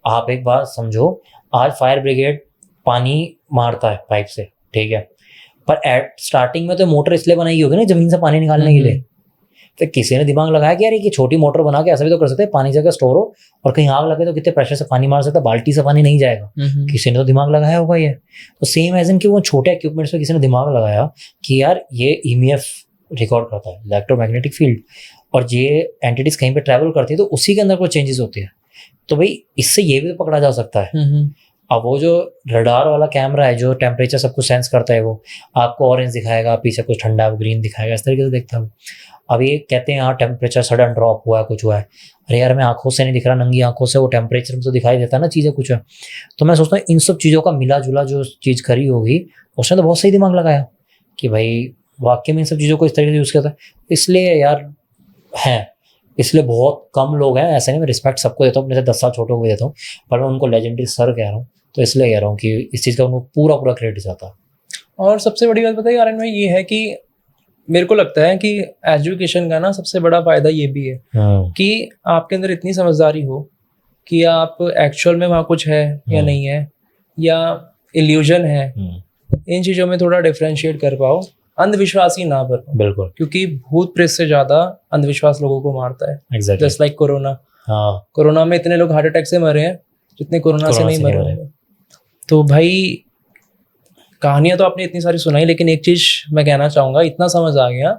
आप एक बात समझो, आज फायर ब्रिगेड पानी मारता है पाइप से, ठीक है, पर एट स्टार्टिंग में तो मोटर इसलिए बनाई होगी ना जमीन से पानी निकालने के लिए। तो किसी ने दिमाग लगाया कि यार ये छोटी मोटर बना के ऐसा भी तो कर सकते हैं, पानी जगह स्टोर हो और कहीं आग लगे तो कितने प्रेशर से पानी मार सकता है, बाल्टी से पानी नहीं जाएगा। किसी ने तो दिमाग लगाया होगा ये। तो सेम एज इन कि वो छोटे इक्विपमेंट्स में किसी ने दिमाग लगाया कि यार ये EMF रिकॉर्ड करता है, इलेक्ट्रोमैग्नेटिक फील्ड, और ये एंटिटीज कहीं पे ट्रैवल करती है तो उसी के अंदर कोई चेंजेस होती है, तो भाई इससे ये भी तो पकड़ा जा सकता है। अब वो जो रडार वाला कैमरा है जो टेम्परेचर सब कुछ सेंस करता है, वो आपको ऑरेंज दिखाएगा, पीछे कुछ ठंडा है वो ग्रीन दिखाएगा, इस तरीके से देखता है। अब ये कहते हैं यहाँ टेम्परेचर सडन ड्रॉप हुआ है, कुछ हुआ है, अरे यार मैं आंखों से नहीं दिख रहा, नंगी आंखों से वो टेम्परेचर में तो दिखाई देता है ना चीज़ें कुछ है। तो मैं सोचता हूँ इन सब चीज़ों का मिला जुला जो चीज़ करी होगी, उसने तो बहुत सही दिमाग लगाया कि भाई वाकई में इन सब चीज़ों को इस तरीके से यूज़ करता है। इसलिए यार है, इसलिए बहुत कम लोग हैं, ऐसे नहीं, मैं रिस्पेक्ट सबको देता हूँ, अपने से 10 साल छोटों को भी देता हूँ, पर मैं उनको लेजेंडरी सर कह रहा हूँ, तो इसलिए कह रहा हूँ कि इस चीज़ का उनको पूरा क्रेडिट जाता है। और सबसे बड़ी बात बताइए आर्यन भाई, ये है कि मेरे को लगता है कि एजुकेशन का ना सबसे बड़ा फायदा ये भी है कि आपके अंदर इतनी समझदारी हो कि आप एक्चुअल में वहाँ कुछ है या नहीं है, या इल्यूजन है, इन चीज़ों में थोड़ा डिफरेंशिएट कर पाओ, अंधविश्वासी ना पर, बिल्कुल, क्योंकि भूत प्रेत से ज्यादा अंधविश्वास लोगों को मारता है। Just like corona. कोरोना में इतने लोग हार्ट अटैक से मरे हैं जितने कोरोना से नहीं मरे होंगे। तो भाई कहानियां तो आपने इतनी सारी सुनाई, लेकिन एक चीज मैं कहना चाहूंगा, इतना समझ आ गया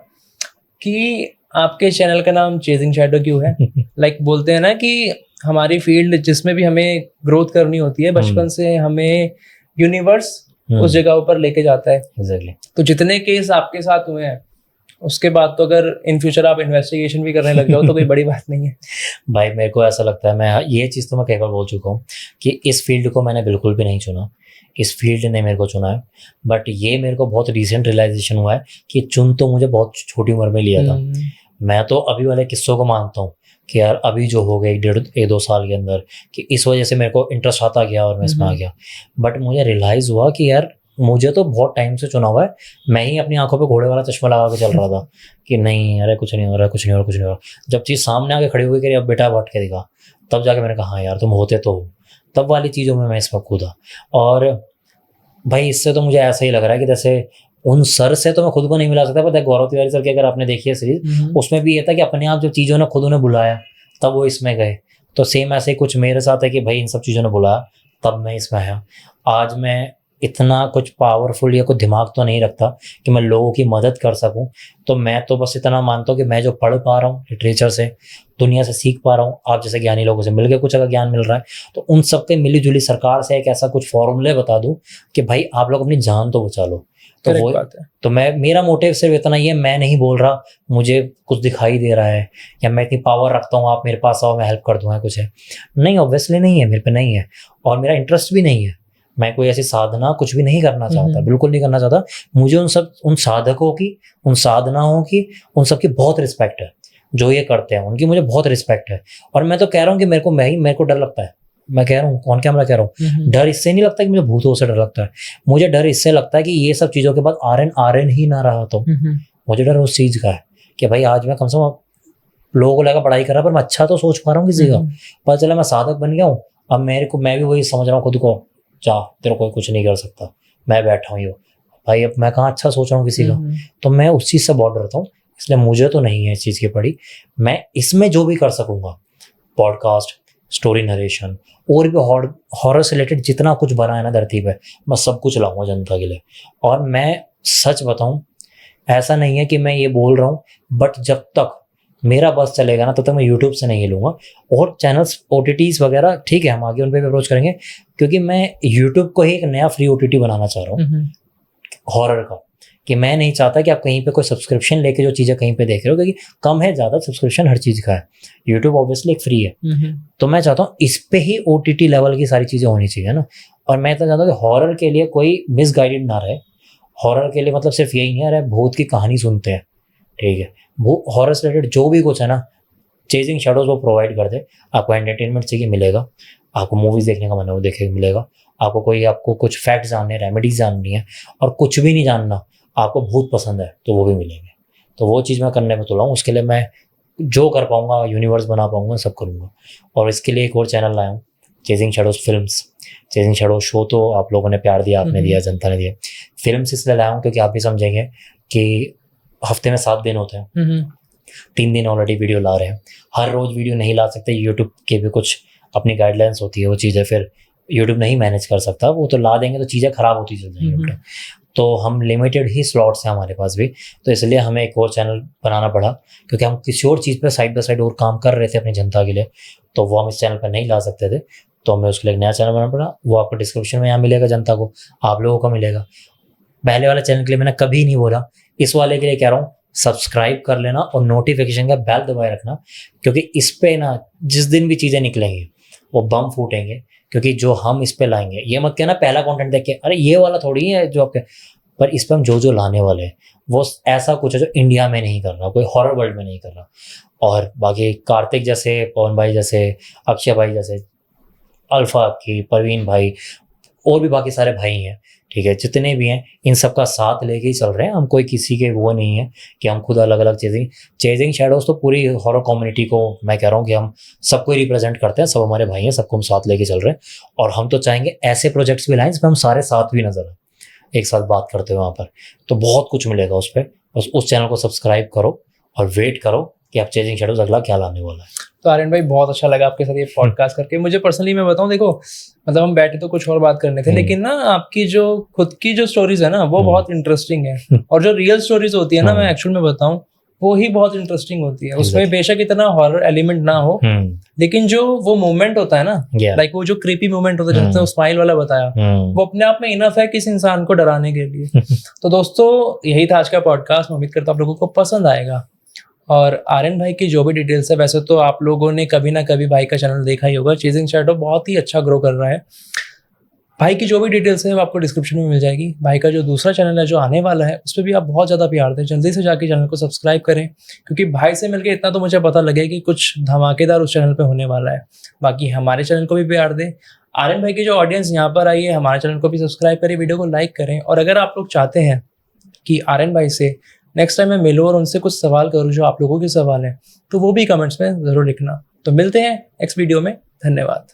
कि आपके चैनल का नाम चेजिंग शैडो क्यों है। लाइक बोलते हैं ना कि हमारी फील्ड जिसमें भी हमें ग्रोथ करनी होती है, बचपन से हमें यूनिवर्स उस जगह पर लेके जाता है। Exactly. तो जितने केस आपके साथ हुए हैं, उसके बाद तो अगर इन फ्यूचर आप इन्वेस्टिगेशन भी करने लग जाओ तो कोई बड़ी बात नहीं है। भाई मेरे को ऐसा लगता है, मैं ये चीज़ तो मैं कई बार बोल चुका हूँ कि इस फील्ड को मैंने बिल्कुल भी नहीं चुना, इस फील्ड ने मेरे को चुना है। बट ये मेरे को बहुत रिसेंट रियलाइजेशन हुआ है कि चुन तो मुझे बहुत छोटी उम्र में लिया था। मैं तो अभी वाले किस्सों को मानता हूँ कि यार अभी जो हो गया 1-2 साल के अंदर, कि इस वजह से मेरे को इंटरेस्ट आता गया और मैं इसमें आ गया। बट मुझे रियलाइज़ हुआ कि यार मुझे तो बहुत टाइम से चुना हुआ है, मैं ही अपनी आंखों पे घोड़े वाला चश्मा लगा के चल रहा था कि नहीं अरे कुछ नहीं हो रहा, कुछ नहीं हो रहा, कुछ नहीं हो रहा। जब चीज़ सामने आके खड़ी हुई कि अब बेटा हट के दिखा, तब जाके मैंने कहा हाँ यार तुम होते तो हो, तब वाली चीज़ों में मैं इसमें कूदा। और भाई इससे तो मुझे ऐसा ही लग रहा है कि जैसे उन सर से तो मैं खुद को नहीं मिला सकता, पता है गौरव तिवारी सर की अगर आपने देखी है सीरीज, उसमें भी ये था कि अपने आप जब चीज़ों ने खुद उन्हें बुलाया तब वो इसमें गए। तो सेम ऐसे कुछ मेरे साथ है कि भाई इन सब चीज़ों ने बुलाया तब मैं इसमें आया। आज मैं इतना कुछ पावरफुल या कुछ दिमाग तो नहीं रखता कि मैं लोगों की मदद कर सकूं, तो मैं तो बस इतना मानता हूं कि मैं जो पढ़ पा रहा हूं लिटरेचर से, दुनिया से सीख पा रहा हूं, आप जैसे ज्ञानी लोगों से मिलकर कुछ अगर ज्ञान मिल रहा है तो उन सबके मिली जुली सरकार से एक ऐसा कुछ फॉर्मूले बता दूं कि भाई आप लोग अपनी जान तो बचा लो। तो वो बात है। तो मैं, मेरा मोटिव सिर्फ इतना ही है, मैं नहीं बोल रहा मुझे कुछ दिखाई दे रहा है या मैं इतनी पावर रखता हूँ आप मेरे पास आओ मैं हेल्प कर दूंगा, कुछ है नहीं, ऑब्वियसली नहीं है, मेरे पे नहीं है और मेरा इंटरेस्ट भी नहीं है। मैं कोई ऐसी साधना कुछ भी नहीं करना चाहता, बिल्कुल नहीं करना चाहता। मुझे उन साधकों की, उन साधनाओं की, उन सब की बहुत रिस्पेक्ट है जो ये करते हैं, उनकी मुझे बहुत रिस्पेक्ट है। और मैं तो कह रहा हूँ कि मेरे को डर लगता है, मैं कह रहा हूँ कौन क्या मैं कह रहा हूँ, डर इससे नहीं लगता कि मुझे भूतों से डर लगता है, मुझे डर इससे लगता है कि ये सब चीज़ों के बाद आर्यन ही ना रहा तो मुझे डर उस चीज़ का है कि भाई आज मैं कम से कम लोगों को लेकर पढ़ाई कर रहा पर मैं अच्छा तो सोच पा रहा हूँ किसी का, पता चला मैं साधक बन गया हूँ, अब मैं भी वही समझ रहा हूँ खुद को, जा तेरे को कुछ नहीं कर सकता, मैं बैठा हूँ भाई, अब मैं कहाँ अच्छा सोच रहा हूँ किसी का। तो मैं उस चीज़ से बहुत डरता हूँ, इसलिए मुझे तो नहीं है इस चीज़ की पड़ी। मैं इसमें जो भी कर सकूँगा, पॉडकास्ट, स्टोरी नरेशन और भी हॉरर से रिलेटेड जितना कुछ बना है ना धरती पे, मैं सब कुछ लाऊंगा जनता के लिए। और मैं सच बताऊं, ऐसा नहीं है कि मैं ये बोल रहा हूँ, बट जब तक मेरा बस चलेगा ना तब तक मैं यूट्यूब से नहीं लूँगा। और चैनल्स OTTs वगैरह ठीक है हम आगे उन पर भी अप्रोच करेंगे, क्योंकि मैं यूट्यूब को ही एक नया फ्री OTT बनाना चाह रहा हूँ हॉरर का, कि मैं नहीं चाहता कि आप कहीं पे कोई सब्सक्रिप्शन लेके जो चीज़ें कहीं पे देख रहे हो, क्योंकि कम है ज़्यादा सब्सक्रिप्शन हर चीज़ का है, यूट्यूब ऑब्वियसली एक फ्री है, तो मैं चाहता हूँ इस पे ही OTT लेवल की सारी चीज़ें होनी चाहिए ना। और मैं तो चाहता हूँ कि हॉरर के लिए कोई मिसगाइडेड ना रहे, हॉरर के लिए मतलब सिर्फ यही नहीं है भूत की कहानी सुनते हैं, ठीक है, वो हॉरर से रिलेटेड जो भी कुछ है ना, चेजिंग शैडोज वो प्रोवाइड कर दे। आपको एंटरटेनमेंट चाहिए मिलेगा, आपको मूवीज देखने का मन है वो देखे मिलेगा, आपको कुछ फैक्ट्स जानने, रेमेडीज जाननी है, और कुछ भी नहीं जानना, आपको भूत पसंद है तो वो भी मिलेंगे। तो वो चीज़ मैं करने में तुला हूँ, उसके लिए मैं जो कर पाऊंगा, यूनिवर्स बना पाऊंगा, सब करूंगा। और इसके लिए एक और चैनल लाया हूँ, chasing shadows films. Chasing shadows show तो आप लोगों ने प्यार दिया, आपने दिया, जनता ने दिया। फिल्म्स इसलिए लाया हूँ क्योंकि आप भी समझेंगे कि हफ्ते में 7 दिन होते हैं, 3 दिन ऑलरेडी वीडियो ला रहे हैं, हर रोज वीडियो नहीं ला सकते, यूट्यूब के भी कुछ अपनी गाइडलाइंस होती है, वो चीज़ें फिर यूट्यूब नहीं मैनेज कर सकता, वो तो ला देंगे तो चीज़ें खराब होती चल जाएंगी। तो हम लिमिटेड ही स्लॉट्स हैं हमारे पास भी, तो इसलिए हमें एक और चैनल बनाना पड़ा, क्योंकि हम किसी और चीज़ पर साइड बाय साइड और काम कर रहे थे अपनी जनता के लिए, तो वो हम इस चैनल पर नहीं ला सकते थे, तो हमें उसके लिए एक नया चैनल बनाना पड़ा। वो आपको डिस्क्रिप्शन में यहाँ मिलेगा, जनता को, आप लोगों को मिलेगा। पहले वाले चैनल के लिए मैंने कभी नहीं बोला, इस वाले के लिए कह रहा हूँ, सब्सक्राइब कर लेना और नोटिफिकेशन का बेल दबाए रखना, क्योंकि इस पे ना जिस दिन भी चीज़ें निकलेंगी वो बम फूटेंगे, क्योंकि जो हम इस पे लाएंगे, ये मत कहना पहला कंटेंट देख के अरे ये वाला थोड़ी है जो आपके, पर इस पे हम जो लाने वाले हैं वो ऐसा कुछ है जो इंडिया में नहीं कर रहा, कोई हॉरर वर्ल्ड में नहीं कर रहा। और बाकी कार्तिक जैसे, पवन भाई जैसे, अक्षय भाई जैसे, अल्फा की, परवीन भाई, और भी बाकी सारे भाई हैं, ठीक है, जितने भी हैं, इन सबका साथ लेके ही चल रहे हैं हम, कोई किसी के वो नहीं है कि हम खुद अलग अलग चेजिंग शैडोज तो पूरी हॉरर कम्युनिटी को मैं कह रहा हूँ कि हम सबको रिप्रेजेंट करते हैं, सब हमारे भाई हैं, सबको हम साथ लेके चल रहे हैं। और हम तो चाहेंगे ऐसे प्रोजेक्ट्स भी लाएं जिसमें हम सारे साथ भी नजर आए, एक साथ बात करते हुए वहाँ पर, तो बहुत कुछ मिलेगा उस पर। बस उस चैनल को सब्सक्राइब करो और वेट करो कि आप चेजिंग शैडोज अगला क्या लाने वाला है। तो आर्यन भाई बहुत अच्छा लगा आपके साथ ये पॉडकास्ट करके। मुझे पर्सनली मैं बताऊं, देखो मतलब हम बैठे तो कुछ और बात करने थे, लेकिन ना आपकी जो खुद की जो स्टोरीज है ना वो बहुत इंटरेस्टिंग है, और जो रियल स्टोरीज होती है ना, मैं एक्चुअल में बताऊं, वो ही बहुत इंटरेस्टिंग होती है। उसमें बेशक इतना हॉरर एलिमेंट ना हो, लेकिन जो वो मोमेंट होता है ना, लाइक वो जो क्रीपी मोमेंट होता है, जैसे वो स्माइल वाला बताया, वो अपने आप में इनफ है किसी इंसान को डराने के लिए। तो दोस्तों यही था आज का पॉडकास्ट, उम्मीद करता हूं आप लोगों को पसंद आएगा। और आर्यन भाई की जो भी डिटेल्स है, वैसे तो आप लोगों ने कभी ना कभी भाई का चैनल देखा ही होगा, चेजिंग शैडो बहुत ही अच्छा ग्रो कर रहा है। भाई की जो भी डिटेल्स है वो आपको डिस्क्रिप्शन में मिल जाएगी। भाई का जो दूसरा चैनल है जो आने वाला है, उस पर भी आप बहुत ज़्यादा प्यार दें, जल्दी से जाके चैनल को सब्सक्राइब करें, क्योंकि भाई से मिलकर इतना तो मुझे पता लगे कि कुछ धमाकेदार उस चैनल पे होने वाला है। बाकी हमारे चैनल को भी प्यार दें। आर्यन भाई की जो ऑडियंस यहाँ पर आई है, हमारे चैनल को भी सब्सक्राइब करें, वीडियो को लाइक करें। और अगर आप लोग चाहते हैं कि आर्यन भाई से नेक्स्ट टाइम मैं मिलूँ और उनसे कुछ सवाल करूँ जो आप लोगों के सवाल हैं, तो वो भी कमेंट्स में ज़रूर लिखना। तो मिलते हैं नेक्स्ट वीडियो में। धन्यवाद।